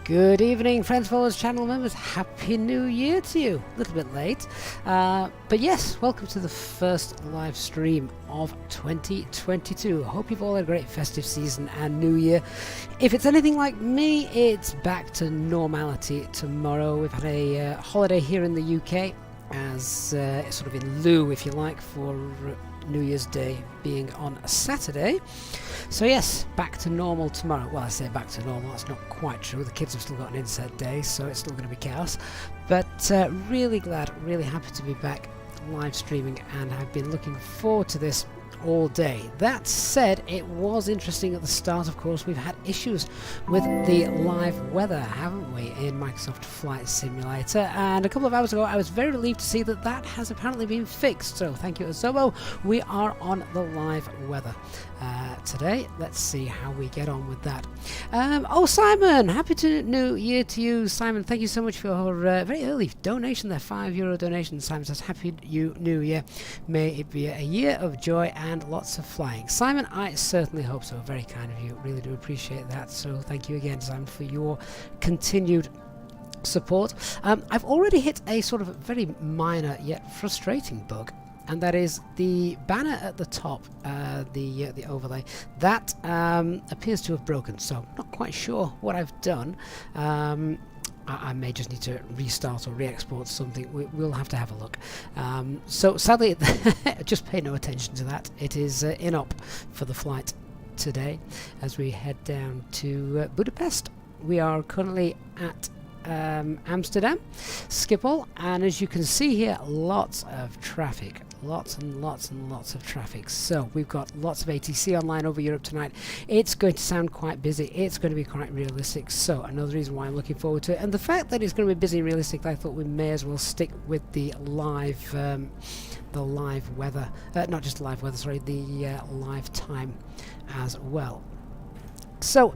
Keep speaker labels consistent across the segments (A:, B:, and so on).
A: Good evening, friends, followers, channel members. Happy New Year to you. A little bit late. But yes, welcome to the first live stream of 2022. Hope you've all had a great festive season and New Year. If it's anything like me, it's back to normality tomorrow. We've had a holiday here in the UK as sort of in lieu, if you like, for New Year's Day being on a Saturday. So yes, back to normal tomorrow. Well, I say back to normal, that's not quite true. The kids have still got an inset day, so it's still going to be chaos. But really glad, really happy to be back live streaming, and I've been looking forward to this all day. That said, it was interesting at the start. Of course, we've had issues with the live weather, haven't we, in Microsoft Flight Simulator, and a couple of hours ago I was very relieved to see that that has apparently been fixed, so thank you Azobo. We are on the live weather today. Let's see how we get on with that. Oh, Simon, happy New Year to you. Simon, thank you so much for your very early donation there, €5 donation. Simon says happy New Year, may it be a year of joy and lots of flying. Simon, I certainly hope so. Very kind of you, really do appreciate that, so thank you again, Simon, for your continued support. I've already hit a sort of very minor yet frustrating bug, and that is the banner at the top, the overlay that appears to have broken, so not quite sure what I've done. I may just need to restart or re-export something. We'll have to have a look. So sadly, just pay no attention to that. It is in op for the flight today as we head down to Budapest. We are currently at Amsterdam Schiphol, and as you can see here, lots of traffic, lots and lots and lots of traffic. So we've got lots of ATC online over Europe tonight. It's going to sound quite busy, it's going to be quite realistic, so another reason why I'm looking forward to it. And the fact that it's going to be busy and realistic, I thought we may as well stick with the live weather, not just the live weather, sorry, the live time as well. So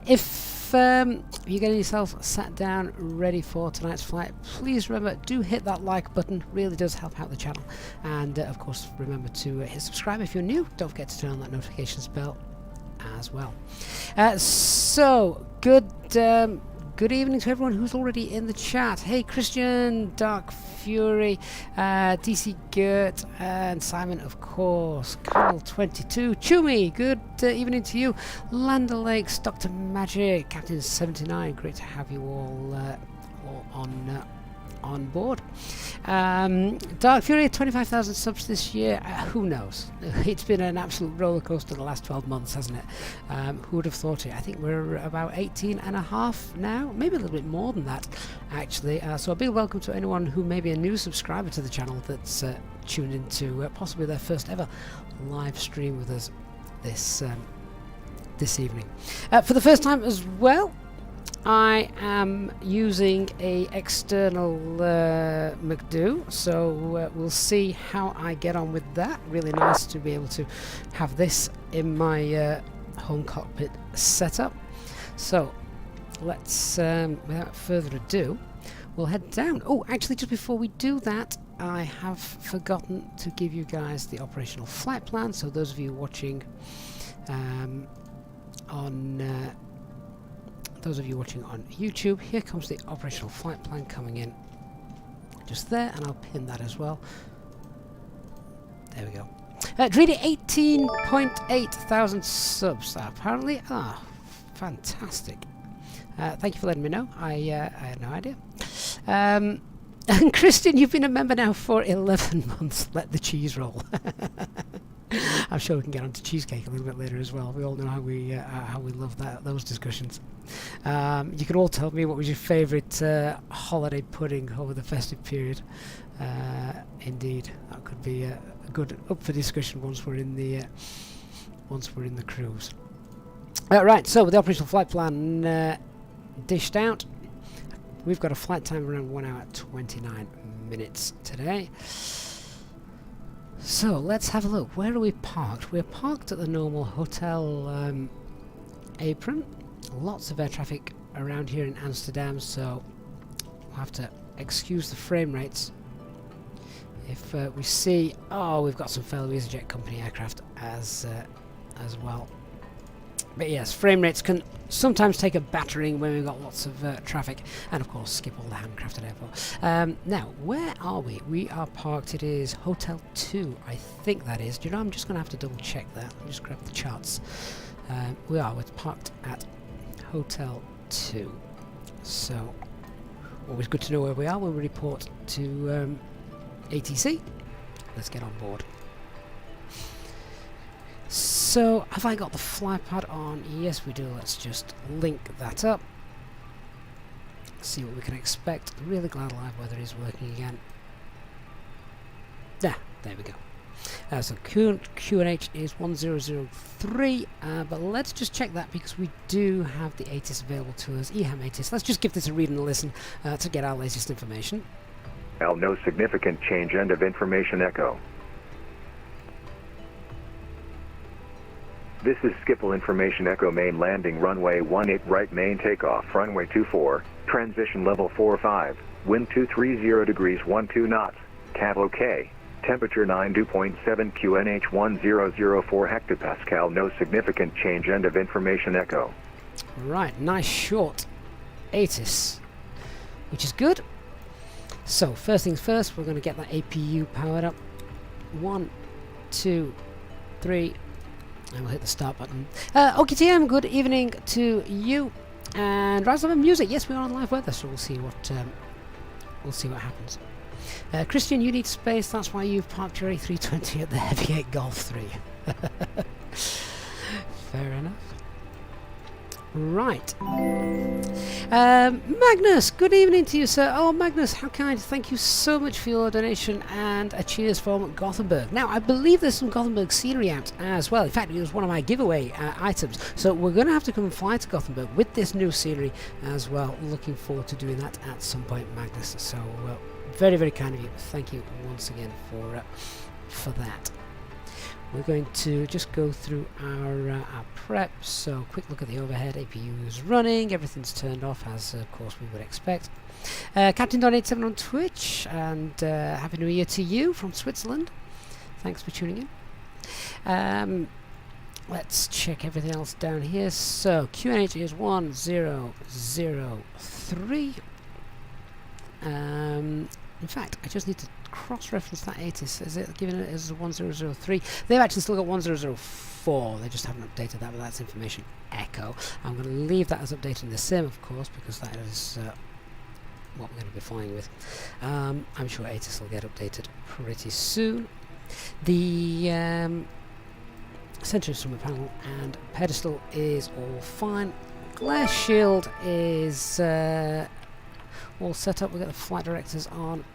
A: if you're getting yourself sat down ready for tonight's flight, please remember, do hit that like button, really does help out the channel, and of course remember to hit subscribe if you're new. Don't forget to turn on that notifications bell as well. So good evening to everyone who's already in the chat. Hey Christian, Dark Fury, DC Gert, and Simon, of course, Carl22, Chumi, good evening to you, Lander Lakes, Dr. Magic, Captain 79, great to have you all on board. Dark Fury, 25,000 subs this year. Who knows? It's been an absolute roller coaster the last 12 months, hasn't it? Who would have thought it? I think we're about 18 and a half now, maybe a little bit more than that actually. So a big welcome to anyone who may be a new subscriber to the channel that's tuned into possibly their first ever live stream with us this evening. For the first time as well, I am using a external McDo, so we'll see how I get on with that. Really nice to be able to have this in my home cockpit setup. So let's, without further ado, we'll head down. Oh, actually, just before we do that, I have forgotten to give you guys the operational flight plan. So those of you watching those of you watching on YouTube, here comes the operational flight plan coming in just there, and I'll pin that as well. There we go. Dreedy, 18.8 thousand subs apparently. Fantastic. Thank you for letting me know. I had no idea. And Christian, you've been a member now for 11 months. Let the cheese roll. I'm sure we can get onto cheesecake a little bit later as well. We all know how we love those discussions. You can all tell me what was your favourite holiday pudding over the festive period. Indeed, that could be a good up for discussion once we're in the cruise. Right, so with the operational flight plan dished out, we've got a flight time around 1 hour 29 minutes today. So let's have a look. Where are we parked? We're parked at the normal hotel apron. Lots of air traffic around here in Amsterdam, so we'll have to excuse the frame rates if we see. Oh, we've got some fellow EasyJet company aircraft as well. But yes, frame rates can sometimes take a battering when we've got lots of traffic, and of course skip all the handcrafted airport. Now, where are we? We are parked, it is Hotel 2, I think that is. Do you know, I'm just going to have to double check that. Let me just grab the charts. We're parked at Hotel 2. So, always good to know where we are when we report to ATC. Let's get on board. So, have I got the fly pad on? Yes, we do. Let's just link that up. See what we can expect. Really glad live weather is working again. There we go. So QNH is 1003, but let's just check that because we do have the ATIS available to us. EHAM ATIS. Let's just give this a read and a listen to get our latest information.
B: No significant change. End of information echo. This is Schiphol information echo. Main landing runway 18 right, main takeoff runway 24, transition level 45, wind 230 degrees 12 knots, CAV OK, temperature 92.7 QNH 1004 hectopascal. No significant change. End of information echo.
A: Right, nice short ATIS, which is good. So first things first, we're going to get that APU powered up. 1, 2, 3. And we'll hit the start button. OKTM, good evening to you. And Rise of Music. Yes, we're on live weather, so we'll see what happens. Christian, you need space. That's why you've parked your A320 at the Heavy 8 Golf 3. Fair enough. Right. Magnus, good evening to you, sir. Oh, Magnus, how kind. Thank you so much for your donation and a cheers from Gothenburg. Now, I believe there's some Gothenburg scenery out as well. In fact, it was one of my giveaway items. So we're going to have to come and fly to Gothenburg with this new scenery as well. Looking forward to doing that at some point, Magnus. So very, very kind of you. Thank you once again for that. We're going to just go through our prep. So quick look at the overhead. APU is running. Everything's turned off as of course we would expect. Captain Don 87 on Twitch, and Happy New Year to you from Switzerland. Thanks for tuning in. Let's check everything else down here. So QNH is 1003. In fact, I just need to cross-reference that ATIS. Is it giving it as 1003? They've actually still got 1004. They just haven't updated that, but that's information echo. I'm going to leave that as updated in the sim, of course, because that is what we're going to be flying with. I'm sure ATIS will get updated pretty soon. The center instrument panel and pedestal is all fine. Glare shield is all set up. We've got the flight directors on.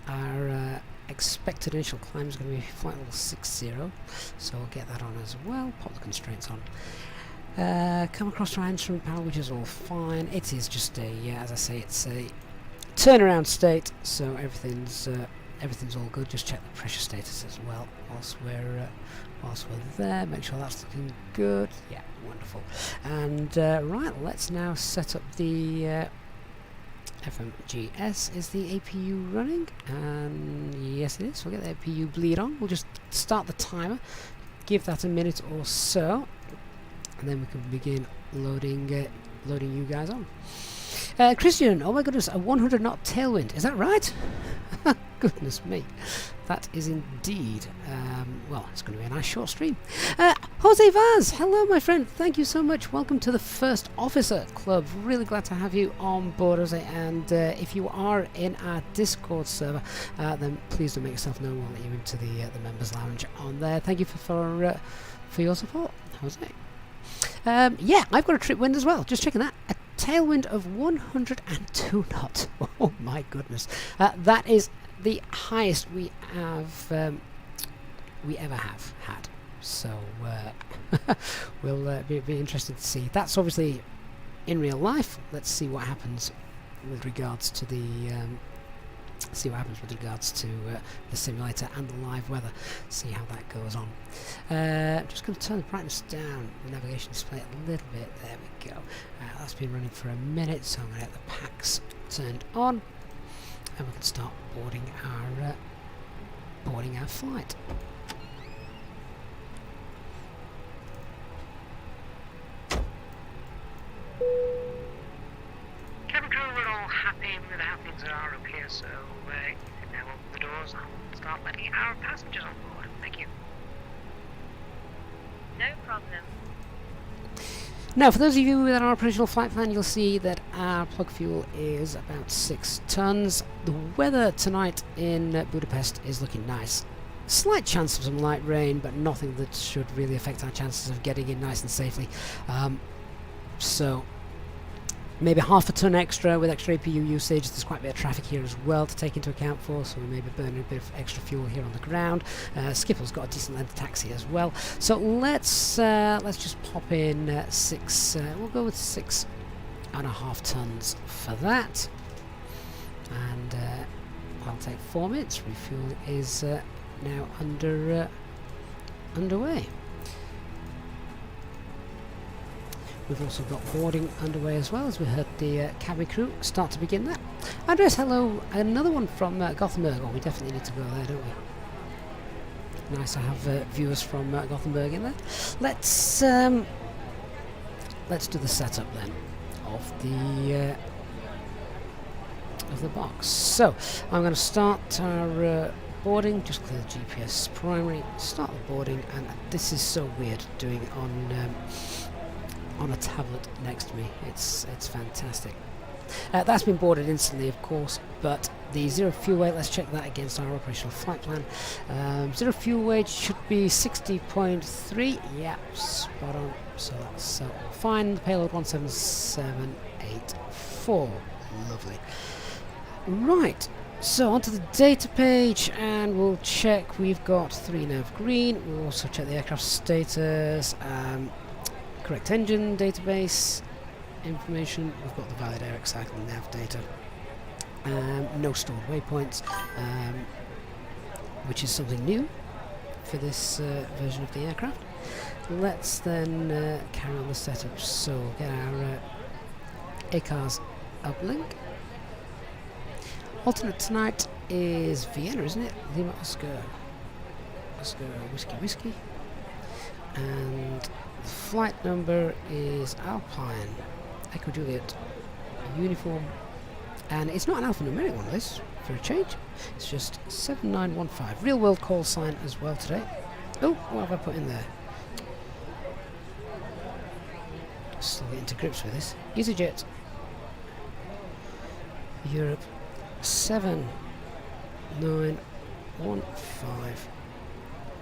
A: Our expected initial climb is going to be flight level 60, so we'll get that on as well. Pop the constraints on. Come across to our instrument panel, which is all fine. It is just a, as I say, it's a turnaround state, so everything's all good. Just check the pressure status as well whilst we're there. Make sure that's looking good. Yeah, wonderful. And right, let's now set up the FMGS. Is the APU running? And yes, it is. We'll get the APU bleed on. We'll just start the timer, give that a minute or so, and then we can begin loading you guys on. Christian, oh my goodness, a 100 knot tailwind. Is that right? Goodness me. That is indeed, well, it's going to be a nice short stream. Jose Vaz, hello my friend, thank you so much. Welcome to the First Officer Club. Really glad to have you on board, Jose. And if you are in our Discord server, then please do make yourself known. We'll let you into the members lounge on there. Thank you for your support, Jose. Yeah, I've got a trip wind as well. Just checking that. A tailwind of 102 knots. Oh my goodness. That is the highest we ever have had. So we'll be interested to see. That's obviously in real life. Let's see what happens with regards to the the simulator and the live weather. See how that goes on. I'm just going to turn the brightness down, the navigation display a little bit. There we go. That's been running for a minute, so I'm going to get the packs turned on, and we can start boarding our flight.
C: seeing that how things are up here, so you can now open the doors and start letting our passengers on board. Thank you.
D: No problem.
A: Now, for those of you with our operational flight plan, you'll see that our plug fuel is about 6 tons. The weather tonight in Budapest is looking nice. Slight chance of some light rain, but nothing that should really affect our chances of getting in nice and safely. So, maybe half a ton extra with extra APU usage. There's quite a bit of traffic here as well to take into account for, so we may be burning a bit of extra fuel here on the ground. Skipper's got a decent length taxi as well. So let's just pop in 6. We'll go with 6.5 tons for that, and I'll take 4 minutes. Refuel is now underway. We've also got boarding underway as well, as we heard the cabin crew start to begin that. Andres, hello. Another one from Gothenburg. Oh, we definitely need to go there, don't we? Nice to have viewers from Gothenburg in there. Let's do the setup then of the box. So I'm going to start our boarding. Just clear the GPS primary. Start the boarding, and this is so weird doing it on a tablet next to me. It's fantastic. That's been boarded instantly, of course, but the zero fuel weight, let's check that against our operational flight plan. Zero fuel weight should be 60.3. Yeah, spot on. So that's fine. The payload 17784. Lovely. Right. So onto the data page, and we'll check. We've got 3 nav green. We'll also check the aircraft status. Correct engine database information. We've got the valid air cycle nav data. No stored waypoints, which is something new for this version of the aircraft. Let's then carry on the setup. So we'll get our ACARS uplink. Alternate tonight is Vienna, isn't it? Lima Oscar Whiskey. And the flight number is Alpine Echo Juliet Uniform, and it's not an alphanumeric one, this, for a change. It's just 7915. Real world call sign as well today. Oh, what have I put in there? Still getting to grips with this. EasyJet Europe 7915.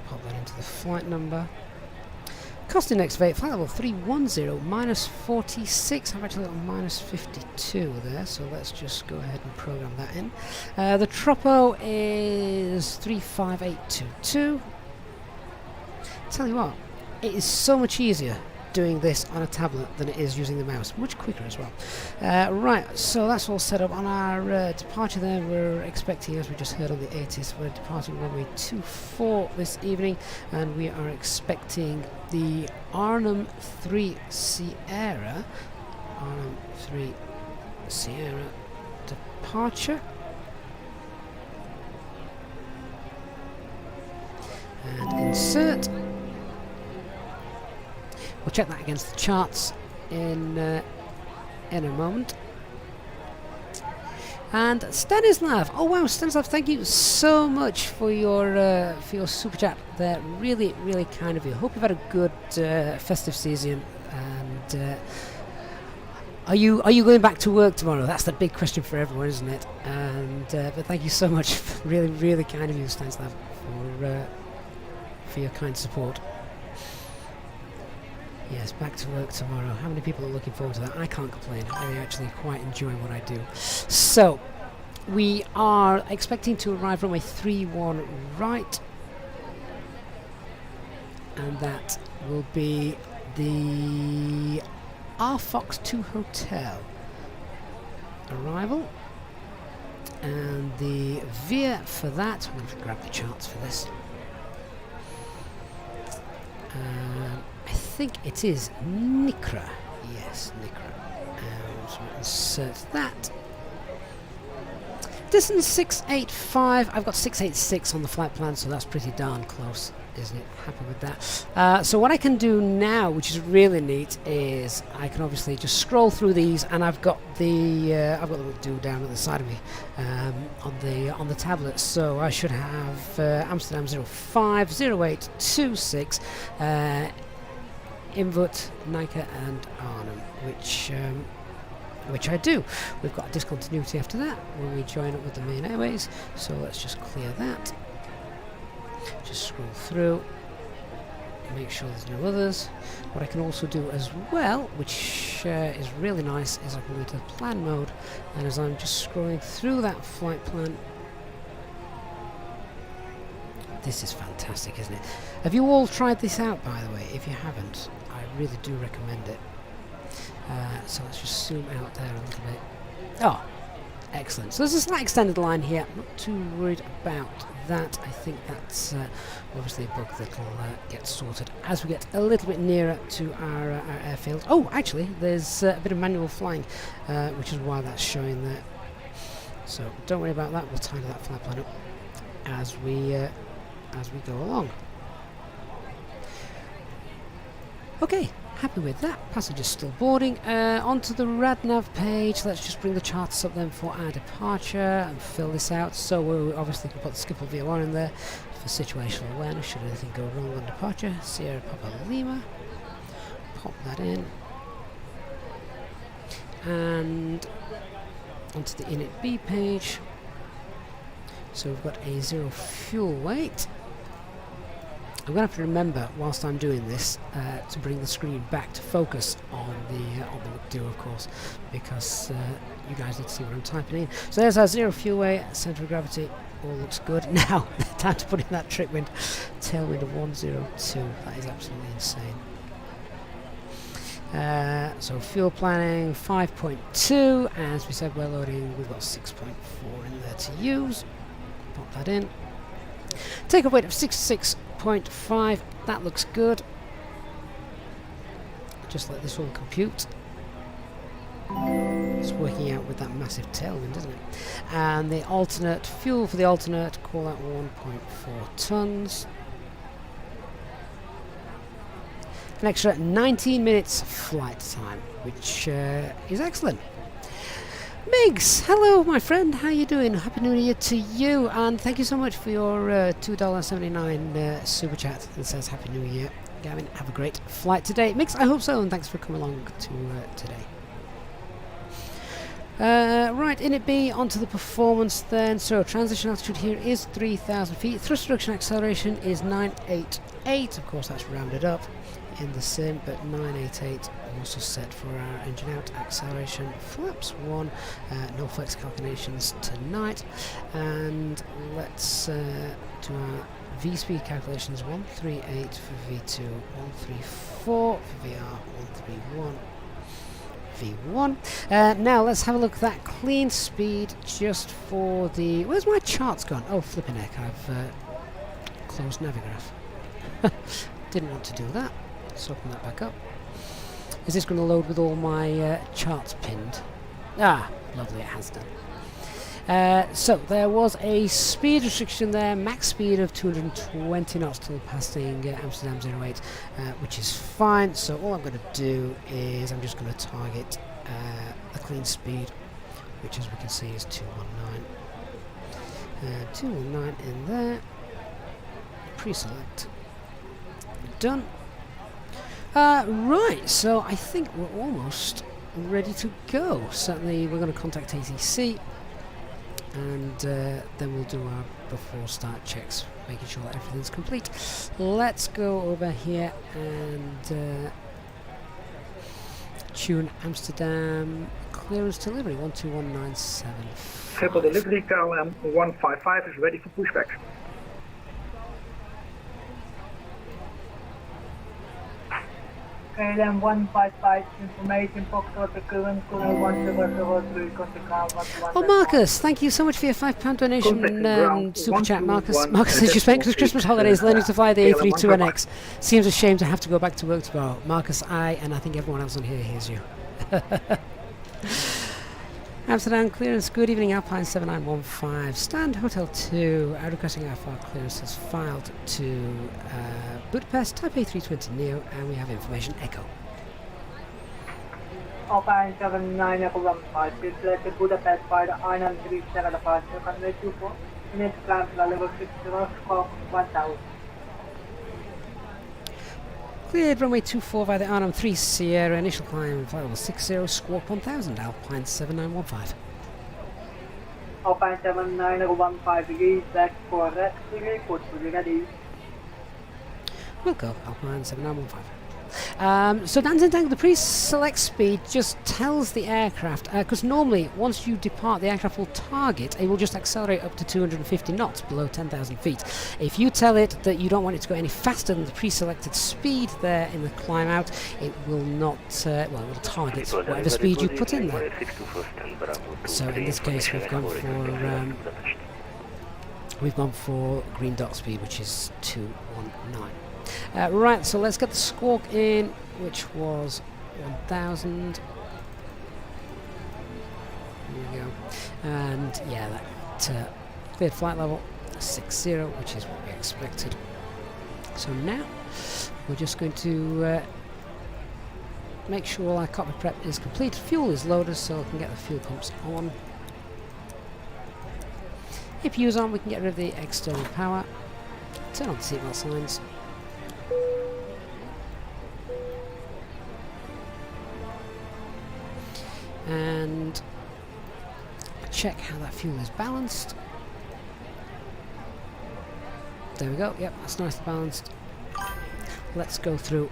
A: Pop that into the flight number. Cost index flight level 310 minus 46. I've actually got a minus 52 there, so let's just go ahead and program that in. The tropo is 35822. Tell you what, it is so much easier doing this on a tablet than it is using the mouse. Much quicker as well. Right, so that's all set up. On our departure there, we're expecting, as we just heard on the 80s, we're departing runway 24 this evening, and we are expecting the Arnhem 3 Sierra departure. And insert. We'll check that against the charts in a moment. And Stanislav, oh wow, Stanislav, thank you so much for your super chat. They're really, really kind of you. Hope you've had a good festive season. And are you going back to work tomorrow? That's the big question for everyone, isn't it? And but thank you so much. Really, really kind of you, Stanislav, for your kind support. Yes, back to work tomorrow. How many people are looking forward to that? I can't complain. I actually quite enjoy what I do. So, we are expecting to arrive runway 31 right. And that will be the R Fox 2 Hotel arrival. And the VIA for that, I'm going to grab the charts for this. I think it is Nikra. Yes, Nikra. So we insert that. Distance 685. I've got 686 on the flight plan, so that's pretty darn close. isn't it? Happy with that. So what I can do now, which is really neat, is I can obviously just scroll through these, and I've got the do down at the side of me on the tablet. So I should have Amsterdam 050826, Invut, Nika, and Arnhem, which I do. We've got a discontinuity after that when we join up with the main airways. So let's just clear that. Just scroll through, make sure there's no others. What I can also do as well, which is really nice, is I can go to plan mode, and as I'm just scrolling through that flight plan, this is fantastic, isn't it? Have you all tried this out, by the way? If you haven't, I really do recommend it. So let's just zoom out there a little bit. Oh, excellent. So there's a slight extended line here. I'm not too worried about that. I think that's obviously a bug that'll get sorted as we get a little bit nearer to our airfield. Oh, actually, there's a bit of manual flying, which is why that's showing there. So don't worry about that. We'll tidy that flight plan up as we go along. Okay. Happy with that. Passengers still boarding. Onto the RadNav page. Let's just bring the charts up then for our departure and fill this out. So we obviously can put the Schiphol VOR in there for situational awareness should anything go wrong on departure. Sierra Papa Lima. Pop that in. And onto the Init B page. So we've got a 0 fuel weight. I'm going to have to remember, whilst I'm doing this, to bring the screen back to focus on the McDo, of course, because you guys need to see what I'm typing in. So there's our 0 fuel weight, centre of gravity, all looks good. Now, time to put in that trip wind, tailwind of 102. That is absolutely insane. So fuel planning 5.2, as we said, we're loading, we've got 6.4 in there to use. Pop that in. Take a weight of 66.5, that looks good. Just let this all compute. It's working out with that massive tailwind, isn't it? And the alternate, fuel for the alternate, call that 1.4 tons. An extra 19 minutes flight time, which is excellent. Miggs, hello my friend, how you doing? Happy New Year to you, and thank you so much for your $2.79 super chat that says Happy New Year. Gavin, have a great flight today. Miggs, I hope so, and thanks for coming along to today. Right, in it B, onto the performance then. So transition altitude here is 3,000 feet. Thrust reduction acceleration is 988. Of course, that's rounded up in the sim, but 988 also set for our engine out acceleration. Flaps 1, no flex calculations tonight. And let's do our V-speed calculations. 138 for V2, 134 for VR, 131 V1. Now let's have a look at that clean speed just for the... Where's my charts gone? Oh, flipping heck, I've closed Navigraph. Didn't want to do that. Let's open that back up. Is this going to load with all my charts pinned? Ah, lovely, it has done. So there was a speed restriction there, max speed of 220 knots till passing Amsterdam 08, which is fine. So all I'm going to do is I'm just going to target a clean speed, which as we can see is 219. 219 in there. Pre-select. Done. Right, so I think we're almost ready to go. Certainly we're going to contact ATC. And then we'll do our before start checks, making sure that everything's complete. Let's go over here and tune Amsterdam clearance delivery 121975.
D: Triple delivery KLM 155 is ready for pushback. KLM 155 information, Foxtrot current 1003, contact ground 115.
A: Oh, Marcus, thank you so much for your £5 donation super chat, Marcus. Marcus says you spent Christmas holidays learning to fly the A320NX. Seems a shame to have to go back to work tomorrow. Marcus, and I think everyone else on here hears you. Amsterdam clearance, good evening, Alpine 7915, stand Hotel 2, requesting IFR clearance has filed to Budapest, type A320neo, and we have information Echo.
D: Alpine 7915, please select the Budapest by the I-937 departure, runway 24, unit climb to level 60, squawk 1000.
A: Cleared runway 24 via the Arnhem 3 Sierra, initial climb flight level 60, squawk 1000, Alpine 7915.
D: Alpine 7915 degrees, back for red, report to be ready.
A: We'll go Alpine 7915. So Dancing Tank, the pre-select speed just tells the aircraft, because normally once you depart the aircraft will target, it will just accelerate up to 250 knots below 10,000 feet. If you tell it that you don't want it to go any faster than the pre-selected speed there in the climb out, it will not, well, it will target whatever speed you put in there. So in this case we've gone for green dot speed, which is 219. Right, so let's get the squawk in, which was 1000. There we go. And yeah, that cleared flight level 60, which is what we expected. So now we're just going to make sure all our cockpit prep is complete. Fuel is loaded, so we can get the fuel pumps on. APU's on, we can get rid of the external power. Turn on the seatbelt signs. And check how that fuel is balanced. There we go, yep, that's nicely balanced. Let's go through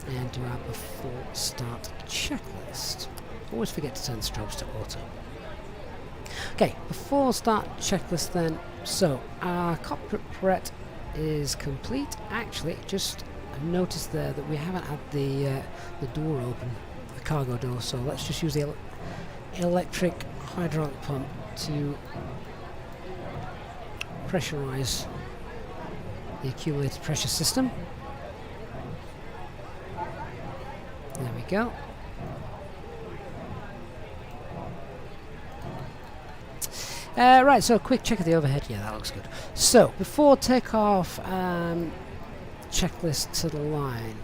A: and do our before start checklist. Always forget to turn the strobes to auto. Okay, before start checklist then. So our cockpit prep is complete. Actually, just noticed there that we haven't had the door open, the cargo door, so let's just use the electric hydraulic pump to pressurize the accumulated pressure system. There we go. Right, so a quick check of the overhead. Yeah, that looks good. So, before takeoff, checklist to the line.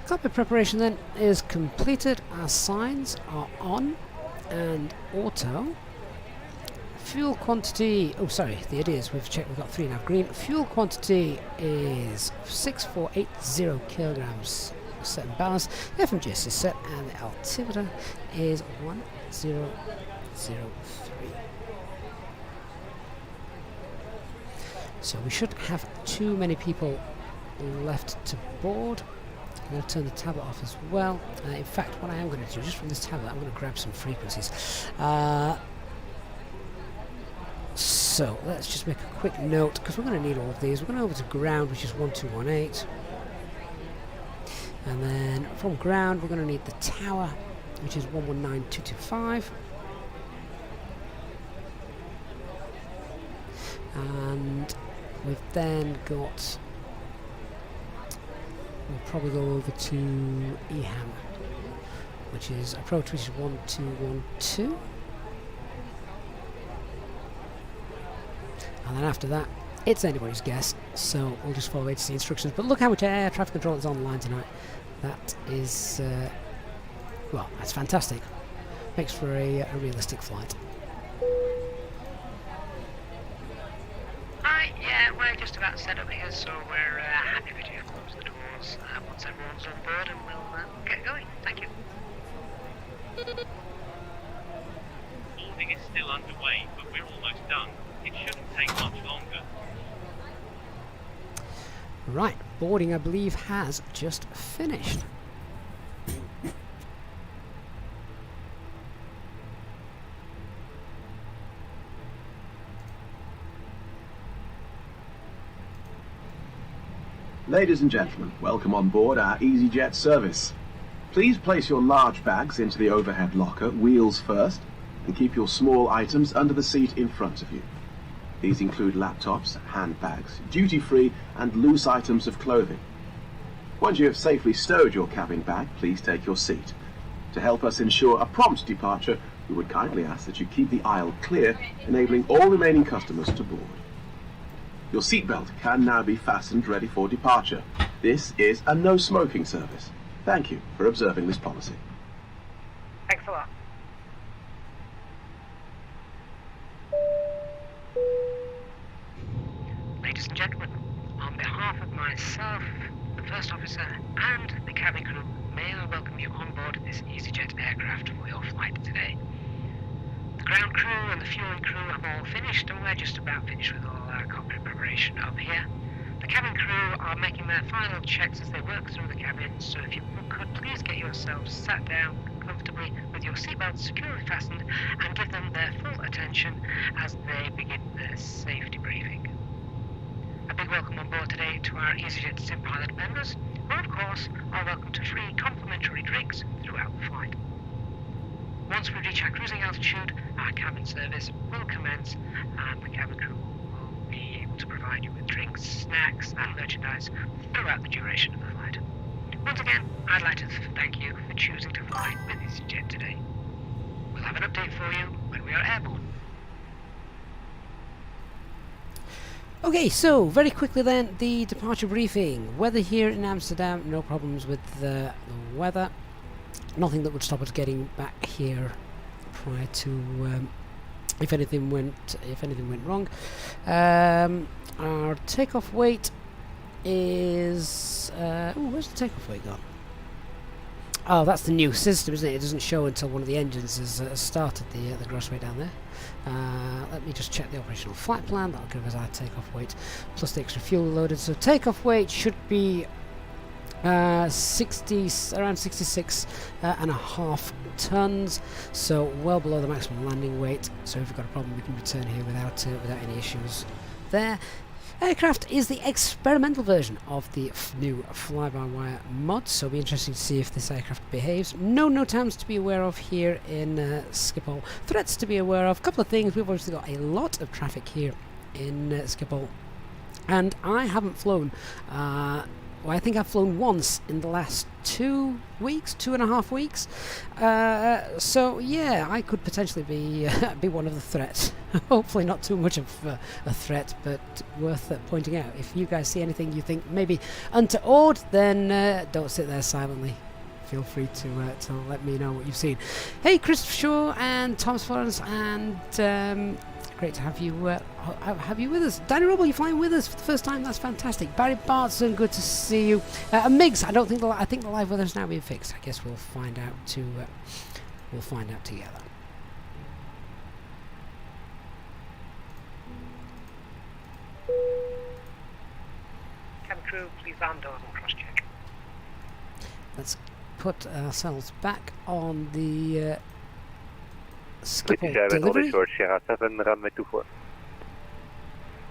A: Cockpit preparation then is completed. Our signs are on and auto. Fuel quantity, oh sorry, the idea is we've checked, we've got 3.5 green. Fuel quantity is 6480 kilograms set and balanced. The FMGS is set and the altimeter is 1003. So we shouldn't have too many people left to board. I'm going to turn the tablet off as well. In fact, what I am going to do, just from this tablet, I'm going to grab some frequencies. So let's just make a quick note, because we're going to need all of these. We're going over to ground, which is 1218. And then from ground, we're going to need the tower, which is 119225. And we've then got, we'll probably go over to EHAM, which is approach, which is 1212. And then after that, it's anybody's guess, so we'll just follow ATC instructions. But look how much air traffic control is online tonight. That is, well, that's fantastic. Makes for a realistic flight.
C: Hi, yeah, we're just about set up here, so we're happy for you to close the doors once everyone's on board, and we'll get going. Thank you.
E: Boarding is still underway, but we're almost done. It shouldn't take much longer.
A: Right, boarding I believe has just finished.
F: Ladies and gentlemen, welcome on board our EasyJet service. Please place your large bags into the overhead locker, wheels first, and keep your small items under the seat in front of you. These include laptops, handbags, duty-free and loose items of clothing. Once you have safely stowed your cabin bag, please take your seat. To help us ensure a prompt departure, we would kindly ask that you keep the aisle clear, enabling all remaining customers to board. Your seatbelt can now be fastened ready for departure. This is a no smoking service. Thank you for observing this policy.
C: Thanks a lot. Ladies and gentlemen, on behalf of myself, the first officer, and the cabin crew, may I welcome you on board this EasyJet aircraft for your flight today. The ground crew and the fueling crew have all finished, and we're just about finished with all our cockpit preparation up here. The cabin crew are making their final checks as they work through the cabin, so if you could please get yourselves sat down comfortably with your seatbelts securely fastened and give them their full attention as they begin their safety briefing. A big welcome on board today to our EasyJet Sim Pilot members, who of course are welcome to free complimentary drinks throughout the flight. Once we reach our cruising altitude, our cabin service will commence and the cabin crew will be able to provide you with drinks, snacks and merchandise throughout the duration of the flight. Once again, I'd like to thank you for choosing to fly with EasyJet today. We'll have an update for you when we are airborne.
A: Okay, so very quickly then, the departure briefing. Weather here in Amsterdam, no problems with the weather. Nothing that would stop us getting back here prior to if anything went wrong. Our takeoff weight is where's the takeoff weight gone? Oh, that's the new system, isn't it? It doesn't show until one of the engines has started the gross weight down there. Let me just check the operational flight plan. That'll give us our takeoff weight plus the extra fuel loaded. So takeoff weight should be around 66 and a half tons, so well below the maximum landing weight. So if we've got a problem, we can return here without any issues there. Aircraft is the experimental version of the new fly-by-wire mod, so it'll be interesting to see if this aircraft behaves. No NOTAMs to be aware of here in Schiphol. Threats to be aware of. A couple of things. We've obviously got a lot of traffic here in Schiphol, and I haven't flown. Well, I think I've flown once in the last 2 weeks, 2.5 weeks. So yeah, I could potentially be one of the threats. Hopefully not too much of a threat, but worth pointing out. If you guys see anything you think maybe untoward, then don't sit there silently. Feel free to let me know what you've seen. Hey, Christopher Shaw and Thomas Florence, and great to have you with us. Danny Rubble, you're flying with us for the first time. That's fantastic. Barry Bartson, good to see you. And Migs, I think the live weather's now been fixed. I guess we'll find out together.
C: Cabin crew, please arm doors and cross check.
A: Let's put ourselves back on the Schiphol delivery.
E: Sierra 7, runway 24.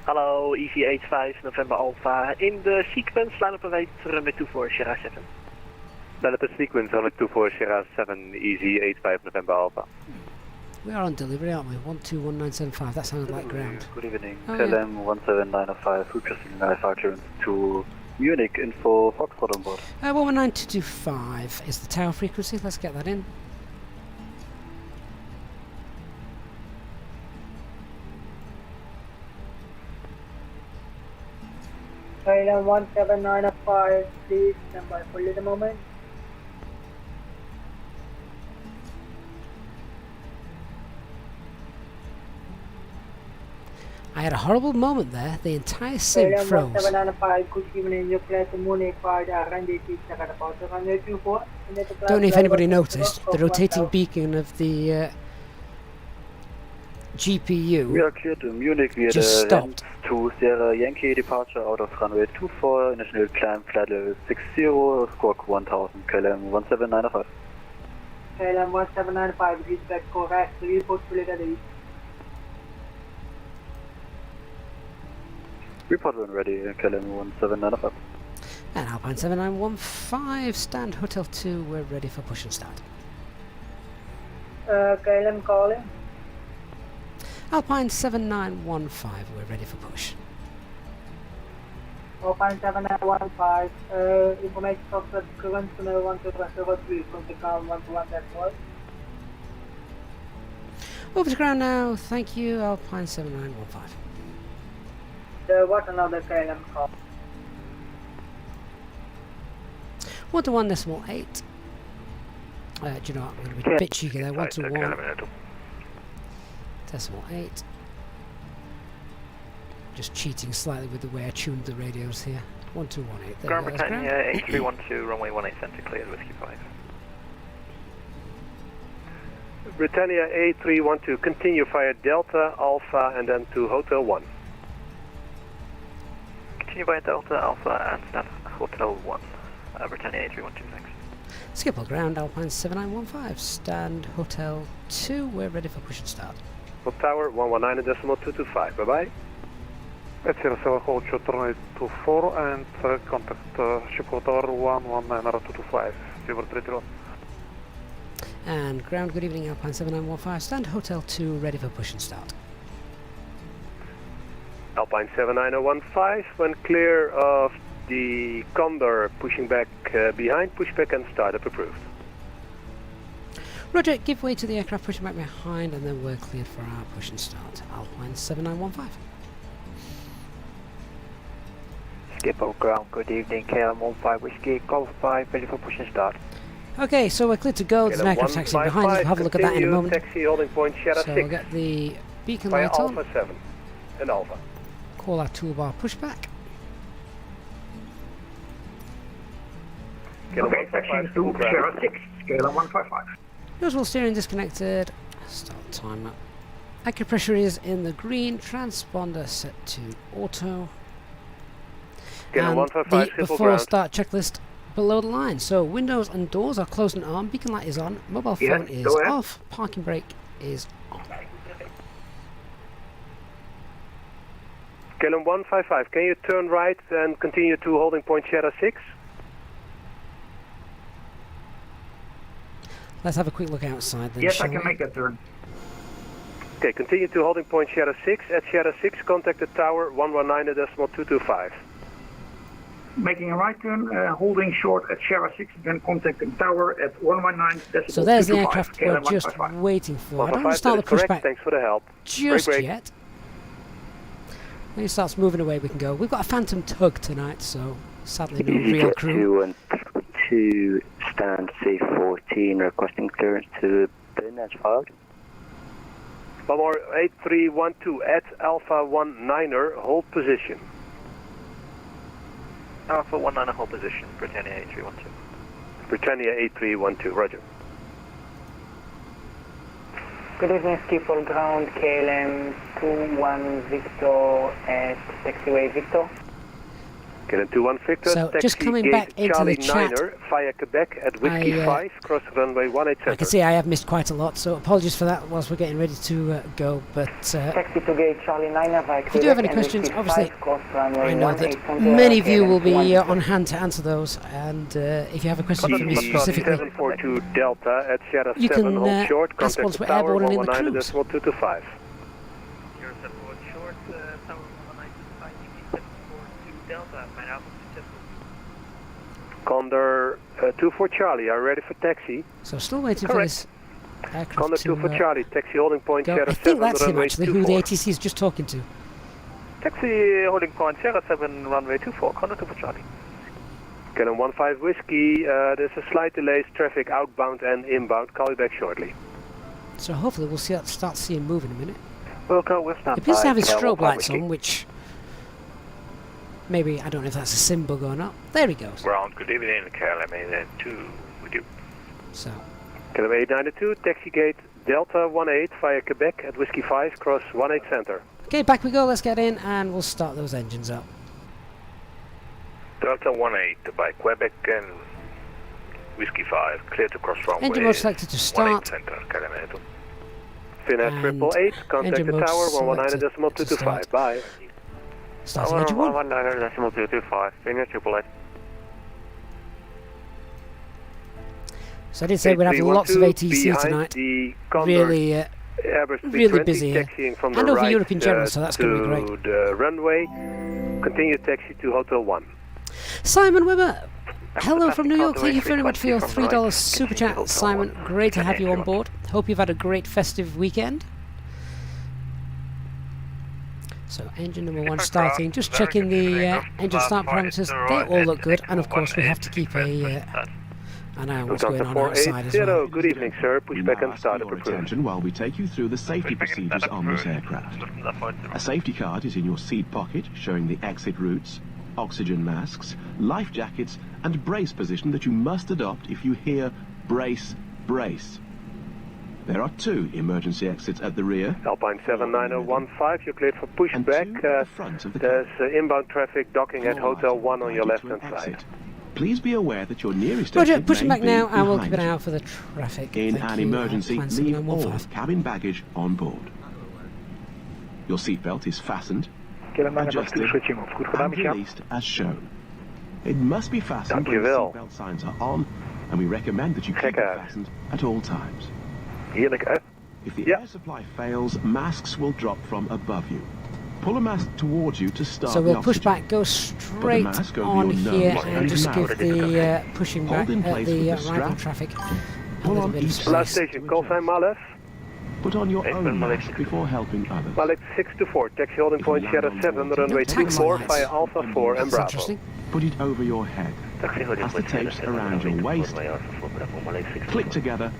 G: Hallo, Easy 85 November Alpha. In the sequence, line up away to runway 24 Sierra 7.
E: Line up a sequence, runway 24 Sierra 7, Easy 85 November Alpha.
A: We are on delivery, aren't we? 121975. That sounded like ground.
G: Good evening.
A: Oh,
G: KLM 17905, requesting departure clearance to Munich, info Foxtrot on board.
A: 119225 is the tower frequency. Let's get that in.
D: KLM 17905, please stand by for a little moment.
A: I had a horrible moment there. The entire sim
D: KLM
A: froze.
D: 17905, good evening. Your flight to Munich for the runway 27 about 224.
A: Don't know if anybody noticed the rotating beacon of the GPU.
G: We are clear to Munich via
A: just
G: the
A: stopped.
G: to Sierra Yankee departure out of runway 24, initial climb flight level 60, squawk 1000, KLM 17905.
D: KLM 17905, respect correct, report fully ready.
G: Report when ready, KLM 17905.
A: And Alpine 7915, stand Hotel 2, we're ready for push and start.
D: KLM calling.
A: Alpine 7915, we're ready for push.
D: Alpine 7915, information of the current tunnel 1203, contact ground 121.1.
A: Over to ground now, thank you, Alpine 7915.
D: There was another KLM call.
A: 121.8. Do you know what, I'm going to be a bit cheeky there, 121.8. Just cheating slightly with the way I tuned the radios here. 1218. There
E: Ground
A: we go,
E: Britannia,
A: that's ground.
E: A312, runway 18 center, cleared, whiskey 5.
H: Britannia A312, continue via Delta, Alpha, and then to Hotel 1.
E: Continue via Delta, Alpha, and stand Hotel 1. Britannia A312, thanks.
A: Skip all ground, Alpine 7915. Stand Hotel 2, we're ready for push and start.
H: Hotel Tower 119.225, bye bye.
I: At 07 hold short runway 24 and contact Shippo Tower 119.225, 0331.
A: And ground, good evening, Alpine 7915. Stand Hotel 2, ready for push and start.
H: Alpine 79015, when clear of the Condor, pushing back behind, pushback and startup approved.
A: Roger, give way to the aircraft pushing back behind, and then we're cleared for our push and start. Alpine 7915.
G: Skip all ground, good evening, KLM 15 Whiskey, Golf 5, ready for push and start.
A: Okay, so we're cleared to go. There's an aircraft taxiing behind us. We'll have a look at that in a moment.
H: Taxi holding point Sierra
A: So
H: 6.
A: we'll get the beacon
H: via
A: light
H: Alpha
A: on.
H: 7 and Alpha.
A: Call our toolbar pushback.
H: Okay, taxi to Sierra 6, KLM 155.
A: Visual steering disconnected. Start timer. Acupressure is in the green. Transponder set to auto.
H: KLM
A: And
H: 155,
A: the
H: simple
A: before
H: ground.
A: start checklist below the line. So windows and doors are closed and on. Beacon light is on. Mobile phone is
H: go ahead.
A: off. Parking brake is on.
H: KLM 155, can you turn right and continue to holding point Sierra 6?
A: Let's have a quick look outside then.
J: Yes, I
A: shall
J: can
A: we?
J: make that turn.
H: Okay, continue to holding point Sierra 6. At Sierra 6, contact the tower 119.225.
J: Making a right turn, holding short at Sierra 6, then contact the tower at 119.225.
A: So there's the aircraft we're
J: KLM
A: just
J: 155.
A: waiting for. I don't want
H: 155,
A: to start the
H: that is correct.
A: pushback
H: Thanks for the help.
A: just
H: Break.
A: yet. When it starts moving away, we can go. We've got a phantom tug tonight, so sadly no real crew.
G: 2 stand C14, requesting clearance to bin as filed.
H: One more 8312 at Alpha 19er, hold position.
E: Alpha 19 hold position, Britannia A312.
H: Britannia A312, roger.
D: Good evening, skip all ground, KLM 21 Victor at taxiway Victor.
H: KLM 21 Victor,
A: So,
H: taxi
A: just coming
H: gate
A: back into
H: Charlie
A: the chat,
H: 9er via Quebec at Whiskey 5, cross runway 18 center.
A: I can see I have missed quite a lot, so apologies for that whilst we're getting ready to go. But
D: Taxi to gate Charlie 9er via
A: if you do have any questions, obviously I know that many of you will be on hand to answer those. And if you have a question for me specifically,
H: 742 Delta at Sierra
A: you
H: 7,
A: can
H: hold short,
A: ask
H: contact
A: once
H: the
A: we're
H: tower
A: airborne and in the cruise.
H: 119.225.
E: You're 74 short, tower 195, 742 Delta, mijn avond successful.
H: Condor 24 Charlie, are you ready for taxi?
A: So still waiting
H: Correct.
A: for this aircraft
H: Condor
A: to
H: 24 Charlie, taxi holding point
A: go.
H: Sierra
A: I
H: 7,
A: think that's him
H: runway
A: actually, who the
H: 24.
A: ATC is just talking to.
E: Taxi holding point Sierra 7, runway 24, Condor 24 Charlie.
H: KLM 15 Whiskey, there's a slight delay, traffic outbound and inbound, call you back shortly.
A: So hopefully we'll start seeing move in a minute.
G: Wilco, we'll stand
A: It appears
G: by,
A: to have his
G: KLM
A: strobe
G: 15
A: lights
G: Whiskey.
A: on, which maybe, I don't know if that's a sim bug or not. There he goes.
E: Ground, good evening, KLM 2 with you.
A: So,
H: KLM 892, taxi gate Delta 18 via Quebec at Whiskey 5, cross 18 center.
A: okay, back we go, let's get in and we'll start those engines up.
E: Delta 18 by Quebec and Whiskey 5, clear to cross runway.
A: Engine mode selected to start.
E: center, KLM 2.
H: Finnair
A: And
H: 888, contact
A: engine
H: the
A: mode
H: tower
A: selected to
H: 119.225,
A: start.
H: bye.
A: Starting engine 1.
E: 119.225, Finnair 888.
A: So I did say we'd have lots of ATC
H: behind
A: tonight.
H: the Condor
A: Really
H: Airbus 320
A: really busy here.
H: taxiing from
A: And
H: the
A: over
H: right
A: Europe in general, so that's going to be
H: to
A: great.
H: the runway. Continue taxi to Hotel 1.
A: Simon Webber, hello from New York. Thank you very much for your $3 super chat, Simon. Great to have you on board. Hope you've had a great festive weekend. So engine number 1 starting, just checking the engine start parameters. They all look good, and of course we have to keep an eye on what's going on outside as well.
H: Good evening, sir. Pushback and start up approved.
F: Attention while we take you through the safety procedures on this aircraft. A safety card is in your seat pocket showing the exit routes, oxygen masks, life jackets and brace position that you must adopt if you hear brace, brace. There are 2 emergency exits at the rear.
H: Alpine 79015, you're cleared for pushback.
F: At the front of the
H: There's inbound traffic docking at Hotel 1 on your left-hand
F: exit.
H: side.
F: Please be aware that your nearest
A: Roger,
F: exit
A: pushing
F: may
A: back
F: be
A: now, and we'll
F: behind
A: keep an eye
F: you.
A: out for the traffic.
F: In
A: Thank
F: an
A: you,
F: emergency,
A: Alpine
F: leave all
A: 7915.
F: cabin baggage on board. Your seatbelt is fastened, adjusted and released as shown. It must be fastened when the
H: Dankjewel.
F: seatbelt signs are on, and we recommend that you keep it fastened at all times.
H: Heerlijk, hè?
F: If the air supply fails, masks will drop from above you. Pull a mask towards you to start
A: So
F: the
A: we'll push
F: oxygen.
A: back, go straight
F: mask over
A: on
F: your
A: here
F: nose
A: and
F: and
A: just
F: mouth.
A: give the pushing
F: Hold
A: back
F: in
A: at
F: place
A: the
F: with the
A: arrival
F: strap.
A: traffic a
F: Pull
A: little
F: on
A: bit of
F: each
A: space.
H: Last station, call sign Malef.
F: Put on your
H: Ik ben
F: own
H: Malik
F: mask before helping others.
H: Malik 624, taxi holding point
F: If you
H: Sierra
F: land on
H: 7,
F: board,
H: runway
A: taxi
H: 24
A: lights.
H: via Alpha 4 and
A: That's
H: Bravo.
A: interesting.
F: Put it over your head. As the tapes around your waist click together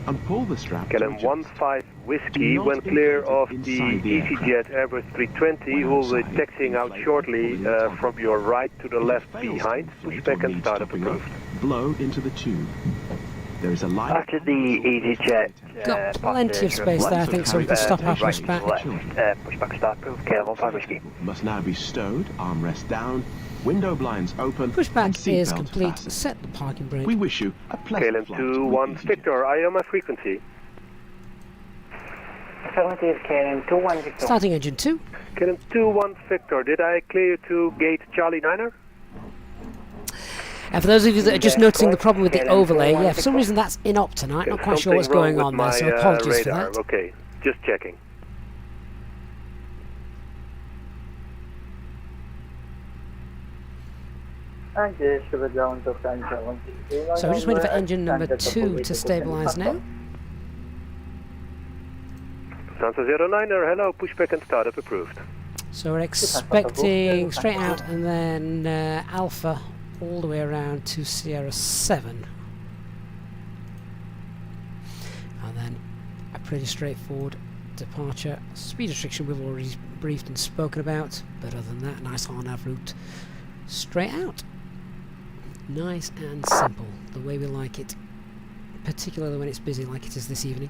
F: and pull the strap to
H: Kellen
F: adjust.
H: 15 Whiskey, when clear of the EasyJet Airbus 320, will be taxiing out shortly from your right to the left behind. Pushback and startup approved.
F: Blow into the tube. There is a light.
G: After the EasyJet,
A: Got plenty of space there, I think, so we can stop our pushback.
G: pushback start approved, KLM 15 Whiskey.
F: Must now be stowed, armrest down, window blinds open, and
A: Pushback is
F: seatbelt
A: complete.
F: fastened.
A: Set the parking brake.
F: We wish you a pleasant
H: KLM
F: flight
H: 21
F: with EasyJet.
H: Victor, are you on my frequency?
D: Affirmative, KLM 21 Victor.
A: Starting engine 2.
H: KLM 21 Victor, did I clear you to gate Charlie 9er?
A: And for those of you that are just noticing the problem with the overlay, yeah, for some reason that's in op tonight. Not quite sure what's going on there, so apologies for that.
H: Okay, just checking.
A: So we're just waiting for engine number 2 to stabilise now.
H: Lufthansa 09er, hello, pushback and startup approved.
A: So we're expecting straight out and then Alpha all the way around to Sierra 7. And then a pretty straightforward departure. Speed restriction we've already briefed and spoken about, but other than that, nice RNAV route straight out. Nice and simple, the way we like it, particularly when it's busy like it is this evening.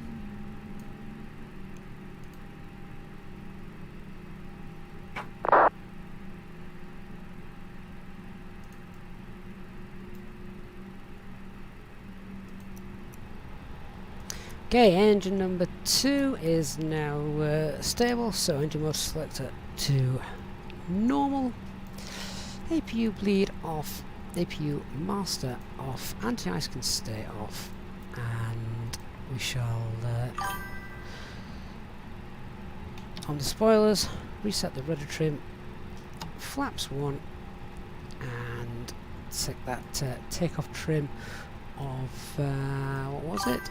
A: Okay, engine number 2 is now stable, so engine mode selector to normal. APU bleed off, APU master off, anti-ice can stay off, and we shall on the spoilers reset the rudder trim, flaps 1, and set that takeoff trim of what was it?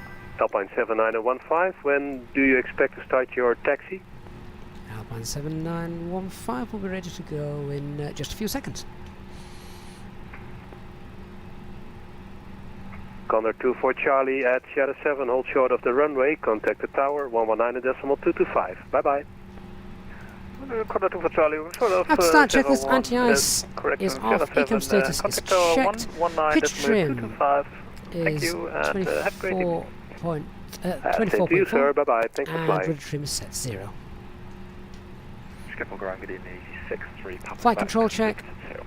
H: Alpine 79015, when do you expect to start your taxi?
A: Alpine 7915 will be ready to go in just a few seconds.
H: Condor 24 Charlie at Sierra 7, hold short of the runway, contact the tower, 119.225. Bye-bye.
E: Condor 24 Charlie, sort of...
A: At start checklist, anti-ice is off, ecom status is
E: contact
A: checked, pitch trim
E: 119.225.
A: is
E: Thank you, and have a great evening.
H: 24.4. To you, sir. Bye-bye. Thanks for
A: and
H: flying.
A: rudder trim is set 0.
E: Schiphol ground, good evening, Easy 63, Papa
A: Flight
E: Quebec,
A: control check.
E: 0.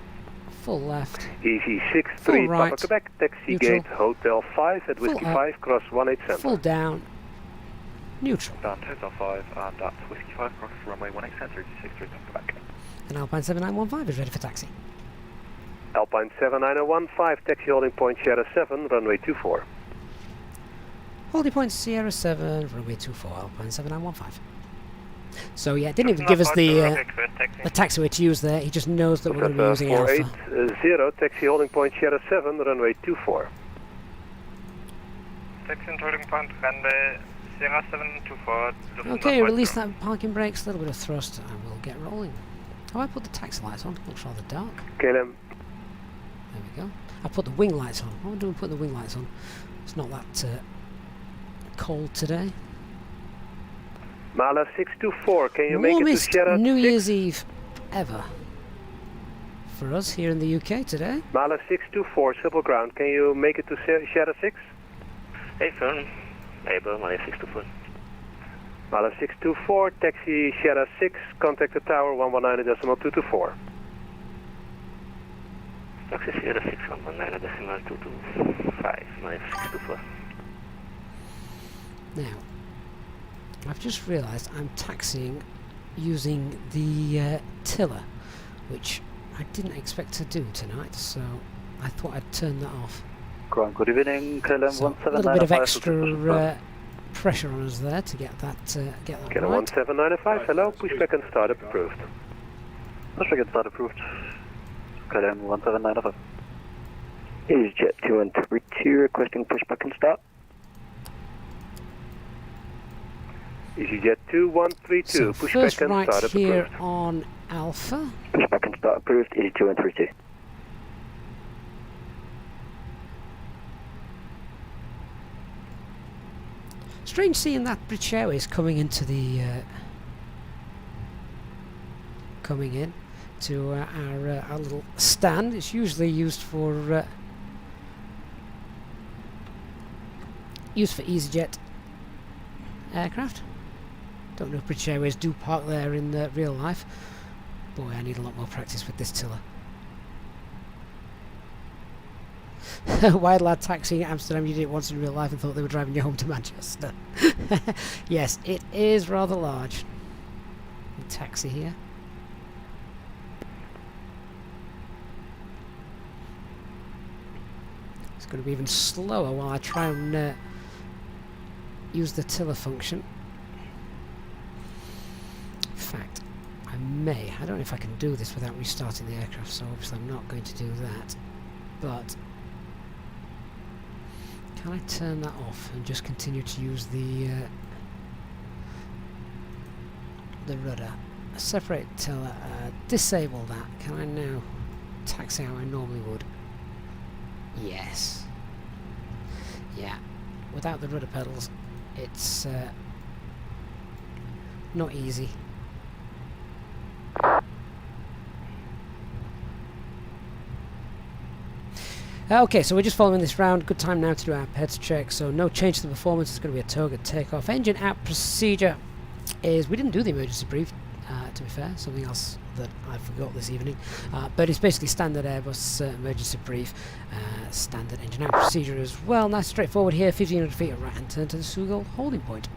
A: Full left,
H: Easy
A: Full
H: 63,
A: right,
H: Papa Quebec, taxi
A: neutral,
H: gate, Hotel 5 at Whiskey
A: full up,
H: 5, cross 18 center.
A: full down, neutral.
E: Down to Hotel 5, and that's Whiskey 5, cross runway 18 center, Easy 63, Papa Quebec.
A: And Alpine 7915 is ready for taxi.
H: Alpine 79015, taxi holding point Sierra 7, runway 24.
A: Holding point Sierra 7, runway 24, Alpine 7915. So yeah, didn't even give us the taxiway to use there, he just knows that we're going to be using Alpha.
H: 480, taxi holding point Sierra 7, runway 24.
E: Taxi and holding point runway Sierra 724.
A: Okay, release that parking brakes, a little bit of thrust, and we'll get rolling. Have I put the taxi lights on? Looks rather dark.
H: KLM.
A: There we go. I put the wing lights on. Why do we put the wing lights on? It's not that cold today.
H: Mala 624, can you make it to
A: Warmest
H: Sierra
A: New
H: 6?
A: Year's Eve ever for us here in the UK today.
H: Mala 624, triple ground, can you make it to Sierra 6?
K: Hey, firm. Able, Mala 624.
H: Mala 624, taxi Sierra 6, contact the tower 119.224.
K: Taxi Sierra 6, 119.225, Mala 624.
A: Now, I've just realised I'm taxiing using the tiller, which I didn't expect to do tonight, so I thought I'd turn that off.
G: Ground, good evening, KLM
A: So a little bit of extra pressure on us there to get that
H: KLM
A: right.
H: 1795, hello, pushback and startup approved.
G: Pushback and start approved. KLM 1795.
L: EasyJet 2132 requesting pushback and start.
H: EasyJet 2132,
A: So
H: pushback
A: first
H: and
A: right
H: startup
A: here
H: approved.
A: on Alpha.
L: Pushback and start approved, Easy 2132.
A: Strange seeing that British Airways coming into the coming in to our little stand. It's usually used for EasyJet aircraft. Don't know if British Airways do park there in real life. Boy, I need a lot more practice with this tiller. Wild lad taxiing at Amsterdam, you did it once in real life and thought they were driving you home to Manchester. Yes, it is rather large. The taxi here. It's going to be even slower while I try and use the tiller function. In fact, I don't know if I can do this without restarting the aircraft, so obviously I'm not going to do that. But can I turn that off and just continue to use the rudder? Separate tiller, disable that. Can I now taxi how I normally would? Yes. Yeah. Without the rudder pedals, it's not easy. Okay, so we're just following this round. Good time now to do our pets check. So no change to the performance. It's going to be a toga takeoff. Engine out procedure is, we didn't do the emergency brief, to be fair. Something else that I forgot this evening. But it's basically standard Airbus emergency brief. Standard engine out procedure as well. Nice straightforward here. 1500 feet of right hand turn to the Sugal holding point.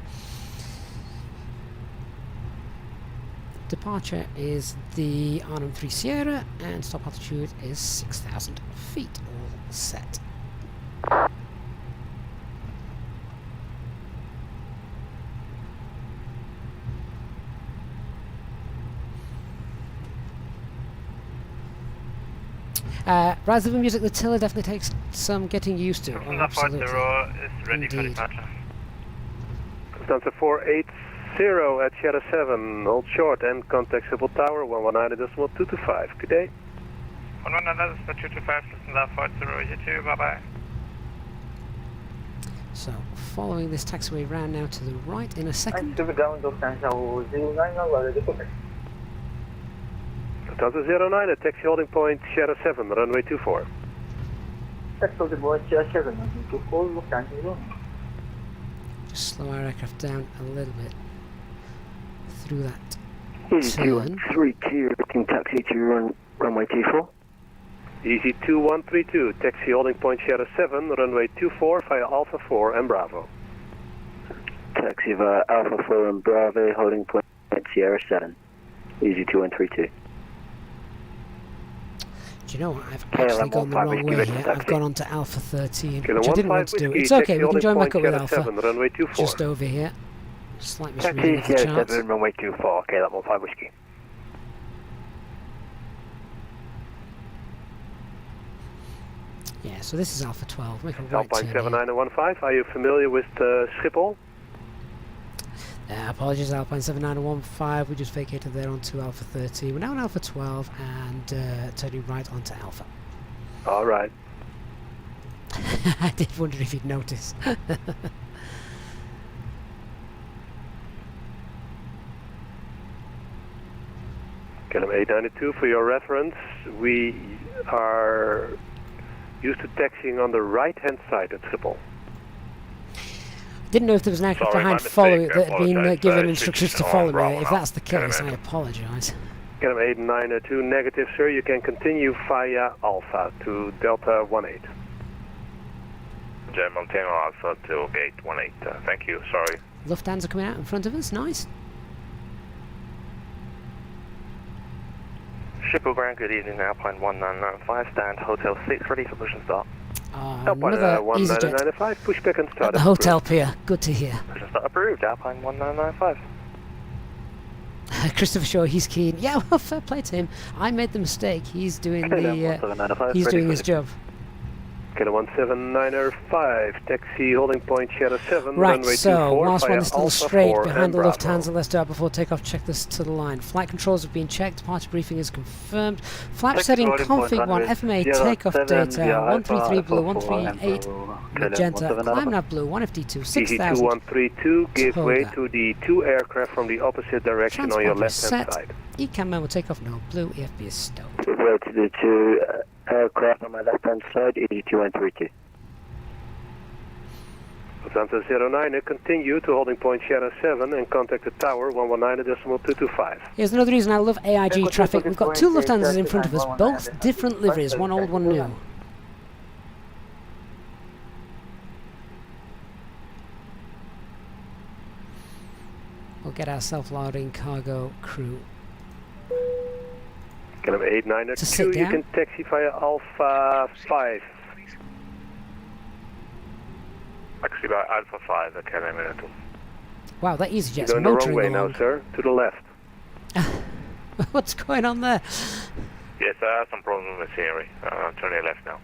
A: Departure is the Arnhem 3 Sierra, and stop altitude is 6,000 feet, all set. Rise of the music, the tiller definitely takes some getting used to. Oh, absolutely.
E: is ready for departure.
H: Lufthansa 480 at Sierra 7, hold short and contact Civil Tower 119.225. Good day.
E: 119.225, Lufthansa 40 bye bye.
A: So, following this taxiway round now to the right in a second.
H: Lufthansa 09 at taxi holding point Sierra 7, runway 24.
A: Just slow our aircraft down a little bit through that
L: Easy
A: turn.
L: 2132 looking taxi to runway 24.
H: Easy 2132, taxi holding point Sierra 7, runway 24 via Alpha 4 and Bravo.
L: Taxi via Alpha 4 and Bravo, holding point Sierra 7. Easy 2132.
A: Do you you know what? I've actually gone the wrong way here. I've gone on to Alpha 13, which I didn't want to do. It's okay, we can join back up with Alpha. Just over here. Slight misreading of the charts.
G: Runway 24, KLM 15 Whiskey.
A: Yeah, so this is Alpha 12. Make a right
H: Alpine
A: turn
H: 79015, are you familiar with Schiphol?
A: Apologies, Alpine 79015. We just vacated there onto Alpha 13. We're now on Alpha 12 and turning right onto Alpha.
H: Alright.
A: I did wonder if you'd notice.
H: KLM 892, for your reference, we are used to taxiing on the right-hand side at Schiphol.
A: Didn't know if there was an aircraft behind following that had been given instructions to follow me. If that's the case, I apologise.
H: KLM 892, negative, sir. You can continue via Alpha to Delta 18.
K: German Tango Alpha to gate 18. Thank you, sorry.
A: Lufthansa coming out in front of us, nice.
K: Schiphol Ground, good evening, Alpine 1995, stand Hotel 6, ready for push and start.
A: Another EasyJet
H: 1995, pushback and start.
A: at the hotel pier, good to hear.
K: Push and start approved, Alpine 1995.
A: Christopher Shaw, he's keen. Yeah, well, fair play to him. I made the mistake. He's doing he's doing his job.
H: KLM 1795, taxi holding point Shadow 7,
A: right,
H: runway
A: so
H: 24,
A: last one is still straight behind the
H: Bravo.
A: Lufthansa. Let's start before takeoff. Check this to the line. Flight controls have been checked. Departure briefing is confirmed. Flap setting config 1 FMA takeoff data 133 blue 138 magenta. Climb nav blue 1FD2 6000.
H: EC2132, give way
A: Toga.
H: to the two aircraft from the opposite direction on your
A: Transponder
H: left hand
A: set.
H: side.
A: ECAM memo takeoff no blue. EFB is stowed.
L: Give way to the two aircraft on my left hand side, EC2132.
H: Lufthansa 09, continue to holding point Shadow 7 and contact the tower 119.225.
A: Here's another reason I love AIG traffic. We've got two Lufthansas in front of us, both different liveries, one old, one new. We'll get our self-loading cargo crew
H: KLM
A: to
H: 892,
A: sit
H: you
A: down.
H: can taxi via Alpha 5.
K: Taxi by Alpha 5, KLM 2.
A: Wow, that
H: You're
A: EasyJet's
H: going the wrong
A: motoring
H: way
A: along.
H: now, sir, to the left.
A: What's going on there?
K: Yes, I have some problems with Siri. Turning left now.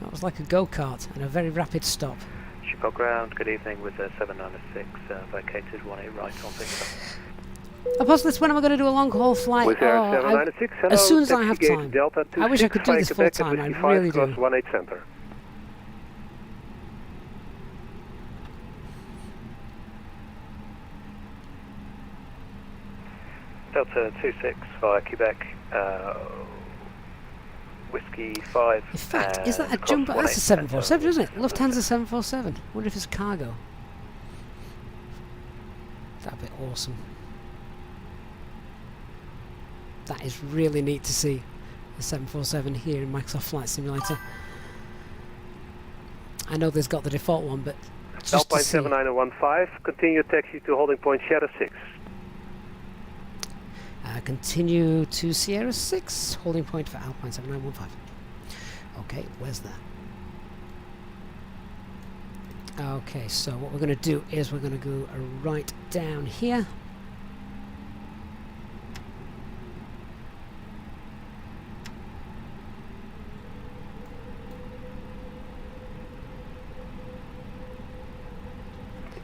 A: That was like a go-kart and a very rapid stop.
G: Schiphol Ground, good evening with 796, vacated 18 right on Victor.
A: Apostolis, when am I going to do a long-haul flight?
H: With Air 796, hello,
A: as soon as I
H: taxi
A: have
H: gate
A: time.
H: Delta
A: I wish I could do this
H: 26,
A: full
H: Quebec
A: time,
H: at
A: I
H: 55
A: really do.
H: cross 18 center.
G: Delta 26 via Quebec, Whiskey 5.
A: In fact, is that a jumbo? That's a 747, isn't it? Lufthansa 747. Wonder if it's cargo. That'd be awesome. That is really neat to see. The 747 here in Microsoft Flight Simulator. I know there's got the default one, but just
H: Alpine
A: to see.
H: 79015, continue taxi to holding point Shadow 6.
A: Continue to Sierra 6, holding point for Alpine 7915. Okay, where's that? Okay, so what we're going to do is we're going to go right down here.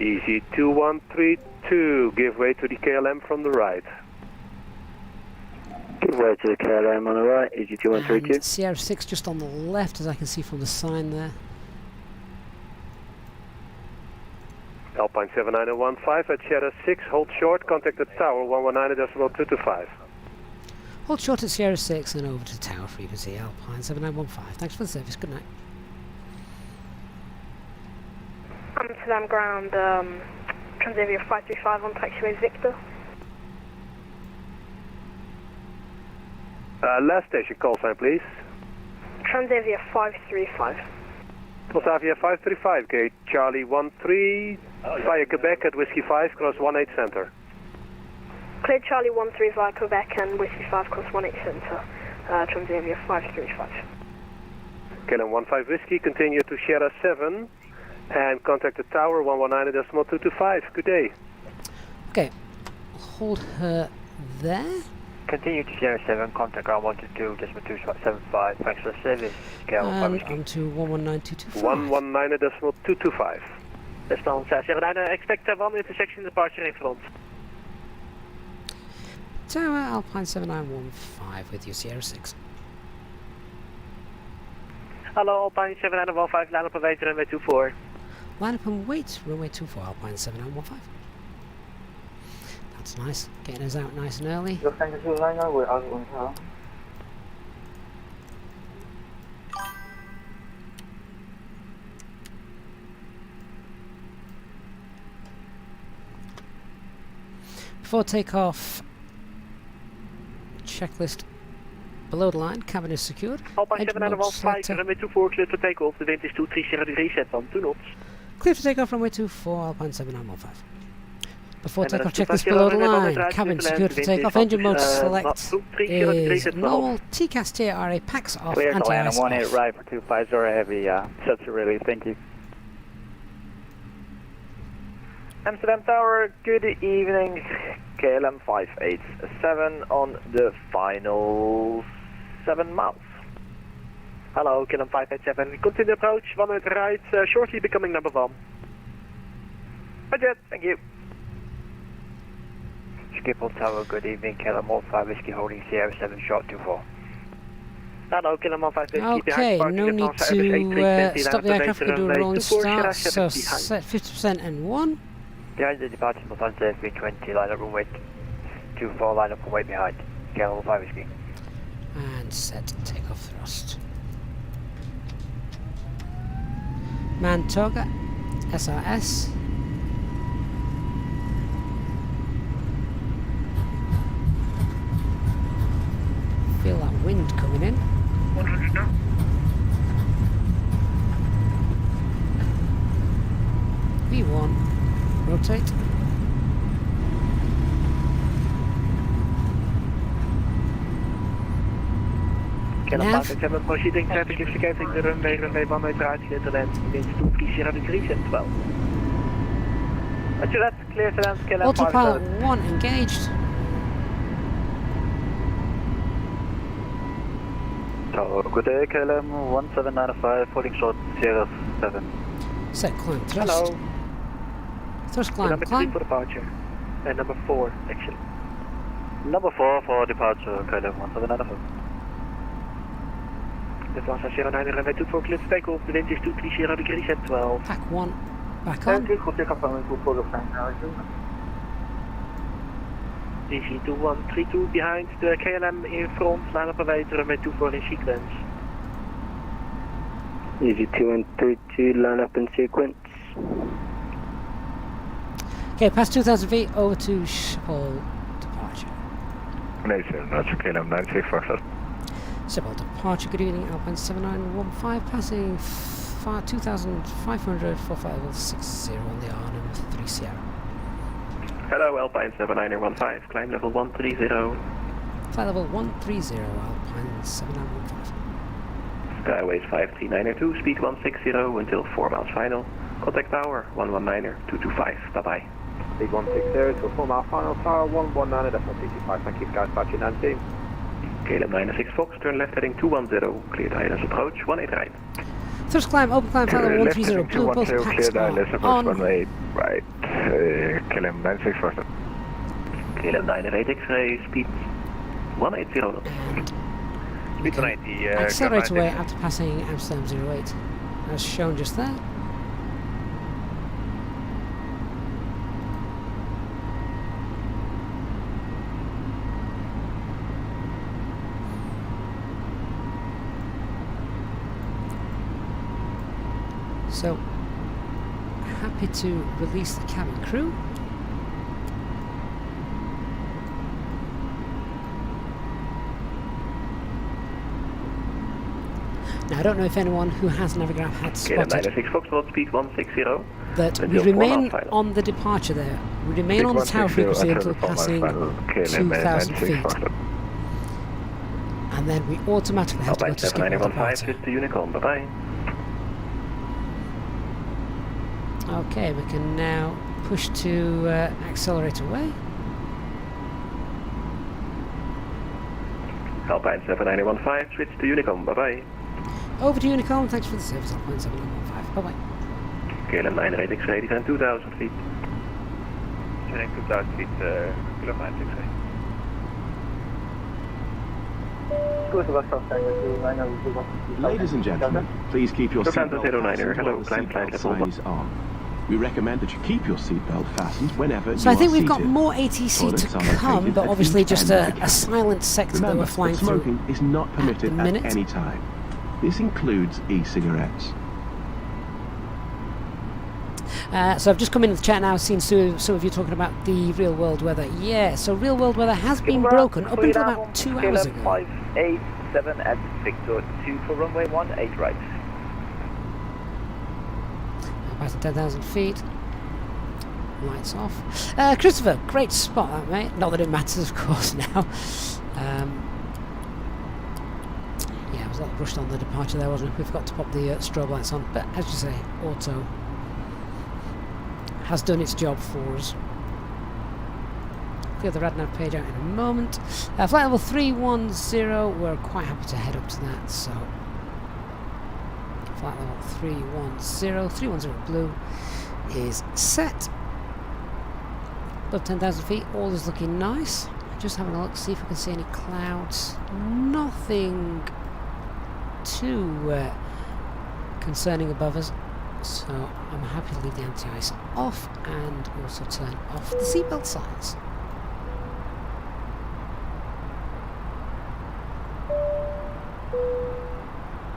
H: Easy 2132, give way to the KLM from the right.
L: Give way to the KLM on the right, EC2132.
A: And Sierra 6 just on the left, as I can see from the sign there.
H: Alpine 79015 at Shadow 6, hold short, contact the tower 119.225.
A: Hold short at Sierra 6 and over to tower frequency, Alpine 7915. Thanks for the service, good night.
M: Amsterdam ground, Transavia 535 on taxiway Victor.
H: Last station call sign, please.
M: Transavia 535.
H: Transavia 535, gate Charlie 13, via Quebec at Whiskey 5, cross 18 center.
M: Clear Charlie 135 Quebec and Whiskey 5 course 18 Center, Transavia 535.
H: KLM 15 Whiskey, continue to Sierra 7 and contact the tower 119.225. Good day.
A: Okay, hold her there.
N: Continue to Sierra 7, contact ground 122.275. Thanks for the service.
A: And on to 119.225.
H: 119.225.
E: Response Sierra 9, expect 1 intersection departure in front.
A: Tower Alpine 7915 with you, Sierra 6.
E: Hello, Alpine 7915, line up and wait, runway 24.
A: Line up and wait, runway 24, Alpine 7915. That's nice, getting us out nice and early. Before takeoff, checklist below the line, cabin is secured.
E: Alpine 7915, runway 24, clear for takeoff. The wind is 230 degrees, set on 2 knots.
A: Clear for takeoff, runway 24, Alpine 7915. Before takeoff, checklist below the line, cabin secured for takeoff, engine mode select is normal, TCAS TRA, packs off,
O: clear to land
A: anti-ice
O: on 18
A: off.
O: right for 250 heavy, sets are relief, thank you.
N: Amsterdam Tower, good evening. KLM 587 on the final 7 miles.
E: Hello, KLM 587, continue approach, 1 at right, shortly becoming number 1.
N: Budget, thank you. Schiphol Tower, good evening. KLM 15 Whiskey holding Sierra 7 short 24.
E: Hello, KLM 15 Whiskey.
A: Okay, no need to stop the aircraft, we can do a rolling start, so set 50% N1.
N: Behind the departure of Lufthansa A320, line up runway 24, line up and wait behind. KLM 15 Whiskey.
A: And set takeoff thrust. Mantoga, SRS. Feel that wind coming in.
J: 100 now.
A: V1, rotate.
E: KLM 587, proceeding traffic is getting the runway 1 at right, clear to land. Wind is 230 degrees and 12.
N: Roger that, clear to land, KLM
A: Autopilot
N: 587.
A: 1 engaged.
G: Tower, good day, KLM 1795, holding short Sierra 7.
A: Set climb thrust.
E: Hello.
A: Thrust climb,
E: Number 3
A: climb.
E: for departure. And number 4, actually.
G: Number 4 for departure, KLM 1795.
E: Lufthansa 09, runway 24, clear to takeoff. The wind is 230 degrees and 12.
A: Pack 1, back on.
E: DC 2132 behind the KLM in front, line up and wait, runway 24 in sequence.
L: Easy 2132, line up in sequence.
A: Okay, past 2,000 feet, over to Schiphol departure.
B: Nation, that's KLM 96 Foxtrot.
A: Schiphol departure, good evening, Alpine 7915, passing 2,500 for flight level 60 on the Arnhem 3 Sierra.
K: Hello, Alpine 7915, climb level 130.
A: Flight level 130, Alpine 7915.
K: Skyways 53902, speed 160 until 4 miles final. Contact tower 119.225. Bye bye.
P: Speed 160 to 4 mile final, tower 119.225. Thank you, guys, touching 19.
K: KLM 96 Fox, turn left heading 210, cleared ILS approach 18 right.
A: Thrust climb, open climb, flight level 130, blue both packs
B: ILS approach
A: on.
B: 18 right. KLM 96 Foxtrot.
K: KLM 98 X-ray, speed 180 knots.
H: Speed 180.
A: Accelerate away after passing Amsterdam 08, as shown just there. So, happy to release the cabin crew. Now, I don't know if anyone who has Navigraph had spotted.
K: KLM 96 Foxtrot, speed 160.
A: that we
K: until 4
A: remain
K: miles final.
A: on the departure there. We remain on the tower frequency until passing 2,000 feet. And then we automatically have to go to skip order
K: 7915,
A: departure.
K: switch to Unicorn, bye-bye.
A: Okay, we can now push to accelerate away.
K: Alpine 7915, switch to Unicorn, bye-bye.
A: Over to Unicorn, thanks for the service, Alpine 7915. Bye-bye.
K: KLM 98 X-ray, descend 2,000 feet.
E: Descending 2,000 feet, KLM 98 X-ray.
F: Ladies and gentlemen, please keep your
K: Lufthansa
F: seatbelt
K: 09er,
F: fastened
K: hello,
F: while the
K: climb flight
F: seatbelt
K: level
F: sign is on. We recommend that you keep your seatbelt fastened whenever
A: So
F: you
A: I think
F: are
A: we've got
F: seated.
A: more ATC
F: Toilets
A: to
F: are located
A: come, but
F: at
A: obviously
F: each
A: just
F: end of the
A: a
F: cabin.
A: silent sector that
F: Remember
A: we're flying
F: that
A: through.
F: smoking is not permitted
A: the
F: at
A: minute.
F: any time. This includes e-cigarettes.
A: So I've just come into the chat now, seen some of you talking about the real world weather. Yeah, so real world weather has been broken up until about 2 hours ago.
O: 587 at Victor 2 for runway 18 right.
A: Back to 10,000 feet. Lights off. Christopher, great spot that, mate. Not that it matters, of course, now. Yeah, I was a little rushed on the departure there, wasn't it? We forgot to pop the strobe lights on. But as you say, auto has done its job for us. Clear the radar page out in a moment. Flight level 310, we're quite happy to head up to that, so flight level 310 blue is set. Above 10,000 feet, all is looking nice. Just having a look, see if we can see any clouds. Nothing too concerning above us. So I'm happy to leave the anti-ice off and also turn off the seatbelt signs.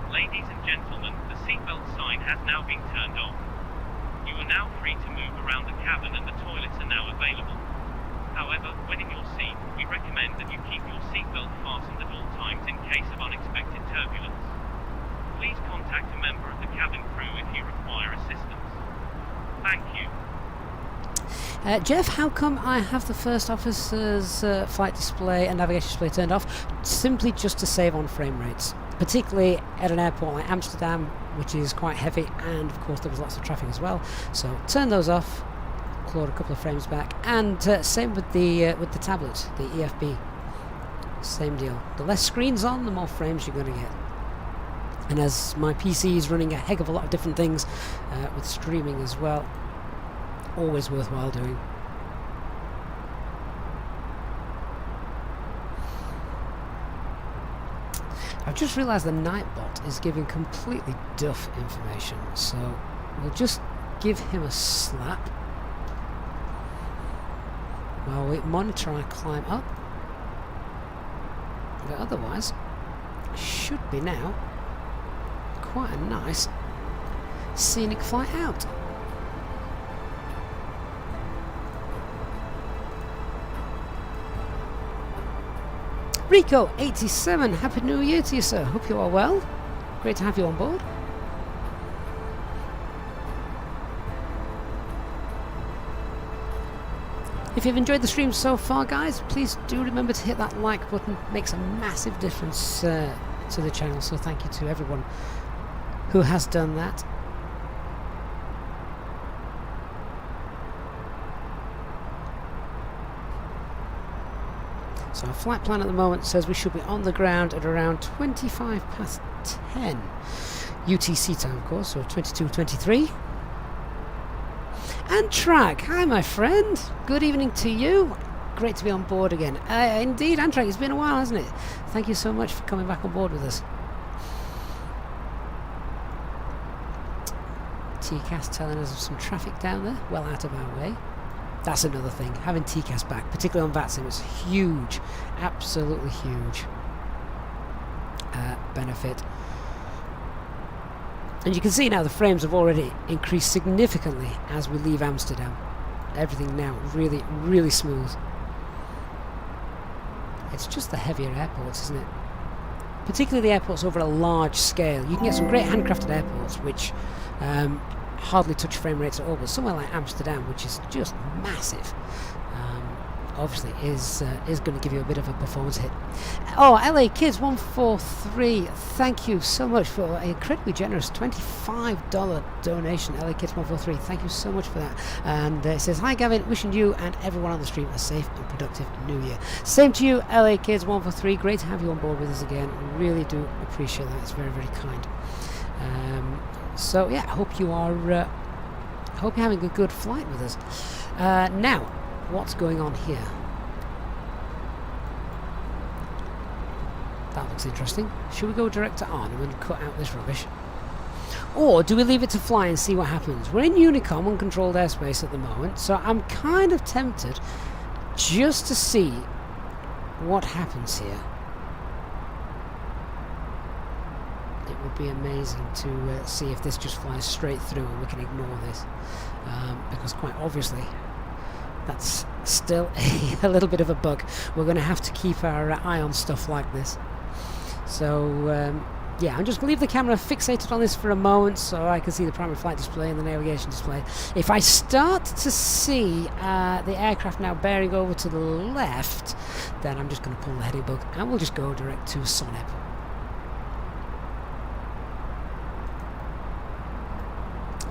Q: Ladies and gentlemen, the seatbelt sign has now been turned off. You are now free to move around the cabin and the toilets are now available. However, when in your seat, we recommend that you keep your seatbelt fastened at all times in case of unexpected turbulence. Please contact a member of the cabin crew if you require assistance. Thank you.
A: Jeff, how come I have the first officer's flight display and navigation display turned off? Simply just to save on frame rates, particularly at an airport like Amsterdam, which is quite heavy, and of course there was lots of traffic as well. So turn those off, clawed a couple of frames back, and same with the tablet, the EFB. Same deal. The less screens on, the more frames you're going to get. And as my PC is running a heck of a lot of different things with streaming as well, always worthwhile doing. I've just realised the Nightbot is giving completely duff information, so we'll just give him a slap while we monitor our climb up. But otherwise, should be now quite a nice scenic flight out. Rico 87, Happy New Year to you, sir. Hope you are well. Great to have you on board. If you've enjoyed the stream so far, guys, please do remember to hit that like button. It makes a massive difference to the channel, so thank you to everyone who has done that. So our flight plan at the moment says we should be on the ground at around 25 past 10 UTC time, of course, so 22:23. And Track, hi my friend, good evening to you. Great to be on board again. Indeed, Antrak, it's been a while, hasn't it? Thank you so much for coming back on board with us. TCAS telling us of some traffic down there, well out of our way. That's another thing, having TCAS back, particularly on VATSIM, is huge, absolutely huge benefit. And you can see now the frames have already increased significantly as we leave Amsterdam. Everything now really, really smooth. It's just the heavier airports, isn't it? Particularly the airports over a large scale. You can get some great handcrafted airports which hardly touch frame rates at all, but somewhere like Amsterdam, which is just massive, obviously is going to give you a bit of a performance hit. Oh, LA Kids 143, thank you so much for an incredibly generous $25 donation. LA Kids 143, thank you so much for that. And it says, hi Gavin, wishing you and everyone on the stream a safe and productive new year. Same to you, LA Kids 143, great to have you on board with us again. Really do appreciate that, it's very, very kind. So yeah, hope you are hope you're having a good flight with us. Now, what's going on here? That looks interesting. Should we go direct to Arnhem and cut out this rubbish? Or do we leave it to fly and see what happens? We're in Unicom, uncontrolled airspace at the moment, so I'm kind of tempted just to see what happens here. It would be amazing to see if this just flies straight through and we can ignore this, because quite obviously that's still a little bit of a bug. We're going to have to keep our eye on stuff like this. So yeah, I'm just going to leave the camera fixated on this for a moment so I can see the primary flight display and the navigation display. If I start to see the aircraft now bearing over to the left, then I'm just going to pull the heading bug and we'll just go direct to Sonep.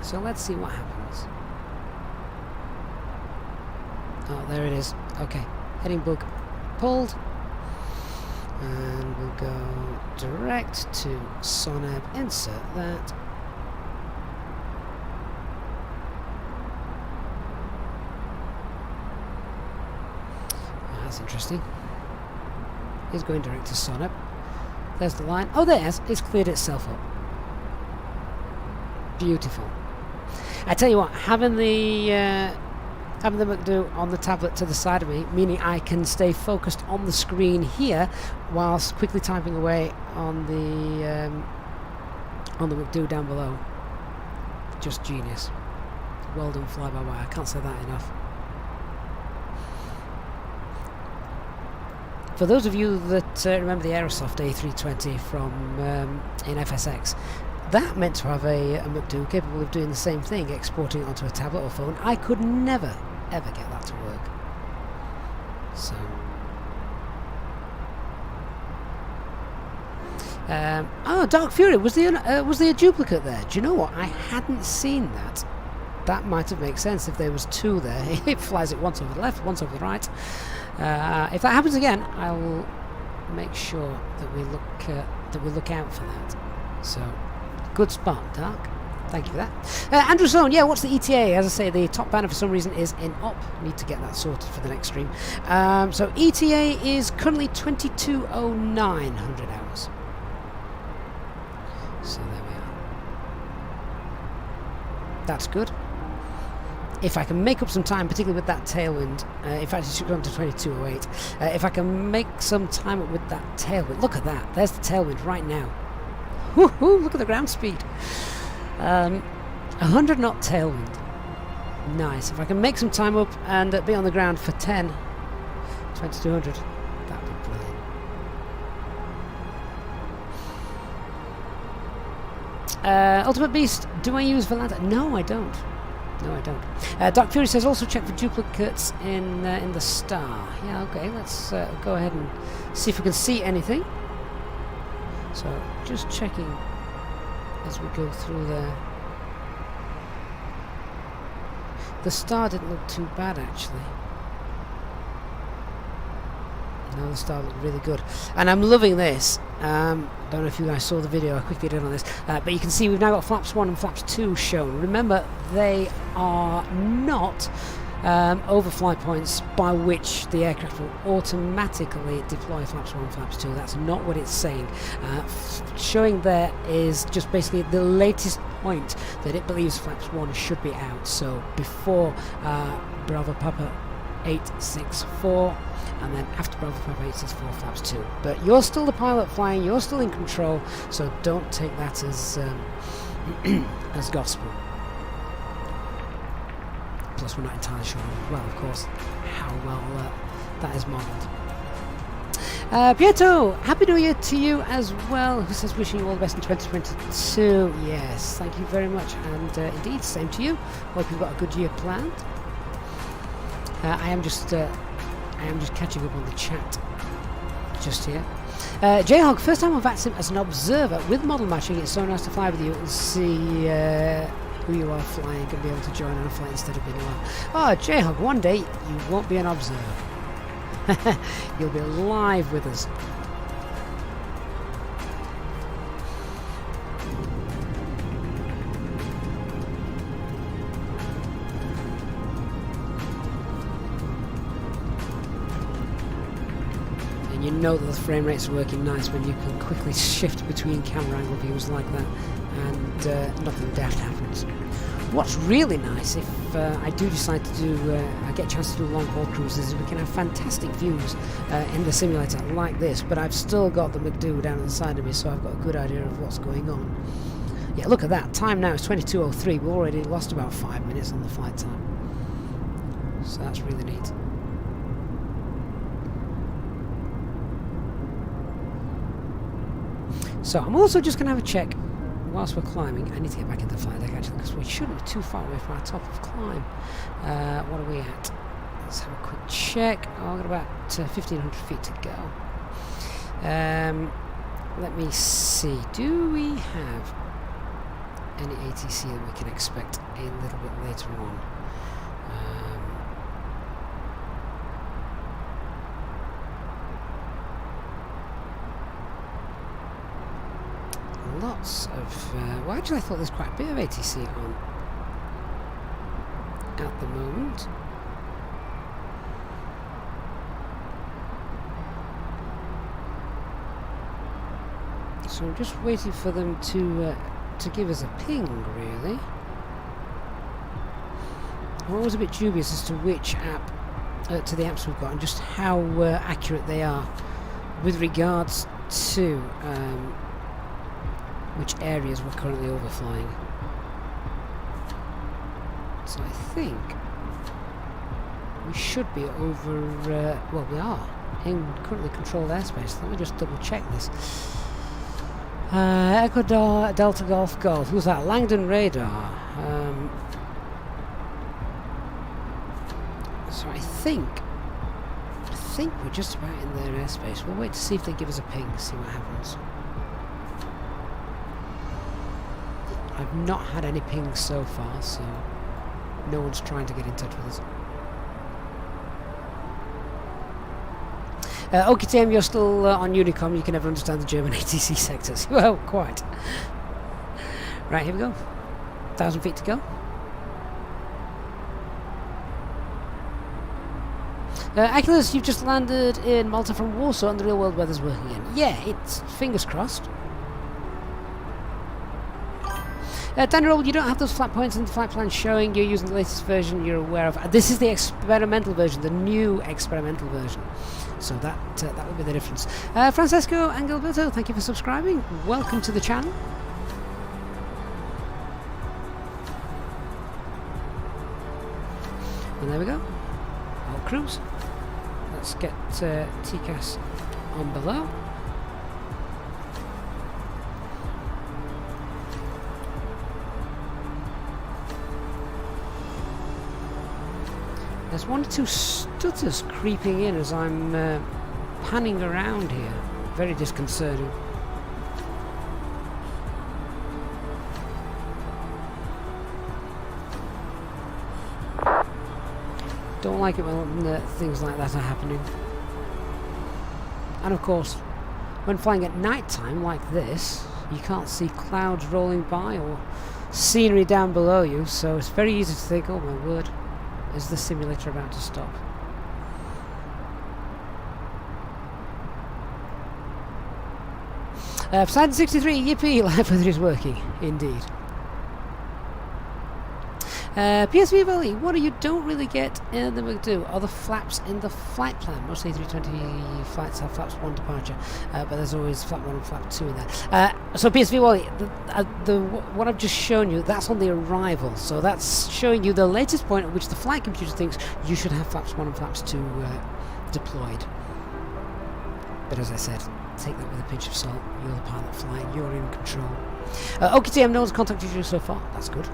A: So let's see what happens. Oh, there it is. Okay, heading bug pulled. And we'll go direct to Soneb, insert that. That's interesting. It's going direct to Soneb. There's the line. Oh, there's. It's cleared itself up. Beautiful. I tell you what, having the McDo on the tablet to the side of me, meaning I can stay focused on the screen here whilst quickly typing away on the McDo down below. Just genius. Well done, fly-by-wire. I can't say that enough. For those of you that remember the Aerosoft A320 from in FSX, that meant to have a McDo capable of doing the same thing, exporting it onto a tablet or phone. I could never, ever get that to work. So, oh, Dark Fury, was there a duplicate there? Do you know what? I hadn't seen that. That might have made sense if there was two there. It flies it once over the left, once over the right. If that happens again, I will make sure that we look out for that. So. Good spot, Dark. Thank you for that. Andrew Sloan, yeah, what's the ETA? As I say, the top banner for some reason is in up. Need to get that sorted for the next stream. So ETA is currently 22:09 100 hours. So there we are. That's good. If I can make up some time, particularly with that tailwind, in fact it should go on to 22:08. If I can make some time up with that tailwind, look at that. There's the tailwind right now. Woohoo, look at the ground speed. 100 knot tailwind. Nice. If I can make some time up and be on the ground for 10, 2200, that would be brilliant. Ultimate Beast, do I use Volanta? No, I don't. No, I don't. Dark Fury says also check for duplicates in the star. Yeah, okay, let's go ahead and see if we can see anything. So, just checking as we go through there. The star didn't look too bad, actually. No, the star looked really good. And I'm loving this. Don't know if you guys saw the video I quickly did on this. But you can see we've now got flaps 1 and flaps 2 shown. Remember, they are not overfly points by which the aircraft will automatically deploy flaps 1 and flaps 2. That's not what it's saying. Showing there is just basically the latest point that it believes flaps 1 should be out. So before Bravo Papa 864, and then after Bravo Papa 864 flaps 2. But you're still the pilot flying, you're still in control, so don't take that as as gospel. Plus we're not entirely sure, well, of course, how well that is modelled. Pietro, Happy New Year to you as well, who says wishing you all the best in 2022. Yes, thank you very much, and indeed, same to you. Hope you've got a good year planned. I am just catching up on the chat just here. Jayhawk, first time on VATSIM as an observer with model matching. It's so nice to fly with you and see who you are flying and be able to join on a flight instead of being alone. Oh, Jayhawk, one day you won't be an observer. You'll be live with us. And you know that the frame rates are working nice when you can quickly shift between camera angle views like that and nothing daft happens. What's really nice, if I do decide to do, I get a chance to do long haul cruises, is we can have fantastic views in the simulator like this, but I've still got the McDo down at the side of me, so I've got a good idea of what's going on. Yeah, look at that, time now is 22:03, we've already lost about 5 minutes on the flight time. So that's really neat. So I'm also just going to have a check. Whilst we're climbing, I need to get back into the flight deck actually, because we shouldn't be too far away from our top of climb. What are we at? Let's have a quick check. Oh, we've got about 1,500 feet to go. Let me see. Do we have any ATC that we can expect a little bit later on? Lots of well, actually I thought there's quite a bit of ATC on at the moment. So I'm just waiting for them to give us a ping, really. I'm always a bit dubious as to which app, to the apps we've got, and just how accurate they are with regards to which areas we're currently overflying. So I think we should be over, well, we are in currently controlled airspace. Let me just double check this. Ecuador, Delta Golf Golf, who's that? Langdon Radar. So I think we're just about in their airspace. We'll wait to see if they give us a ping, see what happens. I've not had any pings so far, so no one's trying to get in touch with us. Okitem, you're still on Unicom, you can never understand the German ATC sectors. Well, quite. Right, here we go. 1,000 feet to go. Achilles, you've just landed in Malta from Warsaw and the real world weather's working in. Yeah, it's fingers crossed. Daniel, you don't have those flat points in the flight plan showing you're using the latest version you're aware of. This is the experimental version, the new experimental version. So that will be the difference. Francesco Angelberto, thank you for subscribing. Welcome to the channel. And there we go. Our cruise. Let's get TCAS on below. There's one or two stutters creeping in as I'm panning around here. Very disconcerting. Don't like it when things like that are happening. And of course, when flying at night time like this, you can't see clouds rolling by or scenery down below you, so it's very easy to think, oh my word, is the simulator about to stop? Poseidon 63, yippee, live weather is working, indeed. PSV Valley, what you don't really get in the McDo are the flaps in the flight plan. Most A320 flights have flaps 1 departure, but there's always flap 1 and flap 2 in there. So PSV Valley, what I've just shown you, that's on the arrival. So that's showing you the latest point at which the flight computer thinks you should have flaps 1 and flaps 2 deployed. But as I said, take that with a pinch of salt. You're the pilot flying, you're in control. OKTM knows contacted you so far, that's good.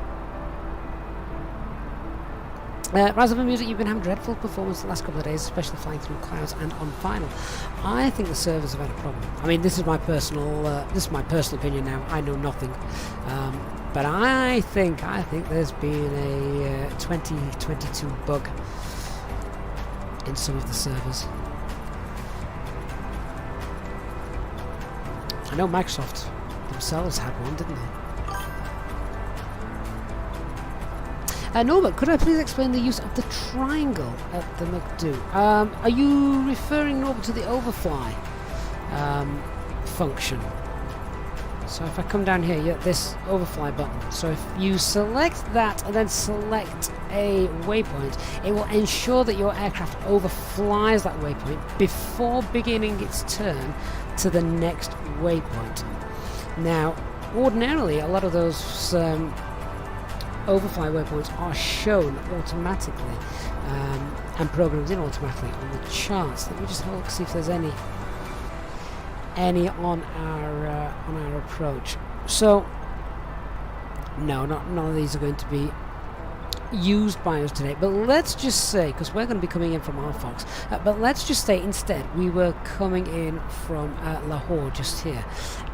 A: Rise of the Music, you've been having dreadful performance the last couple of days, especially flying through clouds and on final. I think the servers have had a problem. I mean, this is my personal opinion now. I know nothing, but I think there's been a 2022 bug in some of the servers. I know Microsoft themselves had one, didn't they? Norbert, could I please explain the use of the triangle at the McDo? Are you referring, Norbert, to the overfly function? So if I come down here, you have this overfly button. So if you select that and then select a waypoint, it will ensure that your aircraft overflies that waypoint before beginning its turn to the next waypoint. Now, ordinarily, a lot of those overfly waypoints are shown automatically and programmed in automatically on the charts. Let me just have a look, see if there's any on our approach. So no, none of these are going to be used by us today, but let's just say, because we're going to be coming in from Fox, but let's just say instead we were coming in from Lahore just here,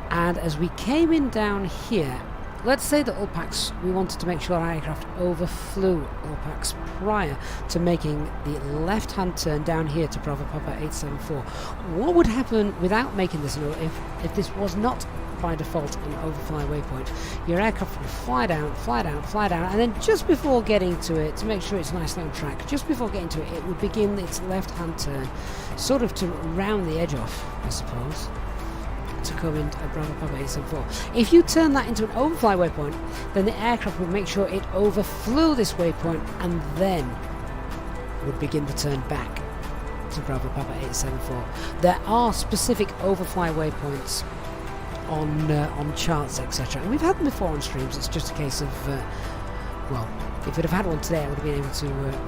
A: and as we came in down here, let's say that Ulpax, we wanted to make sure our aircraft overflew Ulpax prior to making the left-hand turn down here to Bravo Papa 874. What would happen without making this note if this was not by default an overfly waypoint? Your aircraft would fly down, fly down, fly down, and then just before getting to it, to make sure it's nicely on track, just before getting to it, it would begin its left-hand turn, sort of to round the edge off, I suppose, to come into Bravo Papa 874. If you turn that into an overfly waypoint, then the aircraft would make sure it overflew this waypoint and then would begin the turn back to Bravo Papa 874. There are specific overfly waypoints on charts, etc. And we've had them before on streams. It's just a case of, well, if we'd have had one today, I would have been able to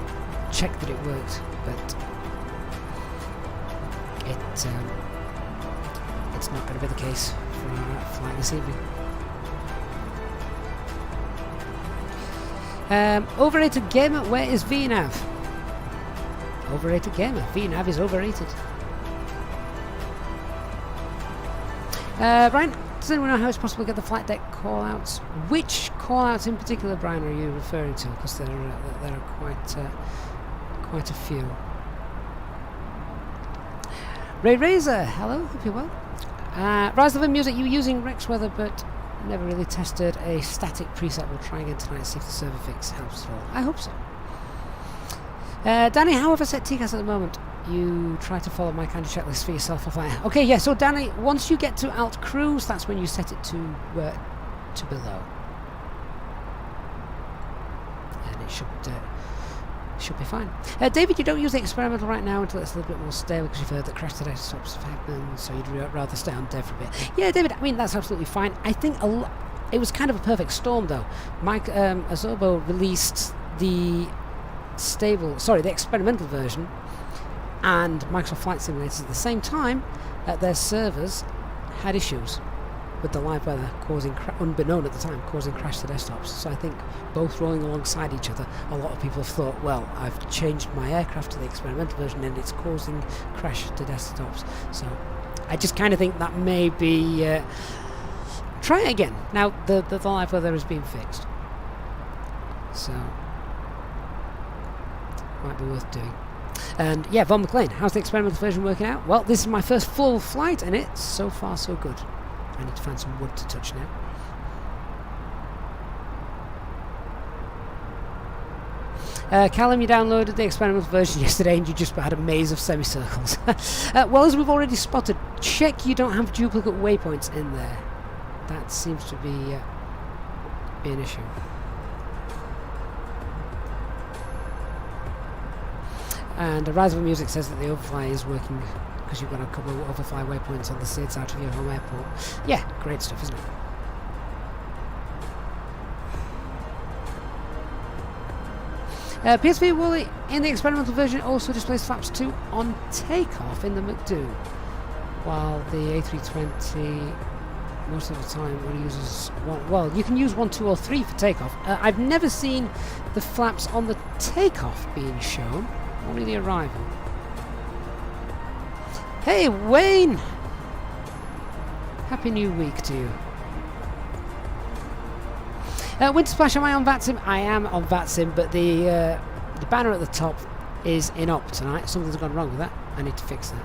A: check that it worked, but it's not going to be the case for our flight this evening. Overrated gamer, where is VNAV? Overrated gamer, VNAV is overrated. Brian, does anyone know how it's possible to get the flight deck callouts? Which callouts in particular, Brian, are you referring to? Because there are quite a few. Ray Razor, hello, hope you're well. Rise of the Music, you were using Rex Weather, but never really tested a static preset. We'll try again tonight, see if the server fix helps at all. I hope so. Danny, how have I set TCAS at the moment? You try to follow my kind of checklist for yourself for flight. Okay, yeah, so Danny, once you get to alt cruise, that's when you set it to below. And it should be fine. David, you don't use the experimental right now until it's a little bit more stable, because you've heard that crash to desktops have happened, so you'd rather stay on dev for a bit. Yeah, David, I mean, that's absolutely fine. I think it was kind of a perfect storm, though. Mike Azobo released the experimental version and Microsoft Flight Simulators at the same time. Their servers had issues with the live weather unbeknown at the time, causing crash to desktops. So I think both rolling alongside each other, a lot of people have thought, well, I've changed my aircraft to the experimental version and it's causing crash to desktops. So I just kind of think that may be... try it again. Now the live weather has been fixed. So might be worth doing. And yeah, Von McLean, how's the experimental version working out? Well, this is my first full flight and it's so far so good. I need to find some wood to touch now. Callum, you downloaded the experimental version yesterday and you just had a maze of semicircles. Well, as we've already spotted, check you don't have duplicate waypoints in there. That seems to be an issue. And Rise of the Music says that the overfly is working because you've got a couple of overfly waypoints on the SIDS out of your home airport. Yeah, great stuff, isn't it? PSV Wooly, in the experimental version, it also displays flaps 2 on takeoff in the McDo. while the A320 most of the time only uses one. Well, you can use 1, 2 or 3 for takeoff. I've never seen the flaps on the takeoff being shown, only the arrival. Hey Wayne! Happy New Week to you. Winter Splash, am I on VATSIM? I am on VATSIM, but the banner at the top is in op tonight. Something's gone wrong with that. I need to fix that.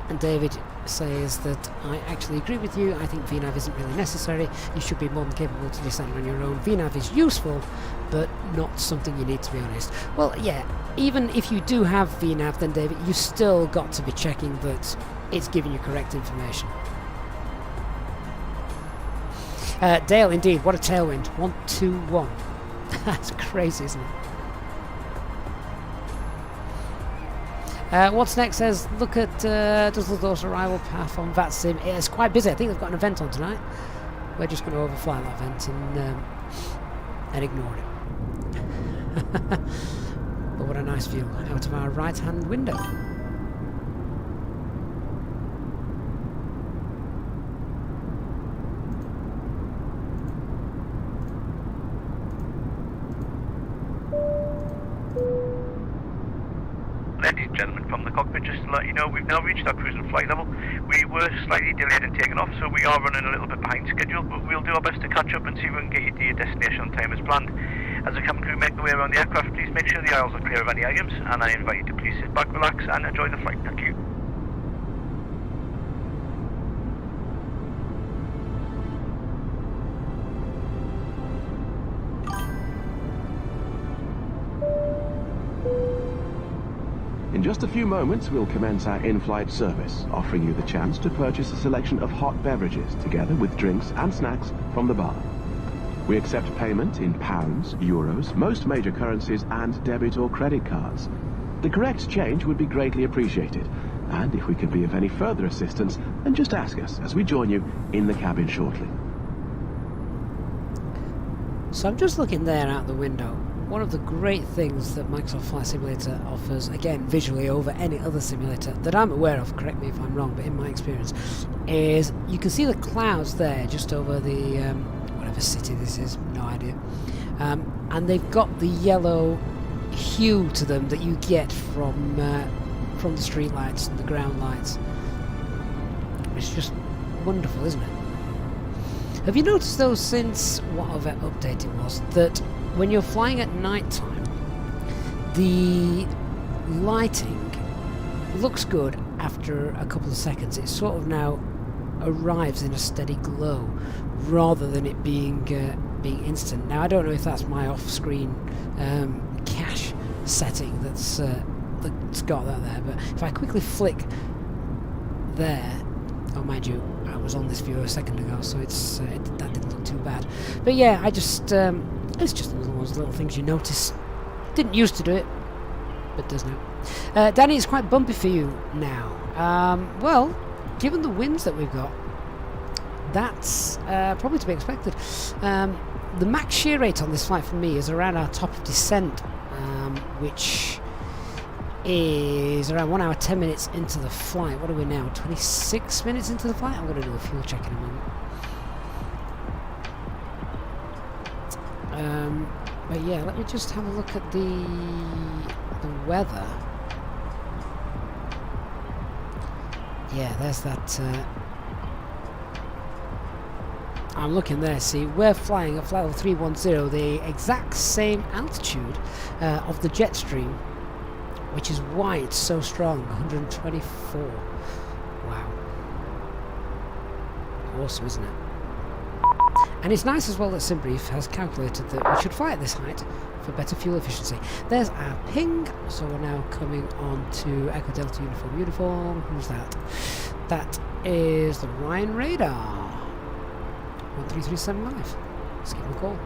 A: And David says that I actually agree with you. I think VNAV isn't really necessary. You should be more than capable to decide on your own. VNAV is useful, but not something you need, to be honest. Well, yeah, even if you do have VNAV, then David, you still got to be checking that it's giving you correct information. Dale, indeed, what a tailwind. 1, 2, 1. That's crazy, isn't it? What's next says, look at Dusseldorf's arrival path on VATSIM. It's quite busy. I think they've got an event on tonight. We're just going to overfly that event and ignore it. But what a nice view out of our right-hand window.
R: Ladies and gentlemen, from the cockpit, just to let you know, we've now reached our cruise and flight level. We were slightly delayed in taking off, so we are running a little bit behind schedule, but we'll do our best to catch up and see if we can get you to your destination on time as planned. As the cabin crew make their way around the aircraft, please make sure the aisles are clear of any items, and I invite you to please sit back, relax, and enjoy the flight. Thank you.
F: In just a few moments, we'll commence our in-flight service, offering you the chance to purchase a selection of hot beverages, together with drinks and snacks from the bar. We accept payment in pounds, euros, most major currencies, and debit or credit cards. The correct change would be greatly appreciated, and if we can be of any further assistance, then just ask us as we join you in the cabin shortly.
A: So I'm just looking there out the window. One of the great things that Microsoft Flight Simulator offers, again visually over any other simulator that I'm aware of, correct me if I'm wrong, but in my experience, is you can see the clouds there just over the whatever city this is, no idea, and they've got the yellow hue to them that you get from the street lights and the ground lights. It's just wonderful, isn't it? Have you noticed though, since whatever update it was, that when you're flying at night time, the lighting looks good after a couple of seconds. It sort of now arrives in a steady glow rather than it being instant. Now I don't know if that's my off-screen cache setting that's got that there, but if I quickly flick there, oh mind you, I was on this view a second ago, so it's that didn't look too bad. But yeah, I just it's just one of those little things you notice. Didn't used to do it, but does now. Danny, it's quite bumpy for you now. Well, given the winds that we've got, that's probably to be expected. The max shear rate on this flight for me is around our top of descent, which is around 1 hour 10 minutes into the flight. What are we now? 26 minutes into the flight? I'm going to do a fuel check in a moment. But yeah, let me just have a look at the weather. Yeah, there's that. I'm looking there. See, we're flying at flight level 310, the exact same altitude of the jet stream, which is why it's so strong. 124. Wow. Awesome, isn't it? And it's nice as well that SimBrief has calculated that we should fly at this height for better fuel efficiency. There's our ping, so we're now coming on to Echo Delta Uniform. Who's that? That is the Ryan Radar. 133.7 live. Let's give him a call.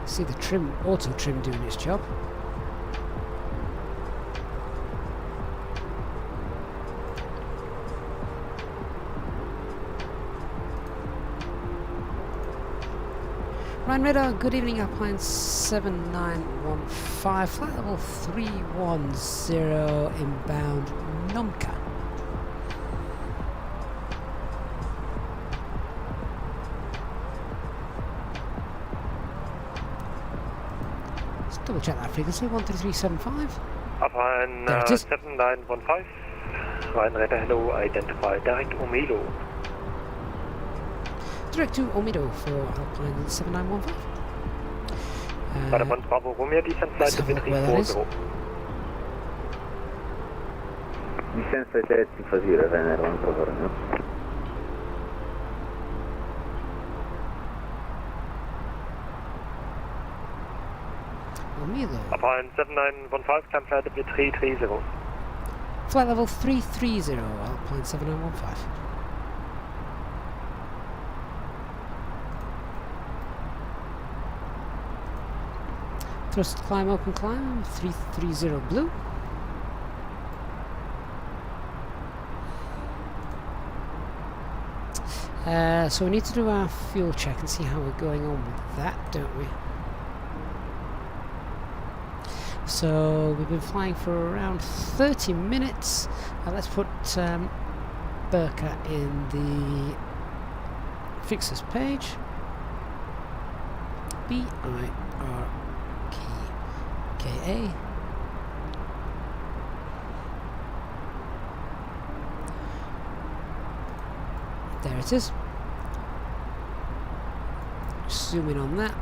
A: See the trim, auto trim doing its job. Ryan Radar, good evening, Alpine 7915, flight level 310 inbound Nomka. Let's double check that frequency, 13375.
I: Alpine
A: There it is.
I: 7915, Ryan Radar, hello, identify direct Omelo.
A: Direct to Omido for Alpine 7915.
I: Paderborn Bravo Romeo, descent flight to
A: where that is.
I: 340.
L: Descent flight 340, Ryanair 140, no?
A: Omido.
I: Alpine 7915, climb flight to 330.
A: Flight level 330, Alpine 7915. Thrust climb, open climb, 330 blue. So we need to do our fuel check and see how we're going on with that, don't we? So we've been flying for around 30 minutes. Let's put Burka in the fixers page. BIRKA. There it is. Zoom in on that.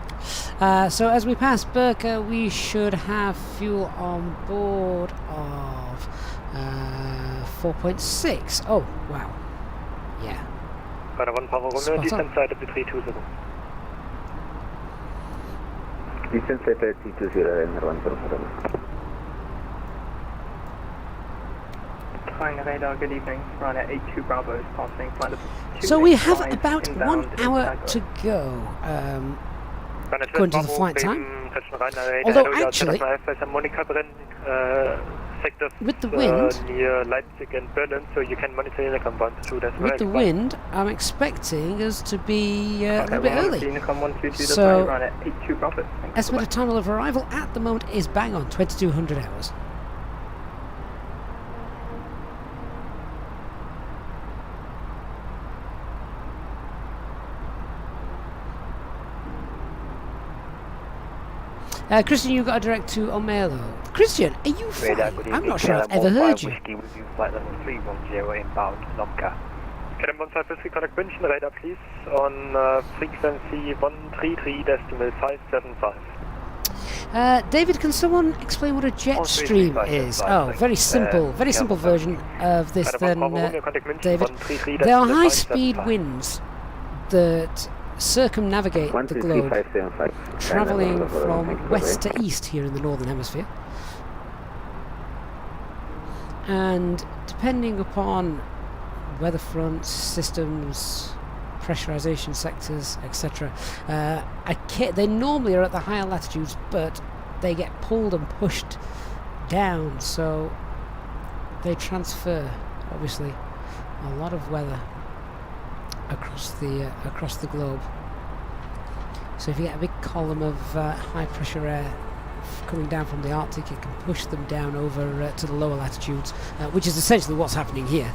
A: So as we pass Burka, we should have fuel on board of 4.6. Oh, wow. Yeah.
I: Paderborn Bravo Romeo,
A: Spot
I: descent
A: on.
I: flight to 320.
L: Descent flight 320, Ryanair 140.
E: Flying radar, good evening. Ryanair 82 Bravo is passing flight level 285.
A: So we have about 1
E: inbound
A: hour to go. According to the flight time. Although actually, with the wind,
I: near Leipzig and Berlin, so you can monitor the combine through that.
A: with the wind, I'm expecting us to be a little bit early. So, estimated time of arrival at the moment is bang on 2200 hours. Christian, you got a direct to Omelo. Christian, are you flying? I'm not sure I've ever heard you.
N: Whiskey with you, flight level 310 inbound Nomka.
I: Kellenborn South Whiskey, contact München, radar please, on frequency 133.575.
A: David, can someone explain what a jet stream is? Oh, very simple version of this then, David. They are high-speed winds that circumnavigate the globe, travelling from west to east here in the northern hemisphere, and depending upon weather fronts, systems, pressurization sectors, etc. They normally are at the higher latitudes, but they get pulled and pushed down, so they transfer obviously a lot of weather across the globe. So if you get a big column of high pressure air coming down from the Arctic, it can push them down over to the lower latitudes, which is essentially what's happening here.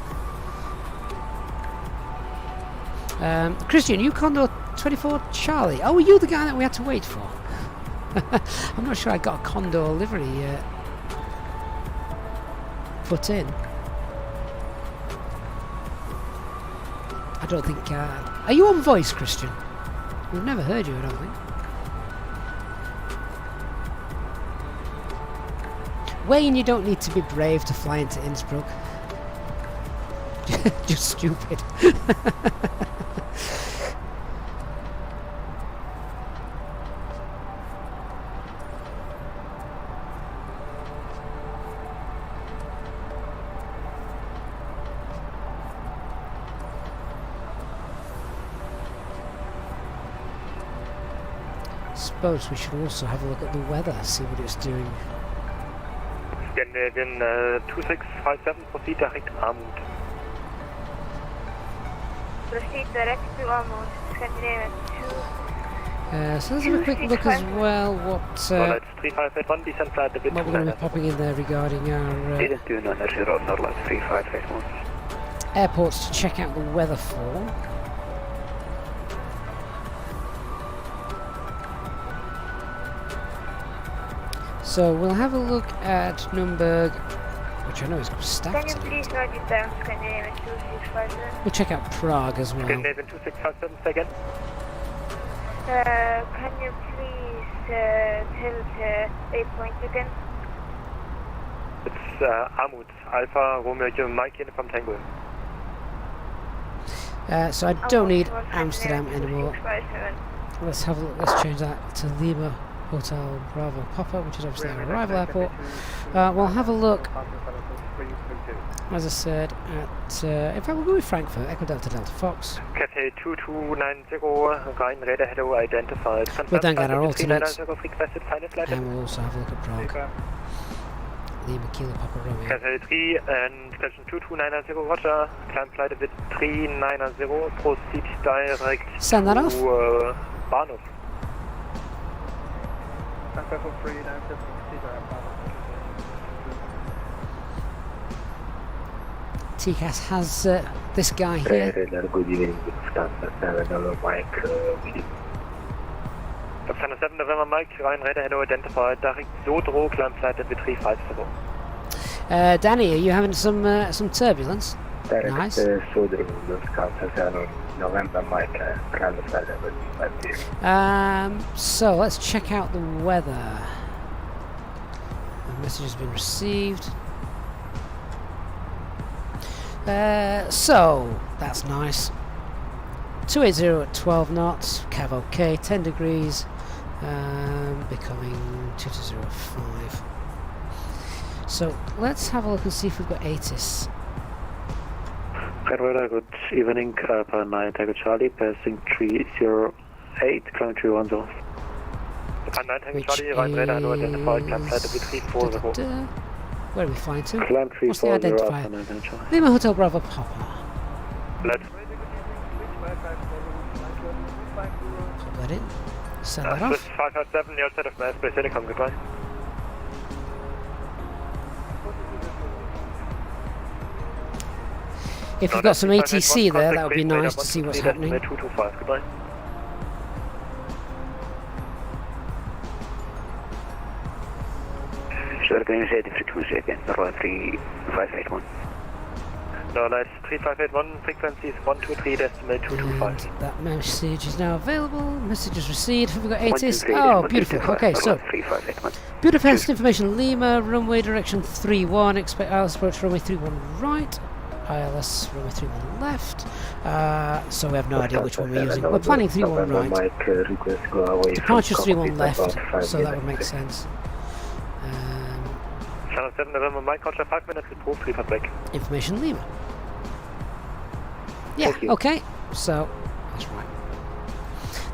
A: Christian, you Condor 24 Charlie. Oh, were you the guy that we had to wait for? I'm not sure I got a Condor livery put in. I don't think... are you on voice, Christian? We've never heard you, I don't think. Wayne, you don't need to be brave to fly into Innsbruck. Just stupid. Suppose we should also have a look at the weather, see what it's doing.
I: Scandinavian 2657, proceed direct Armut.
S: Proceed direct to Armut, Scandinavian
A: So let's have a quick look as well what
N: Norlights 3581, descent flight a bit
A: what we're going to be popping in there regarding our
L: Didn't do none, 0, Norlights 3581.
A: airports to check out the weather for. So we'll have a look at Nürnberg, which I know is stacked.
M: Can you please write it down, Scandinavian 2657?
A: We'll check out Prague as well.
N: Scandinavian 2657, second.
M: Can you please tilt 8 points again?
N: It's Amut, Alpha, Romeo, Mike, Uniform Tango.
A: So I don't need Amsterdam anymore. Let's have a look. Let's change that to Lima Hotel Bravo Papa, which is obviously our arrival airport. We'll have a look, as I said, at in fact we'll go with Frankfurt, Echo Delta Delta Fox.
N: Cafe 2290, Rhine radar header identified.
A: We'll then get our alternates, and we'll also have a look at Prague. Lima Kilo Papa Romeo.
N: Cafe 3 and station 2290, roger. Climb flight with 390, proceed direct
A: Send that off.
N: to Bahnhof.
A: TCAS has this guy here.
L: Good evening, Lufthansa 7 Mike.
N: Lufthansa 7 November Mike, Rhine radar header identified. Direct Sodro, climb flight with 350.
A: Danny, are you having some turbulence? Nice.
L: Sodro, Lufthansa 7 November Mike, climb flight with 350.
A: So let's check out the weather. The message has been received. So that's nice. 280 at 12 knots, cav OK, 10 degrees, becoming 2205. So let's have a look and see if we've got ATIS.
G: Radar, good evening, Alpha 9 Tango Charlie, passing 308, climb 310.
N: Alpha 9 Tango Charlie, Rhine radar header identified, climb flight with 340.
A: Where are we flying to?
G: Climb
A: What's the
G: 340,
A: identifier?
G: Alpha 9 Tango Charlie.
A: Lima Hotel Bravo Papa.
N: Let's
A: Put that in. Send that off.
N: 557, the outside of Mass Bay Silicon, goodbye.
A: If we've got some ATC there, that would be nice to see what's happening.
N: 225, goodbye.
L: Sir, can you say the frequency again? 3581.
N: No, that's 3581, frequencies 123, decimal 225.
A: And that message is now available. Message is received. Have we got ATIS? Oh, beautiful. Okay, so Budapest information Lima, runway direction 31, expect ILS approach runway 31 right, ILS runway 31 left. So we have no idea which one we're using. We're planning 31 right. Departure's 31 left, so that would make sense.
N: Channel 7 November Mike, Roger, 5 minutes approved, Republic.
A: Information Lima. Yeah, okay, so that's right.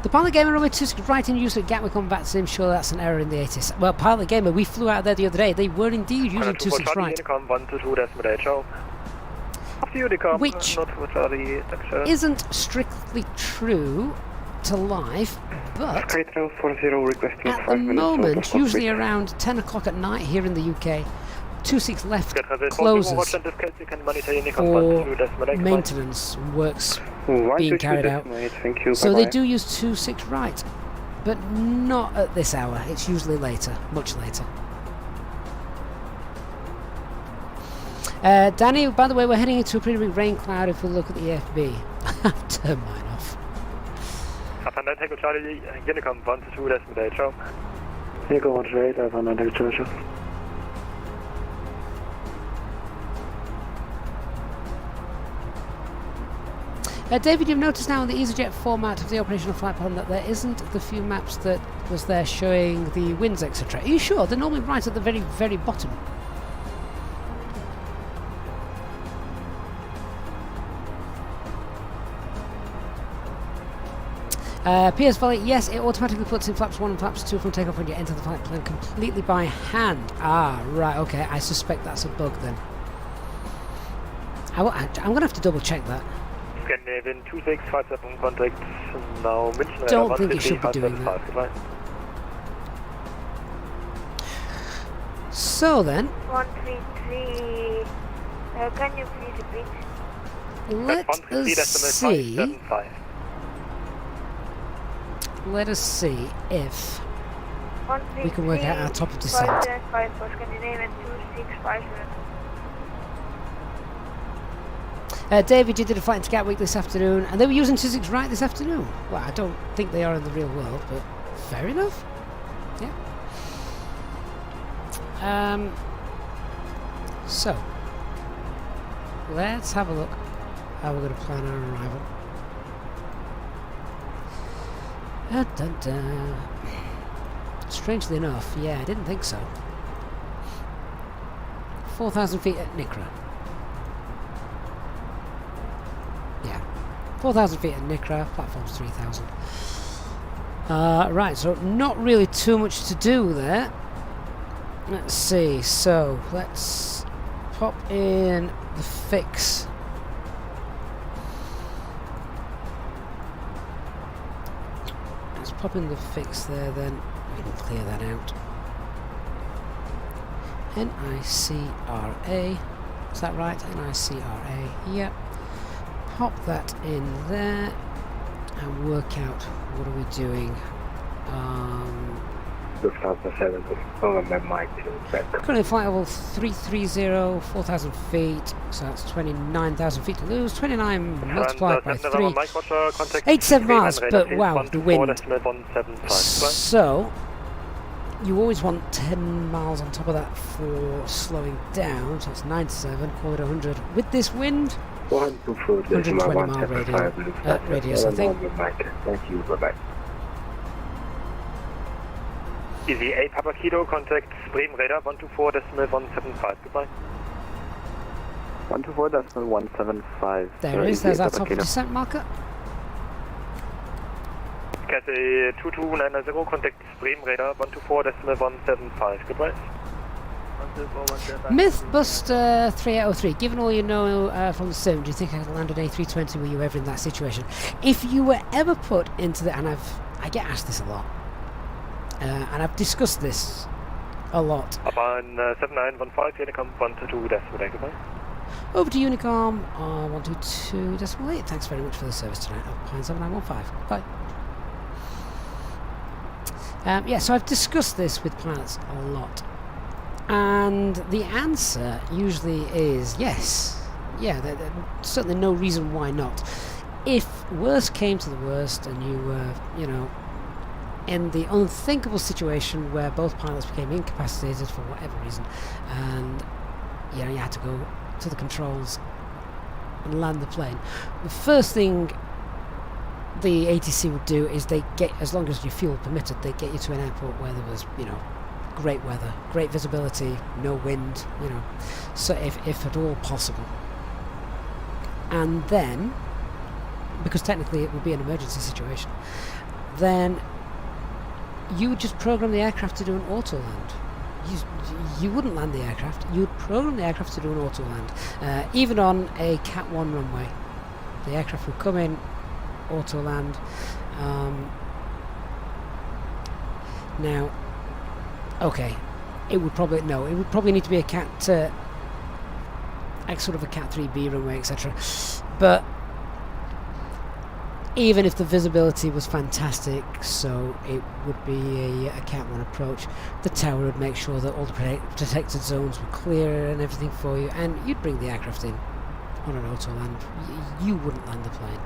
A: The Pilot Gamer runway 26 right in use at Gatwick on VATSIM. Sure, that's an error in the ATIS. Well, Pilot Gamer, we flew out there the other day. They were indeed using 26 right. Which isn't strictly true to live, but at the moment, usually around 10 o'clock at night here in the UK, 26 left closes for maintenance works being carried out. So they do use 26 right, but not at this hour. It's usually later, much later. Danny, by the way, we're heading into a pretty big rain cloud if we look at the AFB. I've turned mine off.
N: Alpha 9 Tango Charlie, Unicom 122, decimal 8, show.
G: Here go 128, Alpha 9 Tango Charlie, show.
A: David, you've noticed now in the EasyJet format of the operational flight plan that there isn't the few maps that was there showing the winds, etc. Are you sure? They're normally right at the very, very bottom. PS Valley, yes, it automatically puts in flaps 1 and flaps 2 from takeoff when you enter the flight plan completely by hand. Ah, right, okay, I suspect that's a bug then. I'm going to have to double check that.
I: Scandinavian 2657 contact now München.
A: Don't think it should be doing that.
I: Goodbye.
A: So then,
M: 133, can you please repeat?
A: let us see if we can work out our top of descent.
M: 575 for Scandinavian 2657.
A: David, you did a flight into Gatwick this afternoon, and they were using 26 right this afternoon. Well, I don't think they are in the real world, but fair enough. Yeah. So, let's have a look how we're going to plan our arrival. Dun, dun, dun. Strangely enough, yeah, I didn't think so. 4,000 feet at Nikra. Yeah, 4,000 feet at Nikra, platform's 3,000. Right, so not really too much to do there. Let's see, so let's pop in the fix. Let's pop in the fix there then, we can clear that out. NICRA, is that right? NICRA, yep. Pop that in there and work out what are we doing. Currently flight level 330, 4,000 feet, so that's 29,000 feet to lose. 29 multiplied by 3, 87 miles, but wow, the wind. So, you always want 10 miles on top of that for slowing down, so it's 97, call it 100. With this wind, 120 mile radius, I think.
L: Thank you, bye-bye.
I: Easy 8 Papa Kilo, contact Bremen Radar 124.175, goodbye.
P: 124.175.
A: There it is, there's our top of descent marker.
I: Cathay 2290, contact Bremen Radar 124.175, goodbye.
A: Mythbuster 3803, given all you know from the sim, do you think I could land an A320? Were you ever in that situation? If you were ever put into the, and I get asked this a lot, and I've discussed this a lot.
I: Upon 7915, Unicom 122.8, goodbye.
A: Over to Unicom 122.8. Thanks very much for the service tonight. Alpine 7915. Bye. Yeah, so I've discussed this with pilots a lot. And the answer usually is yes. Yeah, there's certainly no reason why not. If worst came to the worst and you were, you know, in the unthinkable situation where both pilots became incapacitated for whatever reason, and you know you had to go to the controls and land the plane, the first thing the ATC would do is they get, as long as your fuel permitted, they get you to an airport where there was, you know, great weather, great visibility, no wind, you know, so if at all possible. And then, because technically it would be an emergency situation, then you would just program the aircraft to do an auto land. You wouldn't land the aircraft, you would program the aircraft to do an auto land. Even on a Cat 1 runway, the aircraft would come in, auto land. Now, okay, it would probably need to be a Cat, like sort of a Cat 3B runway, etc. But even if the visibility was fantastic, so it would be a Cat 1 approach, the tower would make sure that all the protected zones were clear and everything for you, and you'd bring the aircraft in on an auto land. You wouldn't land the plane.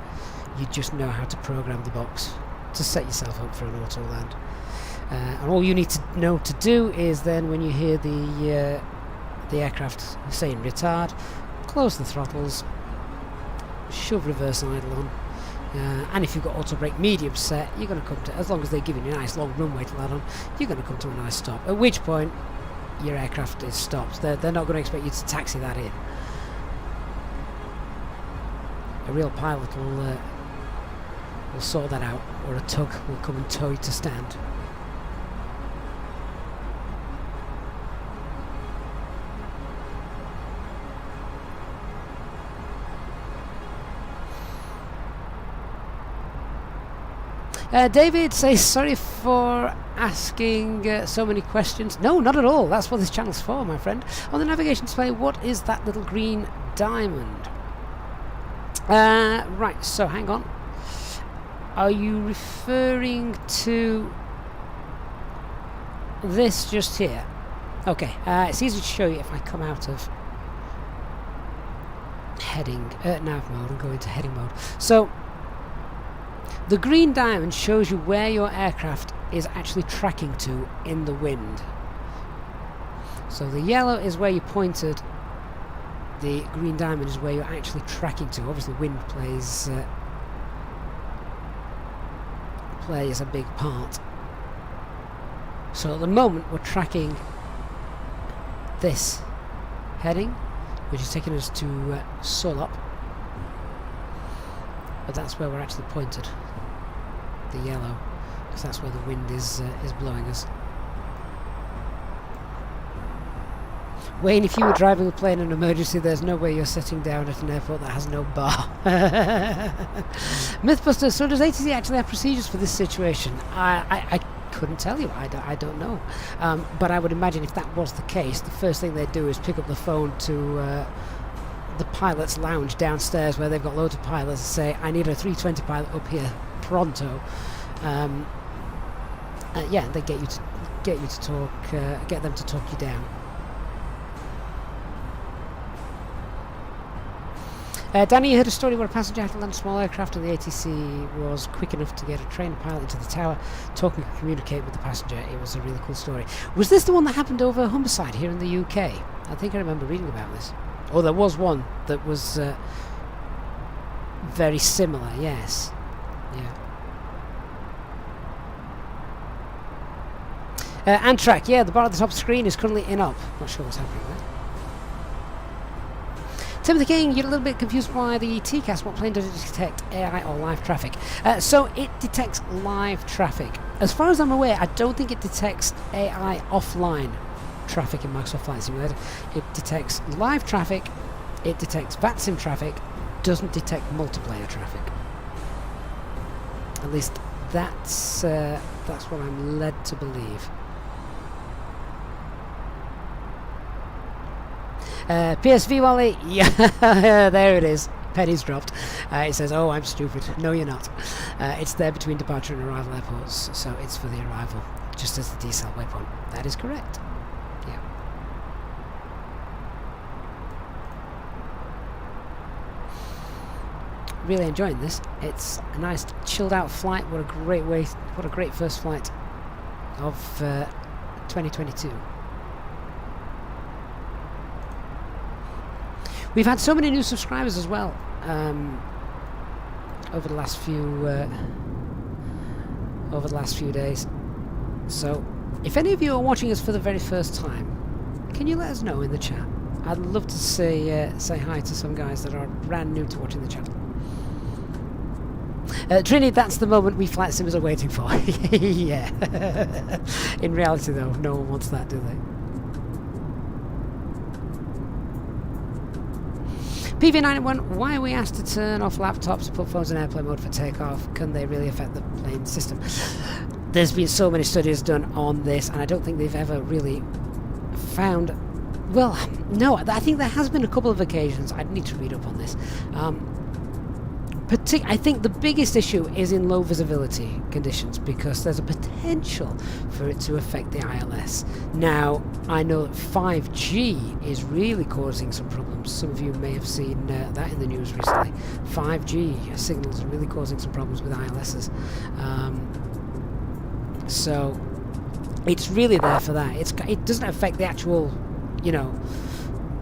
A: You'd just know how to program the box to set yourself up for an auto land. And all you need to know to do is then, when you hear the aircraft say in retard, close the throttles, shove reverse idle on, and if you've got auto brake medium set, you're going to come to, as long as they're giving you a nice long runway to land on, you're going to come to a nice stop, at which point your aircraft is stopped. They're not going to expect you to taxi that in. A real pilot will sort that out, or a tug will come and tow you to stand. David says, sorry for asking so many questions. No, not at all. That's what this channel's for, my friend. On the navigation display, what is that little green diamond? Right, so hang on. Are you referring to this just here? Okay, it's easy to show you if I come out of heading, nav mode and go into heading mode. So, the green diamond shows you where your aircraft is actually tracking to in the wind. So the yellow is where you pointed, the green diamond is where you're actually tracking to. Obviously wind plays a big part. So at the moment we're tracking this heading, which is taking us to Solop, but that's where we're actually pointed, the yellow, because that's where the wind is blowing us. Wayne, if you were driving a plane in an emergency, there's no way you're sitting down at an airport that has no bar. Mythbusters, so does ATC actually have procedures for this situation? I couldn't tell you, I don't know. But I would imagine if that was the case, the first thing they'd do is pick up the phone to the pilot's lounge downstairs where they've got loads of pilots and say, I need a 320 pilot up here, pronto. Yeah, they get them to talk you down. Danny, you heard a story where a passenger had to land a small aircraft and the ATC was quick enough to get a trained pilot into the tower, talking and communicate with the passenger. It was a really cool story. Was this the one that happened over Humberside here in the UK? I think I remember reading about this. Oh, there was one that was very similar, yes. Yeah. Amtrak, yeah, the bar at the top screen is currently in up. Not sure what's happening there. Timothy King, you're a little bit confused by the TCAS. What plane does it detect, AI or live traffic? So it detects live traffic. As far as I'm aware, I don't think it detects AI offline traffic in Microsoft Flight Simulator. It detects live traffic, it detects VATSIM traffic, doesn't detect multiplayer traffic. At least that's what I'm led to believe. PSV Wally, yeah, there it is. Penny's dropped. It says, oh, I'm stupid. No, you're not. It's there between departure and arrival airports, so it's for the arrival, just as the decel waypoint. That is correct. Yeah. Really enjoying this. It's a nice chilled out flight. What a great first flight of 2022. We've had so many new subscribers as well over the last few days. So, if any of you are watching us for the very first time, can you let us know in the chat? I'd love to say hi to some guys that are brand new to watching the channel. Trini, that's the moment we flight simmers are waiting for. Yeah. In reality, though, no one wants that, do they? PV91, why are we asked to turn off laptops and put phones in airplane mode for takeoff? Can they really affect the plane system? There's been so many studies done on this, and I don't think they've ever really found... Well, no, I think there has been a couple of occasions. I'd need to read up on this. I think the biggest issue is in low visibility conditions, because there's a potential for it to affect the ILS. Now, I know that 5G is really causing some problems. Some of you may have seen that in the news recently. 5G signals are really causing some problems with ILSs. So, it's really there for that. It doesn't affect the actual, you know,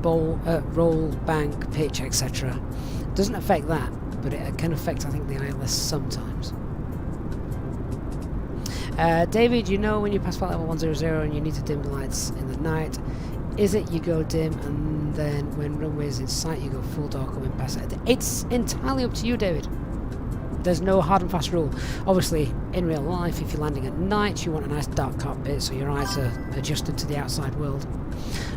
A: roll, bank, pitch, etc. It doesn't affect that. But it can affect, I think, the ILS sometimes. David, you know when you pass flight level 100 and you need to dim the lights in the night, is it you go dim and then when runway is in sight you go full dark or when pass it? It's entirely up to you, David. There's no hard and fast rule. Obviously, in real life, if you're landing at night, you want a nice dark cockpit so your eyes are adjusted to the outside world.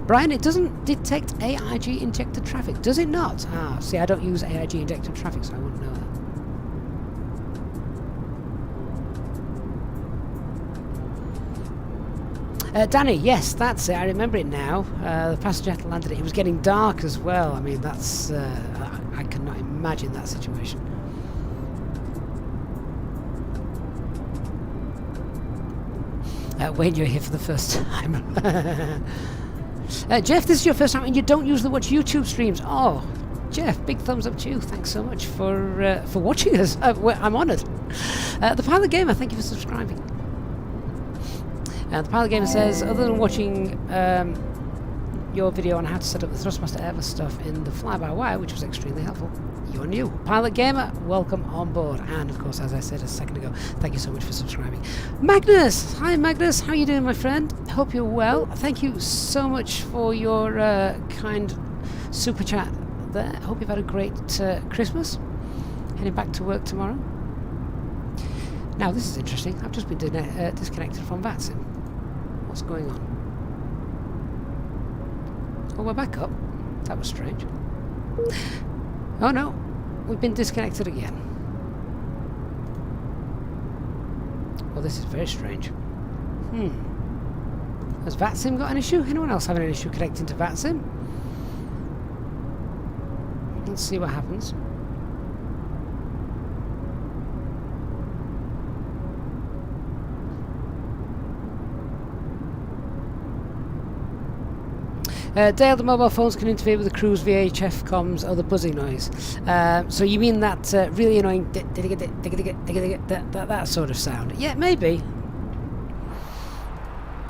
A: Brian, it doesn't detect AIG injected traffic, does it not? Ah, see, I don't use AIG injected traffic, so I wouldn't know Danny, yes, that's it. I remember it now. The passenger had landed it. It was getting dark as well. I mean, that's... I cannot imagine that situation. Wayne, you're here for the first time. Jeff, this is your first time and you don't usually watch YouTube streams. Oh, Jeff, big thumbs up to you. Thanks so much for watching us. I'm honoured. The Pilot Gamer, thank you for subscribing. The Pilot Gamer says, other than watching your video on how to set up the Thrustmaster Airbus stuff in the fly-by-wire, which was extremely helpful, you're new. Pilot Gamer, welcome on board. And of course, as I said a second ago, thank you so much for subscribing. Magnus! Hi Magnus, how are you doing, my friend? Hope you're well. Thank you so much for your kind super chat there. Hope you've had a great Christmas. Heading back to work tomorrow. Now this is interesting. I've just been disconnected from VATSIM. What's going on? Oh, we're back up. That was strange. Oh no, we've been disconnected again. Well, this is very strange. Has VATSIM got an issue? Anyone else having an issue connecting to VATSIM? Let's see what happens. Dale, the mobile phones can interfere with the crew's VHF comms or the buzzing noise. So you mean that really annoying that sort of sound? Yeah, maybe.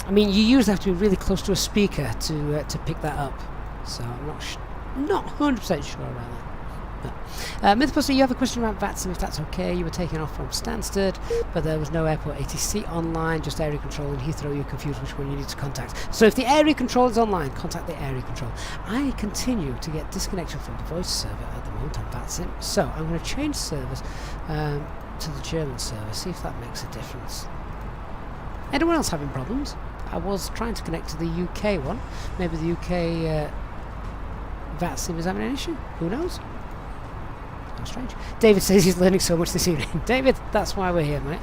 A: I mean, you usually have to be really close to a speaker to pick that up. So I'm not 100% sure about that. Mythbuster, you have a question about VATSIM, if that's okay. You were taken off from Stansted, but there was no airport ATC online, just area control, and Heathrow. You're confused which one you need to contact. So if the area control is online, contact the area control. I continue to get disconnection from the voice server at the moment on VATSIM, so I'm going to change servers to the German server, see if that makes a difference. Anyone else having problems? I was trying to connect to the UK one. Maybe the UK VATSIM is having an issue. Who knows? How strange. David says he's learning so much this evening. David, that's why we're here, mate.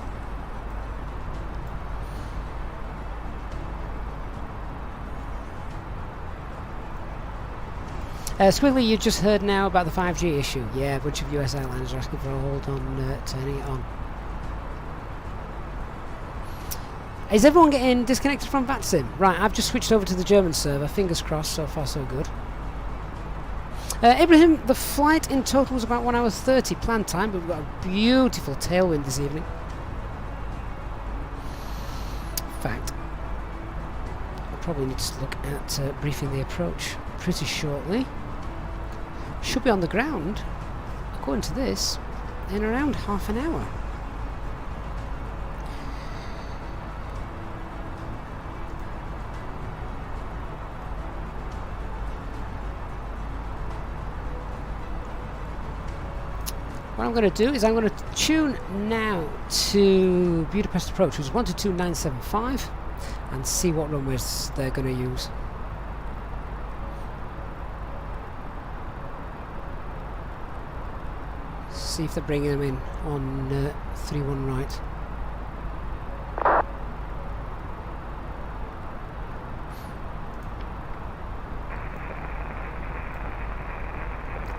A: Squiggly, you just heard now about the 5G issue. Yeah, a bunch of US airlines are asking for a hold on turning it on. Is everyone getting disconnected from VATSIM? Right, I've just switched over to the German server. Fingers crossed, so far so good. Ibrahim, the flight in total was about 1 hour 30 planned time, but we've got a beautiful tailwind this evening. In fact, I'll probably need to look at briefing the approach pretty shortly. Should be on the ground, according to this, in around half an hour. What I'm going to do is I'm going to tune now to Budapest approach, which is 122.975, and see what runways they're going to use. See if they're bringing them in on 3-1 right.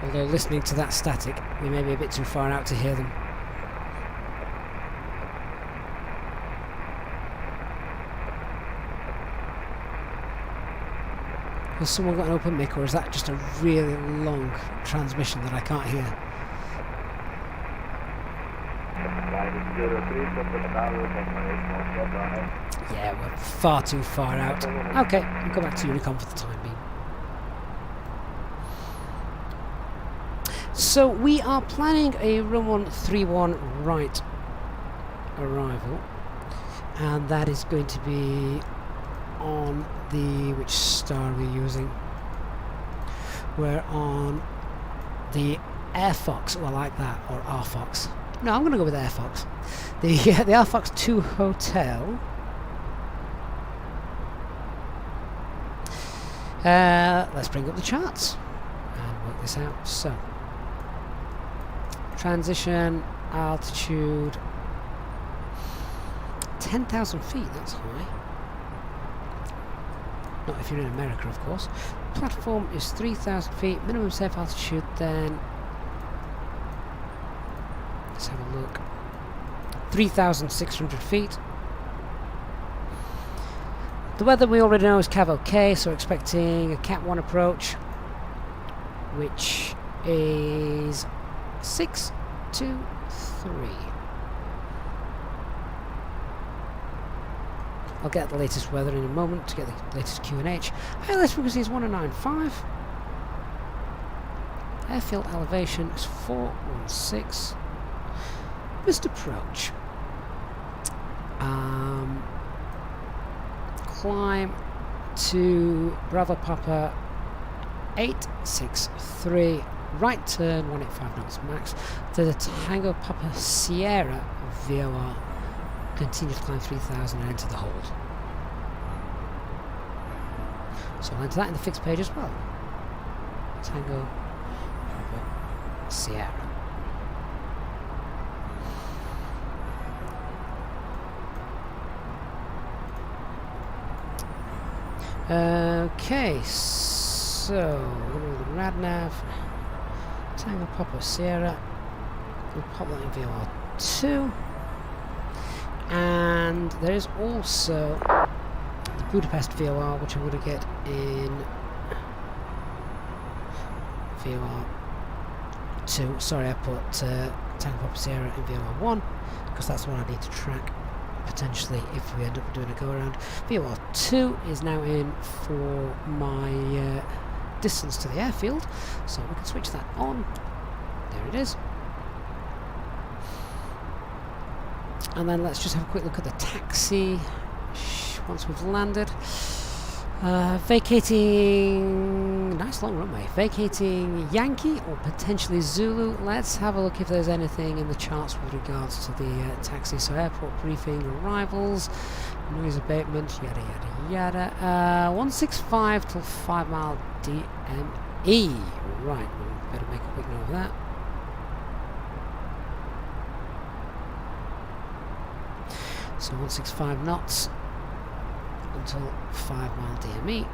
A: Although listening to that static, we may be a bit too far out to hear them. Has someone got an open mic, or is that just a really long transmission that I can't hear? Yeah, we're far too far out. Okay, we'll go back to Unicom for the time being. So we are planning a runway 31 right arrival, and that is going to be on the, which star are we using? We're on the Air Fox, or like that, or R Fox. No, I'm going to go with Air Fox. The R Fox 2 Hotel. Let's bring up the charts and work this out. So, transition altitude 10,000 feet, that's high. Not if you're in America, of course. Platform is 3,000 feet, minimum safe altitude then. Let's have a look. 3,600 feet. The weather we already know is Cav OK, so we're expecting a Cat 1 approach, which is 623. I'll get the latest weather in a moment to get the latest QNH. ILS frequency is 1095. Airfield elevation is 416. Missed approach. Climb to Bravo Papa 863. Right turn 185 knots max. To the Tango Papa Sierra VOR. Continue to climb 3,000 and enter the hold. So I'll enter that in the fixed page as well. Tango Papa Sierra. Okay, so we're going to do the RadNav. Tango Papa Sierra. We'll pop that in VOR2. And there is also the Budapest VOR, which I'm going to get in VOR2. Sorry, I put Tango Papa Sierra in VOR1 because that's what I need to track potentially if we end up doing a go around. VOR2 is now in for my distance to the airfield, so we can switch that on. There it is. And then let's just have a quick look at the taxi once we've landed. Vacating, nice long runway, vacating Yankee or potentially Zulu. Let's have a look if there's anything in the charts with regards to the taxi. So airport briefing, arrivals, noise abatement, yada yada yada. 165 till 5 mile DME. Right, we better make a quick note of that. So 165 knots until 5 mile DME.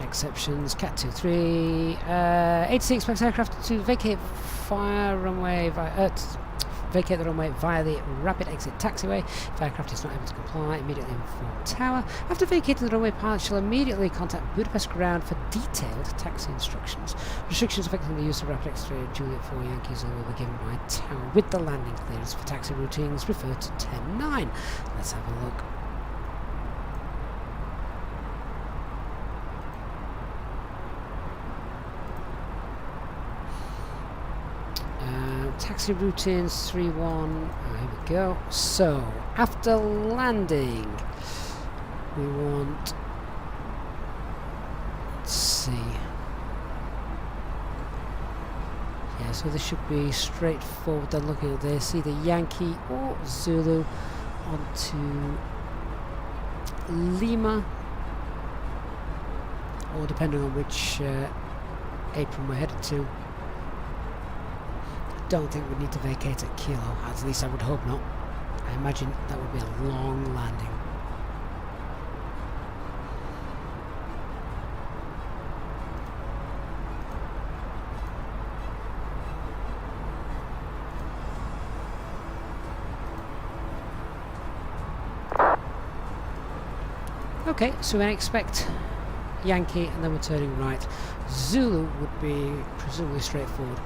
A: Exceptions, Cat 2-3. ATC expects aircraft to vacate vacate the runway via the rapid exit taxiway. If aircraft is not able to comply, immediately inform tower. After vacating the runway, pilots shall immediately contact Budapest ground for detailed taxi instructions. Restrictions affecting the use of rapid exit Juliet 4 Yankees will be given by tower with the landing clearance for taxi routines. Refer to 10.9. Let's have a look. Taxi routines 3-1. Here we go. So after landing, we want. Let's see. Yeah, so this should be straightforward. Then looking at this, either Yankee or Zulu onto Lima, or depending on which apron we're headed to. Don't think we need to vacate at Kilo, at least I would hope not. I imagine that would be a long landing. Okay, so we expect Yankee and then we're turning right. Zulu would be presumably straightforward.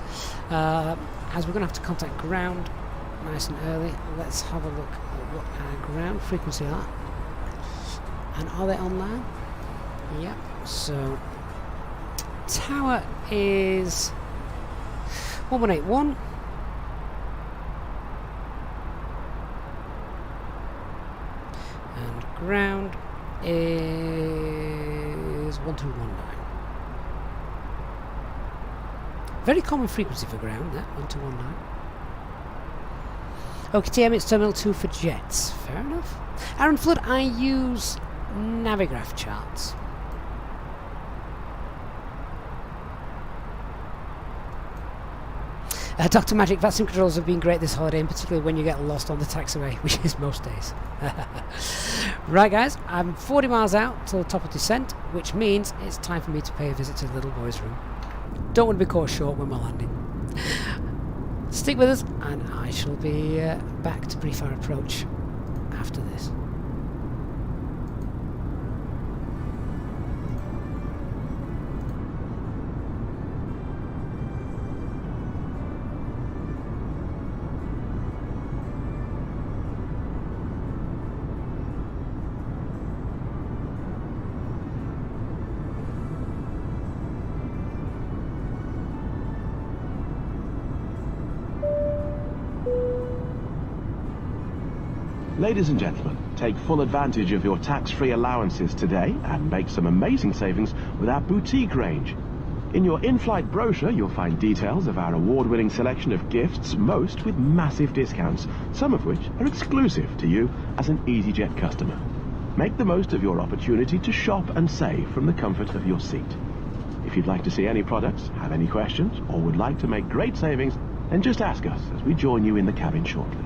A: As we're going to have to contact ground nice and early, let's have a look at what our ground frequency are. And are they on there? Yep. So tower is 1181. And ground is 1219. Very common frequency for ground, that 1219. OKTM, it's Terminal 2 for jets. Fair enough. Aaron Flood, I use Navigraph charts. Dr. Magic, VATSIM controls have been great this holiday, and particularly when you get lost on the taxiway, which is most days. Right guys, I'm 40 miles out to the top of descent, which means it's time for me to pay a visit to the little boy's room. Don't want to be caught short when we're landing. Stick with us, and I shall be back to brief our approach after this.
F: Ladies and gentlemen, take full advantage of your tax-free allowances today and make some amazing savings with our boutique range. In your in-flight brochure, you'll find details of our award-winning selection of gifts, most with massive discounts, some of which are exclusive to you as an EasyJet customer. Make the most of your opportunity to shop and save from the comfort of your seat. If you'd like to see any products, have any questions, or would like to make great savings, then just ask us as we join you in the cabin shortly.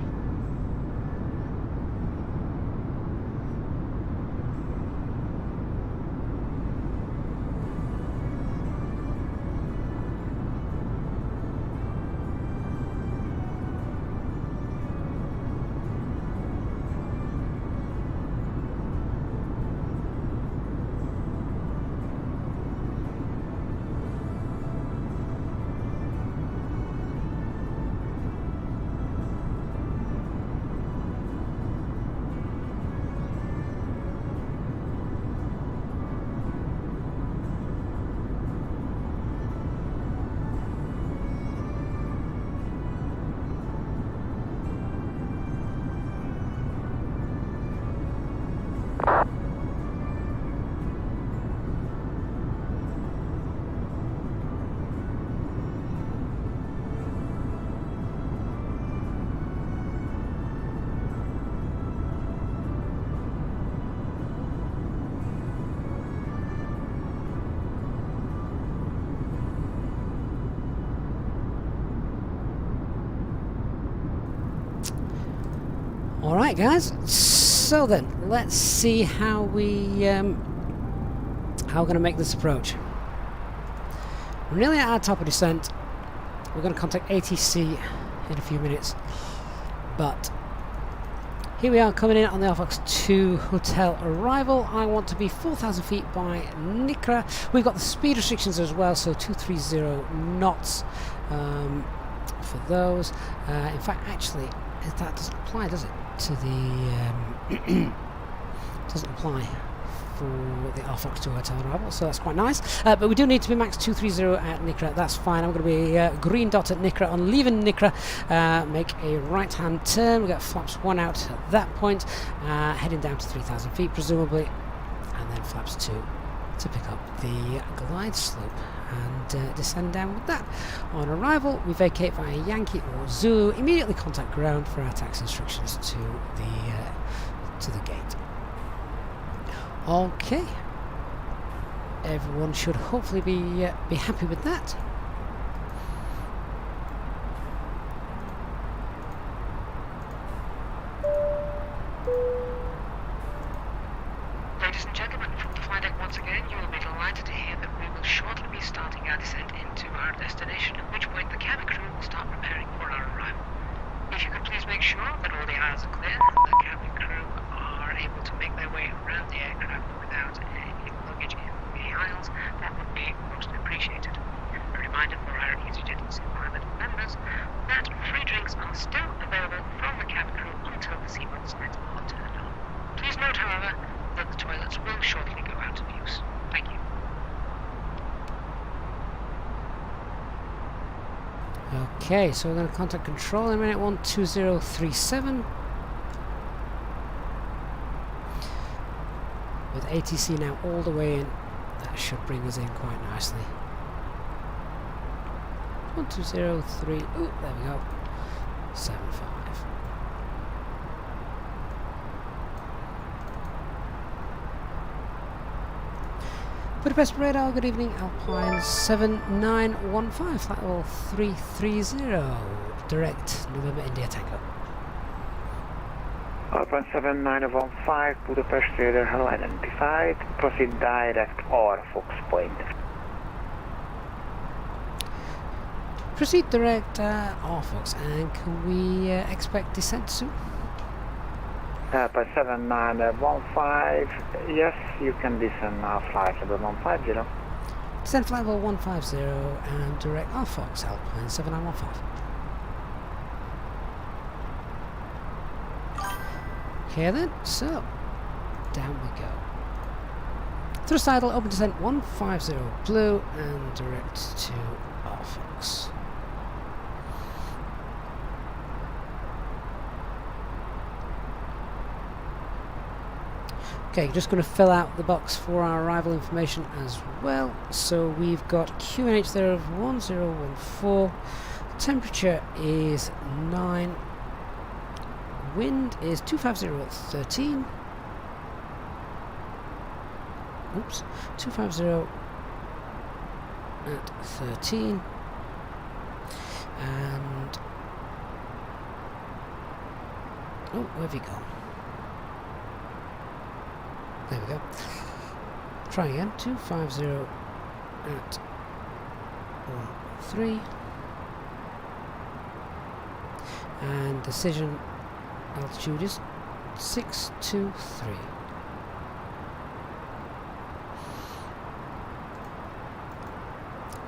A: Alright guys, so then let's see how we're going to make this approach. We're nearly at our top of descent. We're going to contact ATC in a few minutes, but here we are coming in on the Fox 2 hotel arrival. I want to be 4,000 feet by Nikra. We've got the speed restrictions as well, so 230 knots for those. In fact, actually, that doesn't apply, does it? To the doesn't apply for the Fox 2 hotel arrival, so that's quite nice. But we do need to be max 230 at Nikra. That's fine. I'm going to be green dot at Nikra. On leaving Nikra, make a right-hand turn. We got flaps 1 out at that point, heading down to 3,000 feet presumably, and then flaps 2 to pick up the glide slope and descend down with that. On arrival, we vacate via Yankee or Zulu. Immediately contact ground for our taxi instructions to the gate. Okay. Everyone should hopefully be happy with that.
C: Ladies and gentlemen, from the flight deck once again, you will be delighted to hear that we will shortly be starting our descent into our destination, at which point the cabin crew will start preparing for our arrival. If you could please make sure that all the aisles are clear, the cabin crew are able to make their way around the aircraft without any luggage in the aisles, that would be most appreciated. A reminder for our EasyJet pilot members that free drinks are still available from the cabin crew until the seatbelt signs are turned on. Please note, however, that the toilets will shortly go out of use. Thank you.
A: Okay, so we're going to contact control in a minute. 12037. With ATC now all the way in, that should bring us in quite nicely. 1203. Ooh, there we go. 75. Budapest radar, good evening, Alpine 7915, flight level 330, direct November India Tango.
P: Alpine 7915, Budapest radar, hello identified, proceed direct or Fox Point.
A: Proceed direct Fox, and can we expect descent soon?
P: Alpine 7915, yes, you can descend now flight level 150.
A: Descent flight level 150 and direct Fox, Alpine 7915. Okay then, so down we go. Thrust idle, open descent 150 blue and direct to Fox. Okay, just going to fill out the box for our arrival information as well. So we've got QNH there of 1014, temperature is 9, wind is 250 at 13. Oops, 250 at 13. And oh, where have you gone? There we go. Try again. 250 at 13. And decision altitude is 623.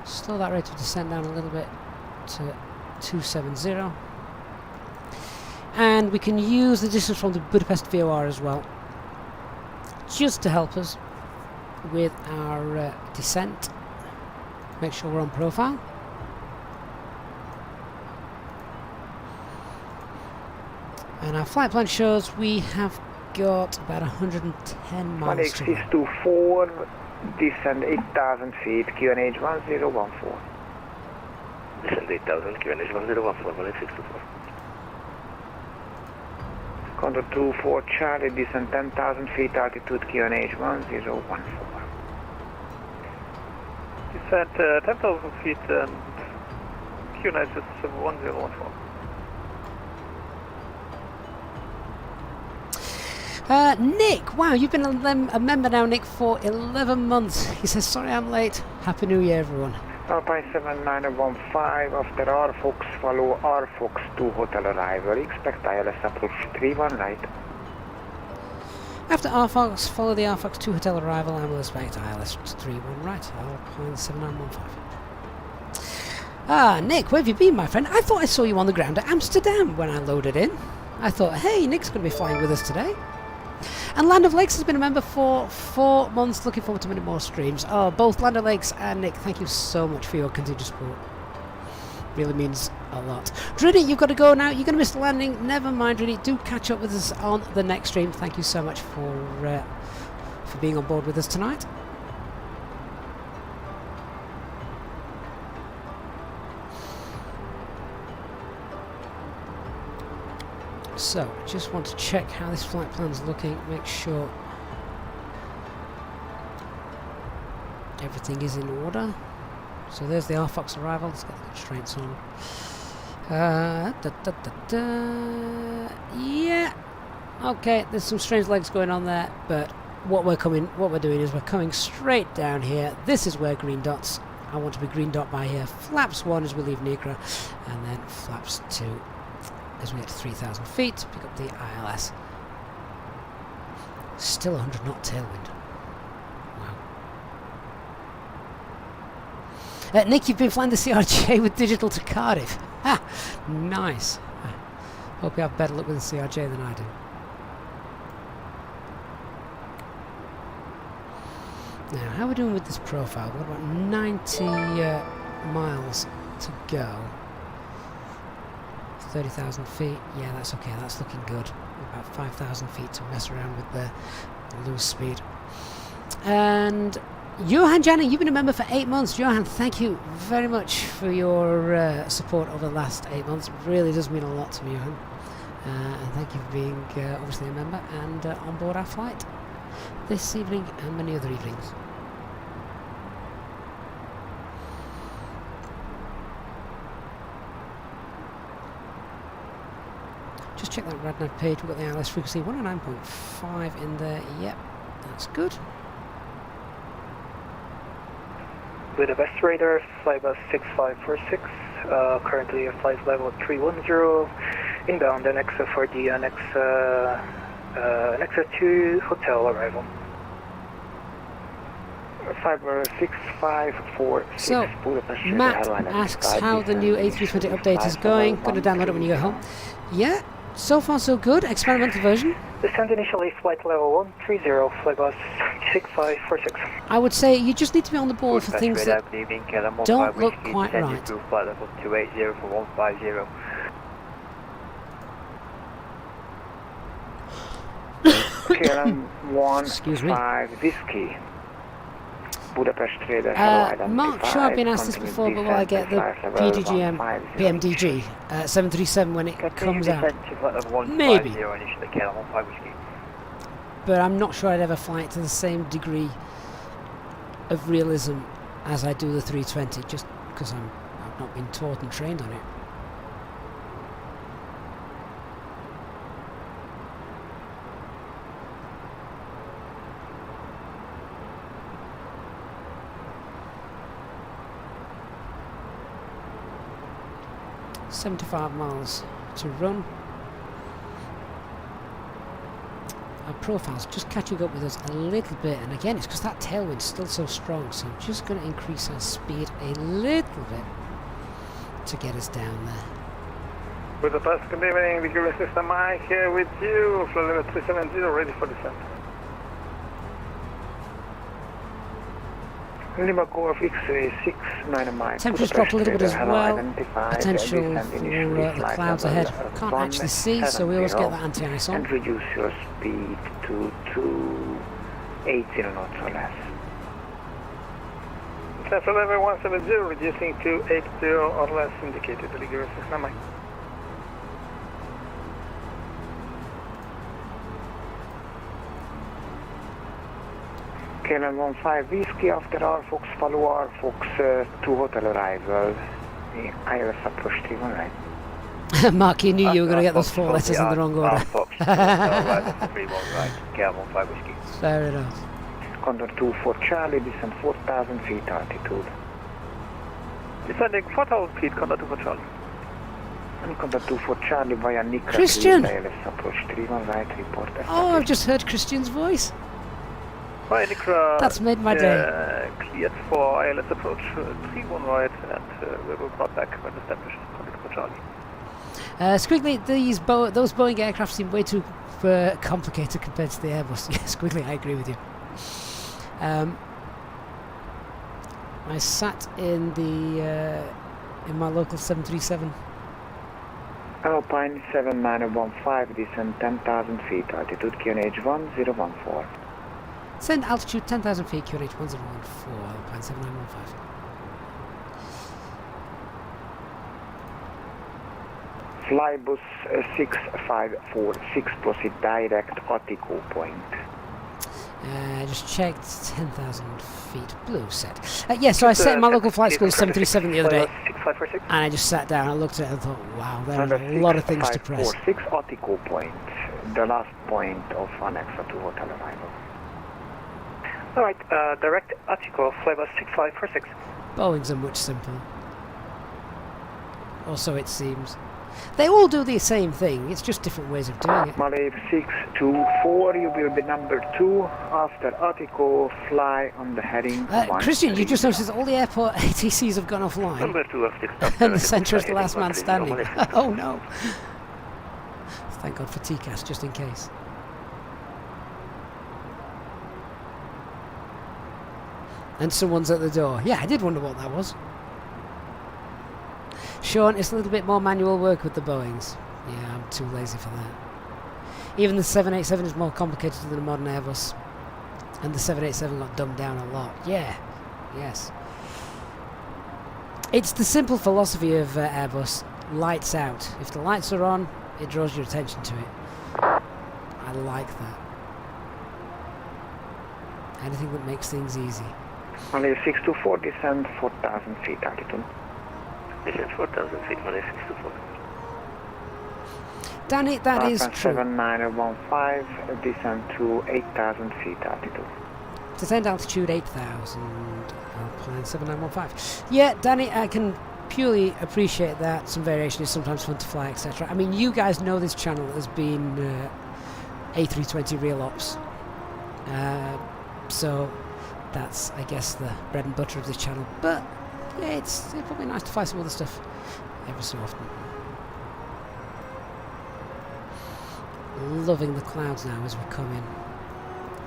A: Slow that rate of descent down a little bit to 270. And we can use the distance from the Budapest VOR as well, just to help us with our descent. Make sure we're on profile. And our flight plan shows we have got about 110 miles to go.
P: 1624, descend 8,000 feet, QNH 1014.
L: Descend 8,000, QNH 1014, 1624.
P: Condor 24 Charlie, descend 10,000 feet, altitude QNH 1014.
I: Descend 10,000 feet and QNH is 1014.
A: Nick, wow, you've been a member now, Nick, for 11 months. He says, sorry I'm late. Happy New Year, everyone.
P: Alpine 7915, after RFox, follow RFox 2 hotel arrival. Expect ILS approach 31 right.
A: After RFox, follow the RFox 2 hotel arrival and we'll expect ILS 31 right. Alpine 7915. Ah, Nick, where have you been, my friend? I thought I saw you on the ground at Amsterdam when I loaded in. I thought, hey, Nick's going to be flying with us today. And Land of Lakes has been a member for 4 months. Looking forward to many more streams. Oh, both Land of Lakes and Nick, thank you so much for your continued support. Really means a lot. Driddy, you've got to go now. You're going to miss the landing. Never mind, Driddy. Do catch up with us on the next stream. Thank you so much for being on board with us tonight. So, just want to check how this flight plan's looking, make sure everything is in order. So there's the RFox arrival, let's get the constraints on. Yeah, okay, there's some strange legs going on there, but what we're doing is we're coming straight down here. This is where green dots, I want to be green dot by here. Flaps 1 as we leave Nigra, and then flaps 2 as we get to 3,000 feet to pick up the ILS. Still 100 knot tailwind. Wow. Nick, you've been flying the CRJ with digital to Cardiff. Ha! Nice. Hope you have better luck with the CRJ than I do. Now, how are we doing with this profile? We've got about 90 miles to go. 30,000 feet, yeah, that's okay, that's looking good. About 5,000 feet to mess around with the loose speed. And Johan Janning, you've been a member for 8 months. Johan, thank you very much for your support over the last 8 months. It really does mean a lot to me, Johan. And thank you for being obviously a member and on board our flight this evening and many other evenings. Just check that RadNav page. We've got the ILS frequency 109.5 in there. Yep, that's good.
S: Budapest radar, Flybus 6546. Currently a flight level 310. Inbound NX for the NX2 hotel arrival.
P: Fiber 6546.
A: So, Matt asks how the new A320 update is going. Going to download it when you go home. Yeah, so far so good. Experimental version.
S: Descent initially flight level 130, Flybus 6546.
A: I would say you just need to be on the ball for things that don't look quite right.
N: Flight level 280 for 150.
P: KLM 15 Whiskey. Budapest radar,
A: Mark, sure I've been asked this before, but will I get the PMDG 737 when it comes out? Maybe. But I'm not sure I'd ever fly it to the same degree of realism as I do the 320, just because I've not been taught and trained on it. $75 miles to run. Our profile's just catching up with us a little bit, and again it's because that tailwind's still so strong, so I'm just going to increase our speed a little bit to get us down there.
I: Budapest, good evening, the Guru System Mike here with you, flight level 370, ready for descent.
P: Lima Golf X-ray 69 miles.
A: Temperature's dropped a little bit as well. Potential for the clouds ahead. Can't actually see, so we always get that anti-ice on.
P: And reduce your speed to 280 knots or less.
I: Central level 170, reducing to 80 or less indicated. The Guru System Mike.
P: KLM 15 Whiskey after RFOX, follow RFOX to hotel arrival. ILS approach 319.
A: Mark, you knew you were going to get those 4 letters in the wrong order. Fair enough.
P: Condor 24 Charlie, descend 4,000 feet altitude.
E: Descending 4,000 feet, Condor 24 Charlie.
P: And Condor 24 Charlie via Nicker.
A: Christian!
P: ILS approach 31 right, report.
A: Oh, I've just heard Christian's voice.
E: Right, Nicker,
A: that's made my day.
E: Cleared for ILS approach 31 right, and we will brought back when established Condor 24 Charlie.
A: Squiggly, those Boeing aircraft seem way too complicated compared to the Airbus. Yeah, Squiggly, I agree with you. I sat in my local 737.
P: Alpine 7915, descend 10,000 feet, altitude QNH 1014.
A: Send altitude 10,000 feet, QNH 1014, Alpine 7915.
P: Flybus 6546, proceed direct Attico point.
A: Just checked 10,000 feet, blue set. Yeah, so I set in my local flight school 737 the other day, and I just sat down and looked at it and thought, wow, there are a lot of things to press.
P: 6 Attico point, the last point of Annex to hotel arrival.
S: Alright, direct Attico, Flybus 6546.
A: Boeings are much simpler. Or so it seems. They all do the same thing, it's just different ways of doing it.
P: Malay 624, you will be number 2. After Attico, fly on the heading.
A: Christian, you just noticed all the airport ATCs have gone offline.
E: Number 2 of 6.
A: And the centre is the last man standing. Oh no. Thank God for TCAS, just in case. And someone's at the door. Yeah, I did wonder what that was. Sean, it's a little bit more manual work with the Boeings. Yeah, I'm too lazy for that. Even the 787 is more complicated than a modern Airbus. And the 787 got dumbed down a lot. Yeah, yes. It's the simple philosophy of Airbus. Lights out. If the lights are on, it draws your attention to it. I like that. Anything that makes things easy.
P: Malay 624, descend 4,000 feet altitude.
E: Descend 4,000 feet, Malay 624.
A: Danny, that is true.
P: 7915, descend to 8,000 feet altitude.
A: Descend altitude 8,000, Alpine 7915. Yeah, Danny, I can purely appreciate that. Some variation is sometimes fun to fly, etc. I mean, you guys know this channel has been A320 real ops. So that's, I guess, the bread and butter of this channel. But yeah, it's probably nice to fly some other stuff every so often. Loving the clouds now as we come in.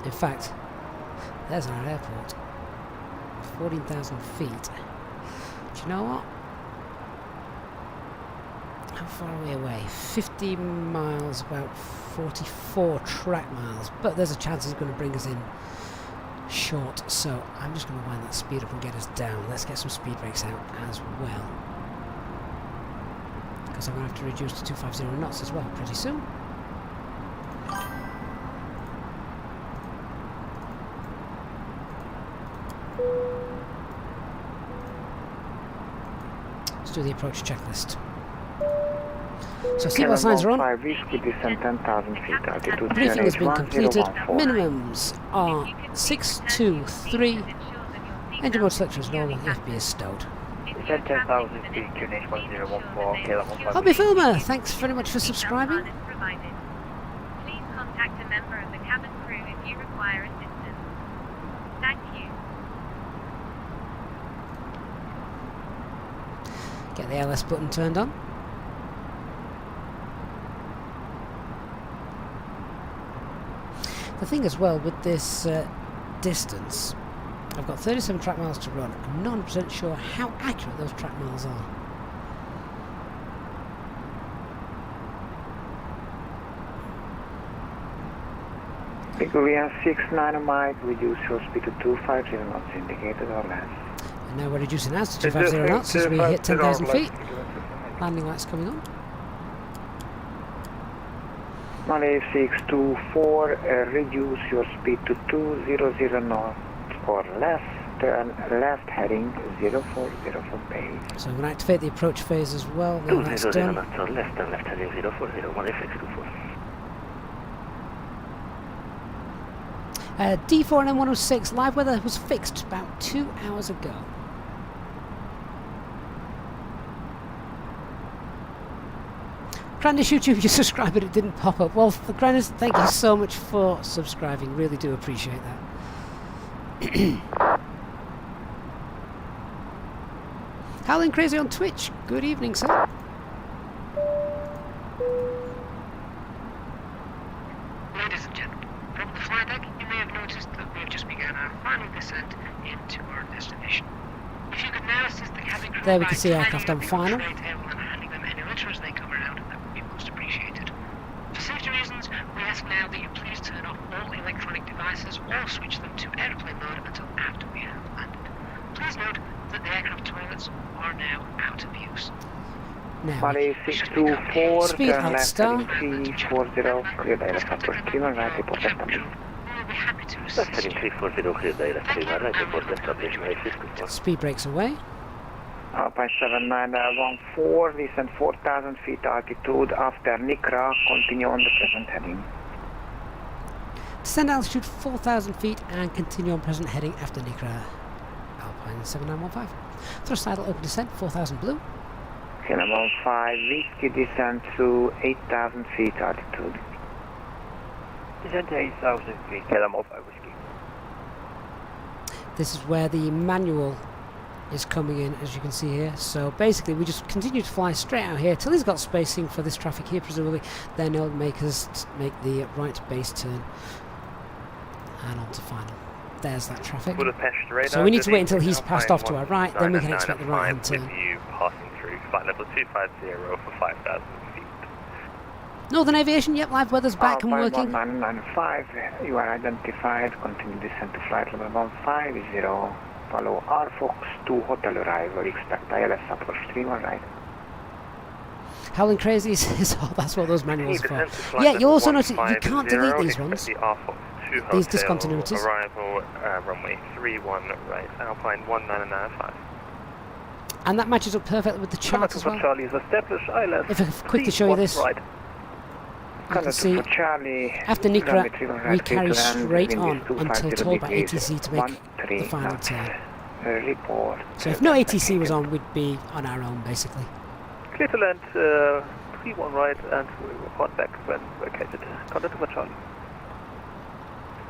A: In fact, there's our airport. 14,000 feet. Do you know what? How far are we away? 50 miles, about 44 track miles. But there's a chance it's going to bring us in short. So I'm just going to wind that speed up and get us down. Let's get some speed brakes out as well. Because I'm going to have to reduce to 250 knots as well pretty soon. Let's do the approach checklist. So seatbelt signs are on. Briefing has been completed. Minimums are 623. Engine mode selection is normal. FB is stowed. Hobby Filmer, thanks very much for subscribing.
T: Please contact a member of the cabin crew if you require assistance. Thank you.
A: Get the LS button turned on. The thing as well with this distance, I've got 37 track miles to run. I'm not 100% sure how accurate those track miles are.
P: We have 69 Mike, reduce your speed to 250 knots indicated or less.
A: And now we're reducing ours to 250 knots as we hit 10,000 feet. Landing lights coming on.
P: Malay 624, reduce your speed to 200 knots or less. Turn left heading 040 for base.
A: So I'm going to activate the approach phase as well. Now that's done.
K: knots or less, turn left heading 040, 1FX24.
A: D4 and M106 live weather was fixed about 2 hours ago. Grandis YouTube, you subscribed but it didn't pop up. Well, Grandis, thank you so much for subscribing. Really do appreciate that. Howling Crazy on Twitch. Good evening, sir.
C: Ladies and gentlemen, from the flight deck, you may have noticed that we have just begun our final descent into our destination. If you could now assist the cabin crew
A: there we can see aircraft on final.
C: and handing them any litter as they come around, that would be most appreciated. For safety reasons, we ask now that you please turn off all electronic devices or switch them to airplane mode until after we have landed. Please note that the aircraft toilets are now out of use.
A: Now,
P: Malay 624,
A: speed
P: turn
A: alt
P: left
A: star.
P: heading 340, clear direct approach 31 right, report established.
K: Left heading 340, clear direct 31 right, report established. Malay 624.
A: Speed brakes away.
P: Alpine 7914, descend 4,000 feet altitude after Nikra, continue on the present heading.
A: Descend altitude 4,000 feet and continue on present heading after Nikra. Alpine 7915. Thrust idle open descent 4,000 blue.
P: Kilometer 5, whiskey descend to 8,000 feet altitude.
N: Descend to 8,000 feet, kilometer 5 whiskey.
A: This is where the manual is coming in, as you can see here. So basically we just continue to fly straight out here till he's got spacing for this traffic here presumably, then it'll make us make the right base turn and on to final. There's that traffic.
E: Budapest radar,
A: so we need to wait until he's passed off to our right, then we can expect the right hand turn.
E: With you passing through flight level 250 for 5,000 feet.
A: Northern Aviation, yep, live weather's back and working.
P: 1995, you are identified, continue descent to flight level 150, follow RFOX to hotel arrival, expect ILS approach 31 right.
A: Howling Crazy is oh, that's what those manuals are for. Yeah, you'll also notice you can't delete these ones. These discontinuities.
E: Arrival runway 31 right, Alpine 1995.
A: And that matches up perfectly with the chart as well.
E: Charlie is established, ILS.
A: If I quickly show you this.
E: Right.
A: you can see after Nikra we carry straight on until told by ATC to make the final turn. So if no ATC was on, we'd be on our own basically.
E: Clear to land 31 right and we will report back when vacated. Contact over Charlie.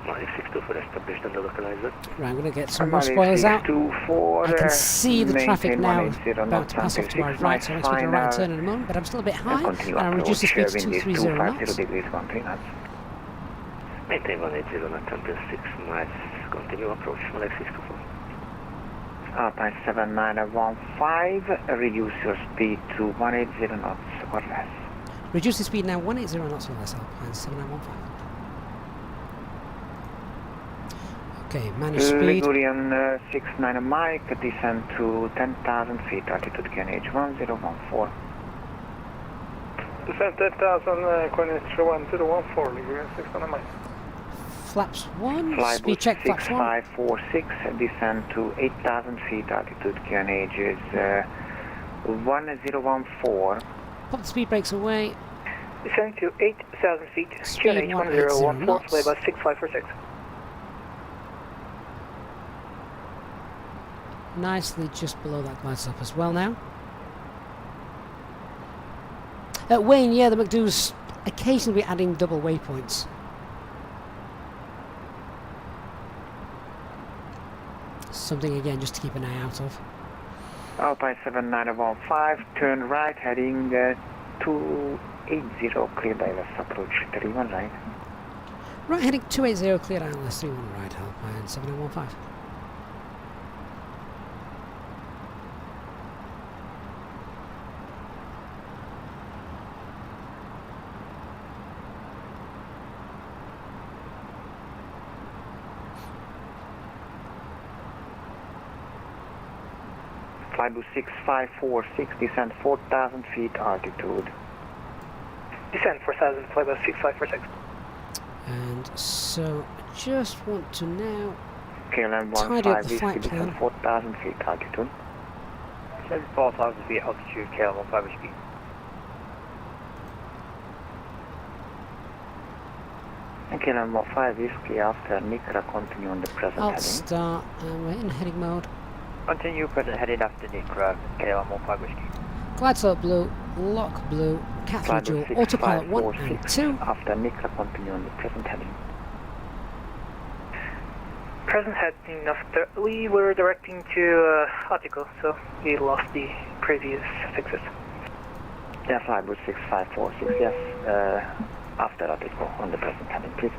L: 962 for established on the localizer.
A: Right, I'm going to get some more spoilers out. I can see the traffic now about to pass off to our right, so I'm expecting a right turn in a moment, but I'm still a bit high, and I'll reduce the speed to 230 knots.
L: Maintain 180 knots until 6 miles. Continue approach, Malik 624.
P: Alpine 7915, reduce your speed to 180 knots or less.
A: Reduce the speed now 180 knots or less, Alpine 7915. Okay, manage speed.
P: Ligurian 69 Mike, descend to 10,000 feet, altitude QNH 1014.
I: Descend 10,000, QNH 1014, Ligurian 69 Mike.
A: Flaps 1,
P: Flybus
A: speed check, flaps 1.
P: 6546, descend to 8,000 feet, altitude QNH is 1014.
A: Pop the speed brakes away.
S: Descend to 8,000 feet,
A: Speed
S: QNH 1014, Flybus 6546.
A: Nicely just below that glide slope as well now. Wayne, yeah, the McDo's occasionally adding double waypoints. Something again just to keep an eye out of.
P: Alpine 7915, turn right, heading 280, clear ILS approach 31 right.
A: Right, heading 280, clear ILS 31 right, Alpine 7915.
P: Flybus 6546, descend 4,000 feet, altitude.
S: Descend 4,000, Flybus 6546.
A: And so, I just want to now
P: KLM
A: tidy up the
P: 15
A: flight
P: whiskey,
A: plan.
P: descend 4,000 feet, altitude.
N: Descend 4,000 feet, altitude, KLM 15 whiskey.
P: And KLM 15 whiskey, after Nikra, continue on the present
A: I'll
P: heading.
A: start, and we're in heading mode.
N: Continue present heading after Nikra, KLM 15 whiskey.
A: Glide slope blue, lock blue, cat 3 dual, autopilot 1 and 2.
P: After Nikra, continue on the present heading.
S: Present heading after we were directing to Attico, so we lost the previous fixes.
P: Yeah, Flybus 6546, yes, after Attico, on the present heading, please.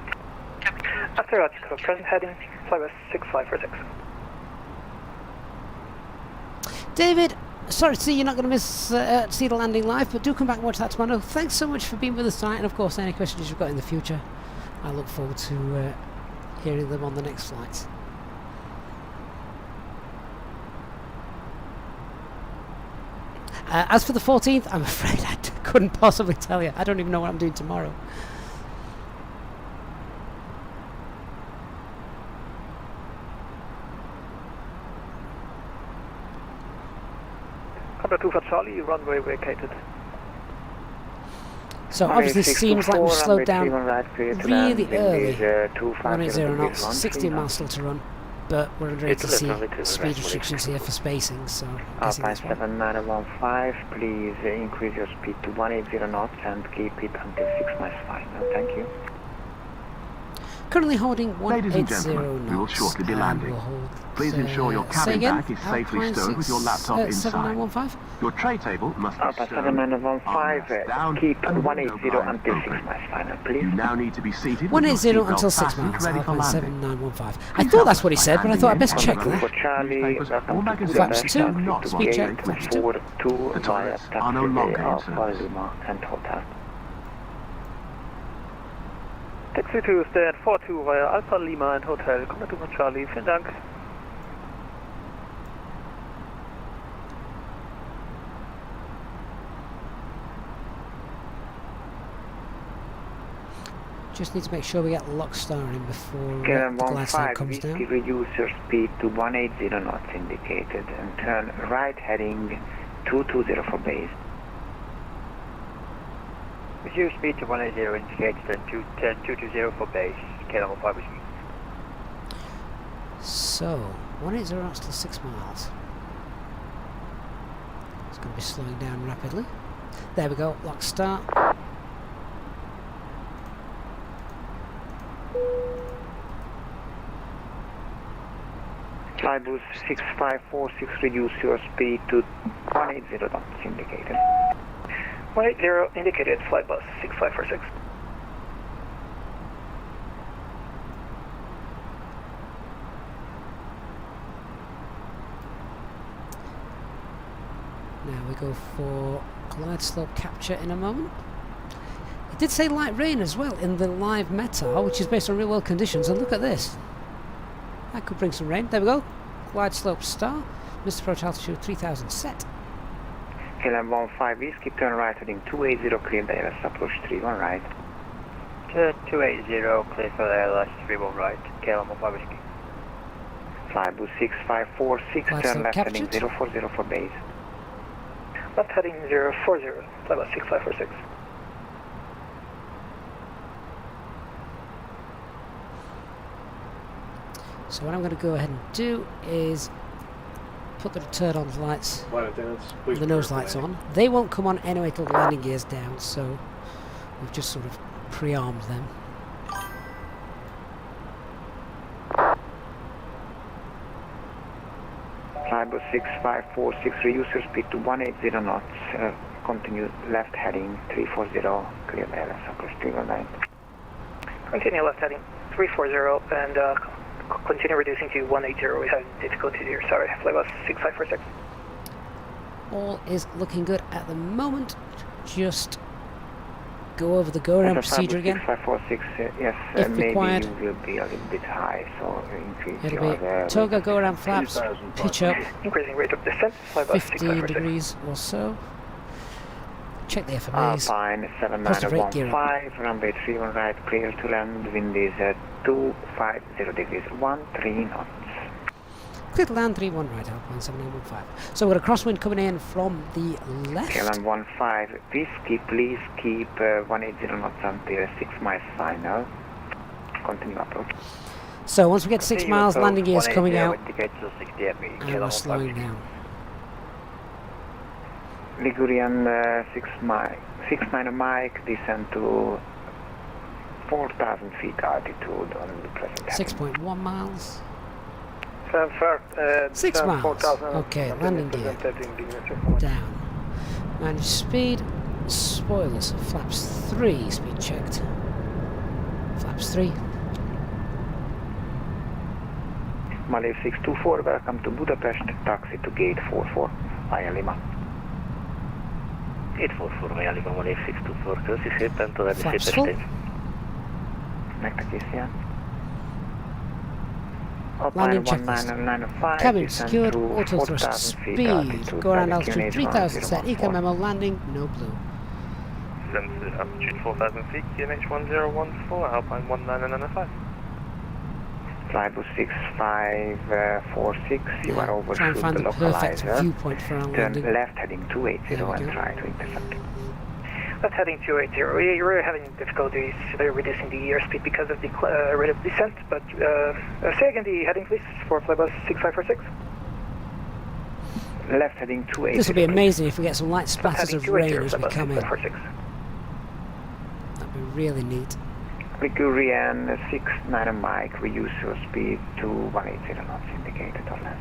S: After Attico, present heading, Flybus 6546.
A: David, sorry to see you're not going to miss see the landing live, but do come back and watch that tomorrow. Thanks so much for being with us tonight, and of course any questions you've got in the future, I look forward to hearing them on the next flight. As for the 14th, I'm afraid I couldn't possibly tell you. I don't even know what I'm doing tomorrow.
E: Contact 2 for Charlie, runway vacated.
A: So obviously seems like we've slowed down really early. 180 knots, 60 miles still to run, but we're under ATC speed restrictions here for spacing, so I'm guessing
P: Alpine
A: that's why.
P: 7915, please increase your speed to 180 knots and keep it until 6 miles final. Thank you.
A: Currently holding 180
F: Ladies and gentlemen, we will
A: knots,
F: shortly be
A: and
F: landing.
A: we'll hold,
F: Please ensure your
A: say
F: cabin
A: again,
F: bag is safely
A: Alpine
F: stowed with your laptop inside.
A: 7915.
F: Your tray table must be
P: Alpine
F: stowed
P: 7915,
F: down
P: keep
F: and
P: 180
F: window
P: until
F: blind
P: 6
F: open.
P: miles final, please.
F: You now need to be seated with your
A: 180
F: seatbelt
A: until 6
F: fastened,
A: miles,
F: ready for
A: Alpine
F: landing.
A: 7915. I
F: Please
A: thought that's
F: help
A: what he
F: us
A: said,
F: by
A: but I thought I'd best
F: handing
A: check
F: in
A: that.
P: For Charlie,
F: all magazines
A: Flaps
F: are
A: 2,
F: not
A: speed check,
F: operated.
A: flaps 2.
P: To
F: The toilets are no longer in service.
P: and Hotel.
E: Taxi 2, stand 42 via Alpha Lima and Hotel. Contact 2 for Charlie, vielen Dank.
A: Just need to make sure we get lock star in before the
P: KLM
A: glide slope
P: 15,
A: comes
P: whiskey,
A: down.
P: reduce your speed to 180 knots indicated and turn right heading 220 for base.
N: Reduce speed to 180 indicated and 220 for base, KLM 5 whiskey.
A: So, 180 knots to 6 miles. It's going to be slowing down rapidly. There we go, lock start.
P: Flybus 6546, reduce your speed to 180 knots indicated.
S: 180 indicated, Flybus 6546.
A: Now we go for glide slope capture in a moment. It did say light rain as well in the live METAR, which is based on real world conditions, and look at this. That could bring some rain. There we go. Glide slope star. Mr. Approach altitude 3000 set.
P: KLM 15 whiskey, turn right heading 280, clear the ALS approach 31 right.
N: Turn 280, clear for the ALS 31 right, KLM 15 whiskey.
P: Flybus 6546, turn left heading 040 for base.
S: Left heading 040, Flybus 6546.
A: So what I'm going to go ahead and do is put the turn on lights, the nose lights on. They won't come on anyway till the landing gear's down, so we've just sort of pre-armed them.
P: Flybus 6546, reduce your speed to 180 knots, continue left heading 340, clear the ALS approach 319.
S: Continue left heading 340 and continue reducing to 180. We have difficulties here, sorry. Flybus 6546.
A: All is looking good at the moment. Just go over the go-around procedure again.
P: 6546, yes,
A: if
P: maybe
A: required.
P: You will be a little bit high, so increase
A: It'll be toga, go-around flaps, pitch up,
S: increasing rate of descent, Flybus
A: 15 degrees or so. Check the FMAs.
P: Alpine 7915, runway 31 right, clear to land, wind is 250 degrees, 13 knots.
A: Clear to land, 31 right, Alpine 7915. So we've got a crosswind coming in from the left.
P: KLM 15 whiskey, please keep 180 knots until 6 miles final. Continue approach.
A: So once we get to 6 miles, landing gear is coming out. And we're slowing down.
P: Ligurian 69 Mike, descend to 4,000 feet altitude on the present.
A: 6.1 miles.
I: 6
A: miles. Okay, landing gear. Down. Manage speed. Spoilers. Flaps 3. Speed checked. Flaps 3.
P: Malay 624, welcome to Budapest. Taxi to gate 44. Via Lima.
O: 844 Royal Lima 624, close is hit and to the
A: Flaps full. Landing checklist. Cabin secured, auto thrust speed. Go around altitude 3000 set. Eco memo landing, no blue.
E: Descend to altitude 4000 feet, QNH 1014, Alpine 1995.
P: Flybus 6546, you are overshoot the localizer.
A: Viewpoint for our
P: Turn
A: landing.
P: left heading 280 and try to intercept.
S: Left heading 280. We're having difficulties reducing the airspeed because of the rate of descent, but say again the heading please for Flybus 6546.
P: Left heading 280.
A: This will be amazing if we get some light splatters of rain as we come in. That'd be really neat.
P: Ligurian 69 Mike, reduce your speed to 180 knots indicated or less.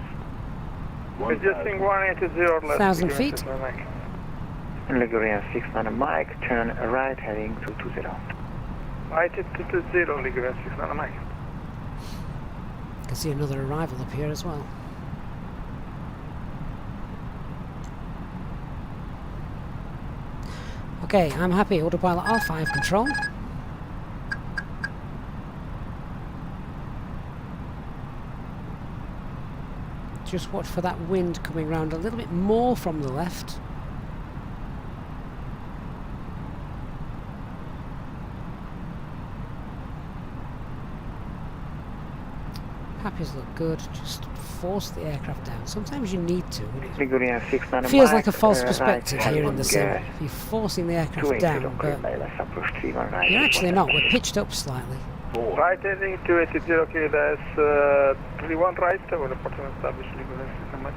I: Adjusting 180 or less.
A: 1,000 feet.
P: Ligurian 69 Mike, turn right heading 220.
I: Right at 220, Ligurian 69 Mike.
A: You can see another arrival up here as well. Okay, I'm happy. Autopilot R5 control. Just watch for that wind coming round a little bit more from the left. pappies look good. Just force the aircraft down. Sometimes you need to.
P: Ligurian 69
A: Feels like a false
P: right
A: perspective here in the sim.
P: heading,
A: You're forcing the aircraft down, but
P: approach 31
A: you're actually not. We're pitched up slightly.
I: Right heading 280, okay, that's 31 right, we're reporting established Ligurian 69.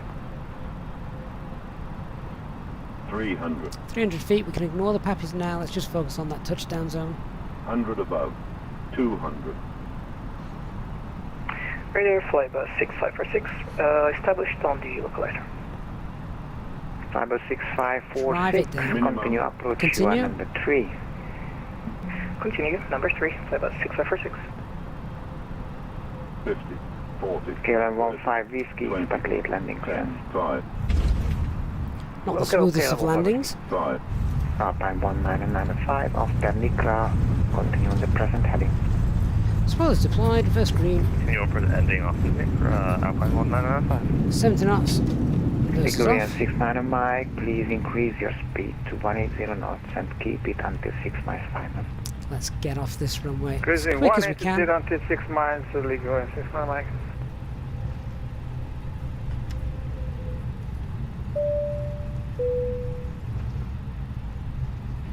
U: 300.
A: 300 feet, we can ignore the pappies now. Let's just focus on that touchdown zone.
U: 100 above. 200.
S: Radar Flybus 6546, established on the localizer.
P: Flybus 6546,
A: down.
P: continue approach
A: Continue.
P: number 3.
S: Continue, number 3, Flybus 6546.
U: 50. 40.
P: KLM 15 Whiskey, expect late landing clearance.
U: 5.
A: Not the smoothest of landings.
U: 5.
P: Alpine 1995, after Nikra, continue on the present heading.
A: Spoilers deployed, reverse green.
E: Continue for the ending off Alpine 1995.
A: 70 knots. Reverse
P: Ligurian
A: off.
P: 69 Mike, please increase your speed to 180 knots and keep it until 6 miles final.
A: Let's get off this runway as
I: Cruising
A: quick as we can.
I: 180 until 6 miles, Ligurian 69 Mike.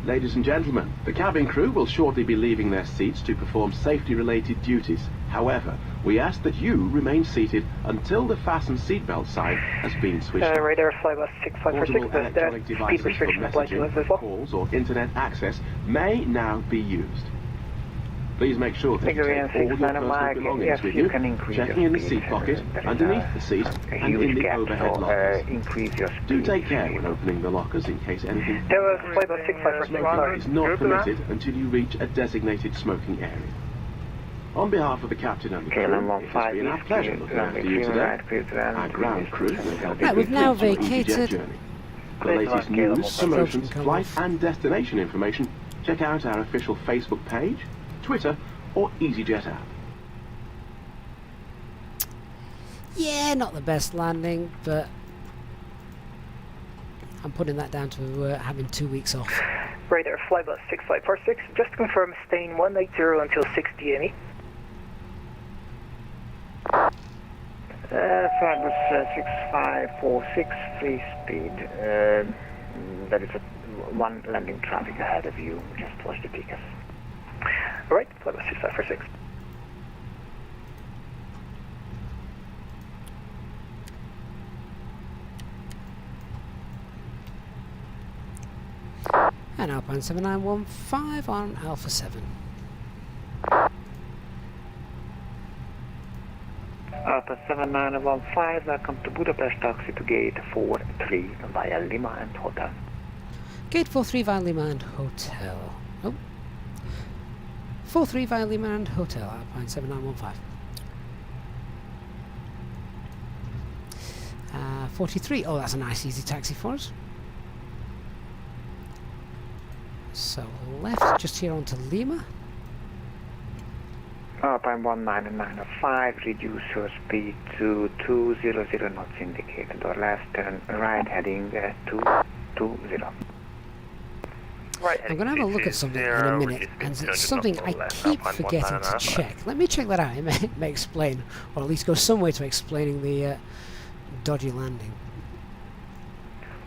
F: Ladies and gentlemen, the cabin crew will shortly be leaving their seats to perform safety-related duties. However, we ask that you remain seated until the fasten seatbelt sign has been switched off.
S: Radar Flybus 6546,
F: Portable electronic
S: speed
F: devices for
S: restriction applied to us
F: messaging,
S: as well.
F: calls or internet access may now be used. Please make sure that you
P: Ligurian
F: take all your
P: 69
F: personal
P: Mike,
F: belongings
P: yes,
F: with
P: you
F: you,
P: can increase
F: checking
P: your
F: in the
P: speed.
F: seat pocket,
P: There is
F: underneath the seat,
P: a
F: and in
P: huge
F: the
P: gap,
F: overhead
P: so
F: lockers.
P: increase your speed.
F: Do take care when opening the lockers in case anything...
S: There was Flybus 6546,
F: Smoking
S: sorry.
F: is not permitted until you reach a designated smoking area. On behalf of the captain and the crew,
P: KLM
F: it has been our pleasure looking after you today. Our ground crew will help you
A: Right, we've now
F: complete your EasyJet
A: vacated.
F: journey. For the latest news, promotions, flight and destination information, check out our official Facebook page, Twitter or EasyJet app.
A: Yeah, not the best landing, but I'm putting that down to having 2 weeks off.
S: Radar Flybus 6546, just to confirm, staying 180 until 6 DME.
P: Flybus 6546, free speed. There is one landing traffic ahead of you, just watch the tickets.
S: Alright, Flybus 6546.
A: And Alpine 7915 on Alpha 7.
P: Alpha 7915, welcome to Budapest, taxi to gate 43 via Lima and Hotel.
A: Gate 43 via Lima and Hotel. Oh. 43 via Lima and Hotel, Alpine 7915. 43, oh that's a nice easy taxi for us. So left, just here onto Lima.
P: Alpine 19905, reduce your speed to 200 knots indicated, or left turn right heading 220.
S: Right,
A: I'm going to have a look at something in a minute, and it's something I keep forgetting to check. Let me check that out. It may explain, or at least go some way to explaining the dodgy landing.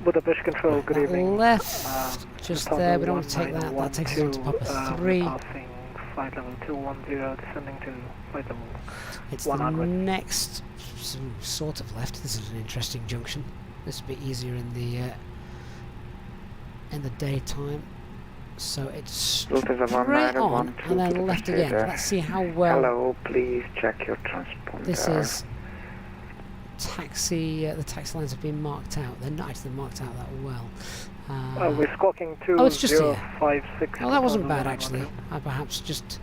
I: Budapest Control, good evening.
A: Left, just there, we don't want to take that. That takes us on to Papa 3.
I: Passing flight level 210, descending to flight level
A: It's
I: 100.
A: the next sort of left. This is an interesting junction. This will be easier in the daytime. So it's straight on and then left again. Let's see how well.
P: Hello, please check your transponder.
A: This is taxi. The taxi lines have been marked out. They're not actually marked out that well.
I: We're squawking 2056.
A: Oh, it's just here. Oh, that wasn't bad actually. I perhaps just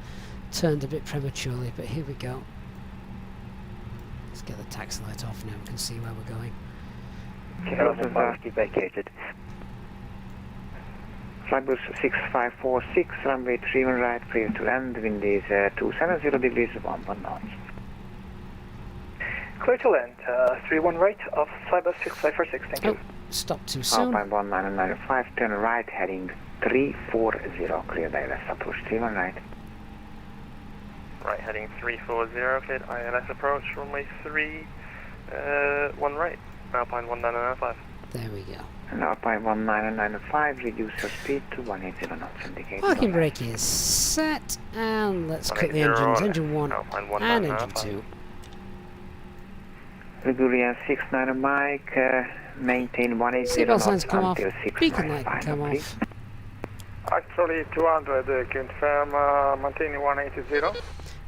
A: turned a bit prematurely, but here we go. Let's get the taxi light off now. We can see where we're going.
N: Okay, vacated.
P: Flybus 6546, runway 31 right, clear to land, wind is 270 degrees, 11 knots.
S: Clear to land, 31 right of Flybus 6546, thank you.
A: Stop too soon.
P: Alpine 1995, turn right, heading 340, clear direct approach 31 right.
E: Right, heading 340, cleared ILS approach, runway 3, 1 right, Alpine 1995.
A: There we go.
P: And Alpine 1995, reduce your speed to 180 knots, indicate.
A: Parking brake is set, and let's cut the engines. Engine 1 and engine 2.
P: Ligurian 69 Mike, maintain 180
A: Seatbelt
P: knots
A: signs come off,
P: until
A: beacon light
P: 695,
A: come
P: please.
A: off.
I: Actually 200, confirm, maintaining 180.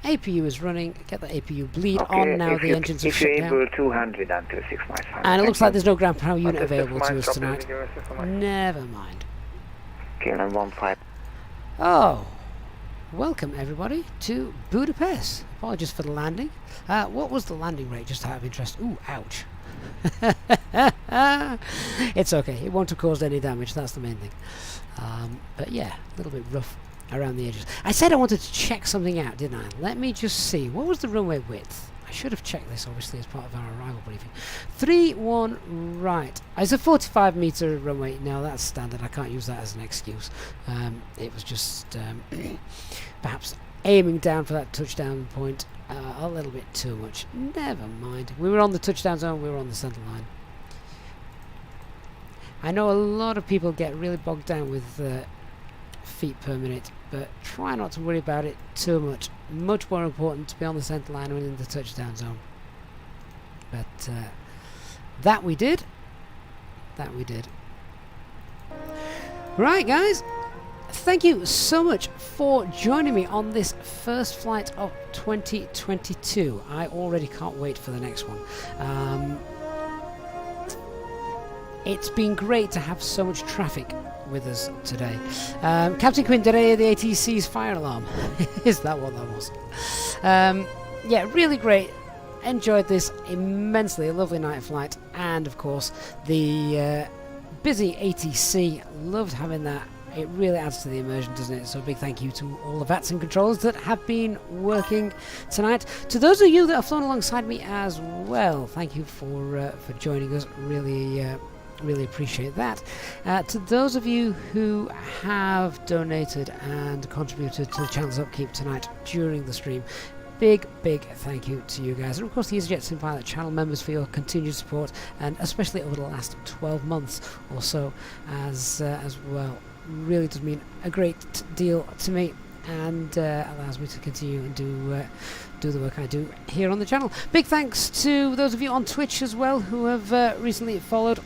A: APU is running, get the APU bleed
P: Okay,
A: on now, the engines are shut
P: if you're
A: down.
P: able, 200 until 695.
A: And it looks like there's no ground power unit available to us tonight. Never mind.
P: KLM 15.
A: Oh, welcome everybody to Budapest. Apologies for the landing. What was the landing rate, just out of interest? Ooh, ouch. It's okay, it won't have caused any damage, that's the main thing. But yeah, a little bit rough around the edges. I said I wanted to check something out, didn't I? Let me just see. What was the runway width? I should have checked this, obviously, as part of our arrival briefing. 3-1 right. It's a 45 metre runway. No, that's standard. I can't use that as an excuse. It was just perhaps aiming down for that touchdown point a little bit too much. Never mind. We were on the touchdown zone. We were on the centre line. I know a lot of people get really bogged down with feet per minute, but try not to worry about it too much. Much more important to be on the centre line and in the touchdown zone. But that we did. That we did. Right, guys. Thank you so much for joining me on this first flight of 2022. I already can't wait for the next one. It's been great to have so much traffic with us today. Captain Quinn, did I hear the ATC's fire alarm? Is that what that was? Yeah, really great. Enjoyed this immensely. A lovely night flight. And, of course, the busy ATC. Loved having that. It really adds to the immersion, doesn't it? So a big thank you to all the VATSIM controllers that have been working tonight. To those of you that have flown alongside me as well, thank you for joining us. Really appreciate that. To those of you who have donated and contributed to the channel's upkeep tonight during the stream, big thank you to you guys, and of course the EasyJet Sim Pilot channel members for your continued support, and especially over the last 12 months or so as well. Really does mean a great deal to me, and allows me to continue and do the work I do here on the channel. Big thanks to those of you on Twitch as well who have recently followed.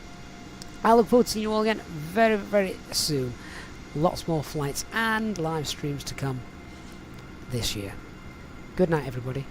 A: I look forward to seeing you all again very soon. Lots more flights and live streams to come this year. Good night, everybody.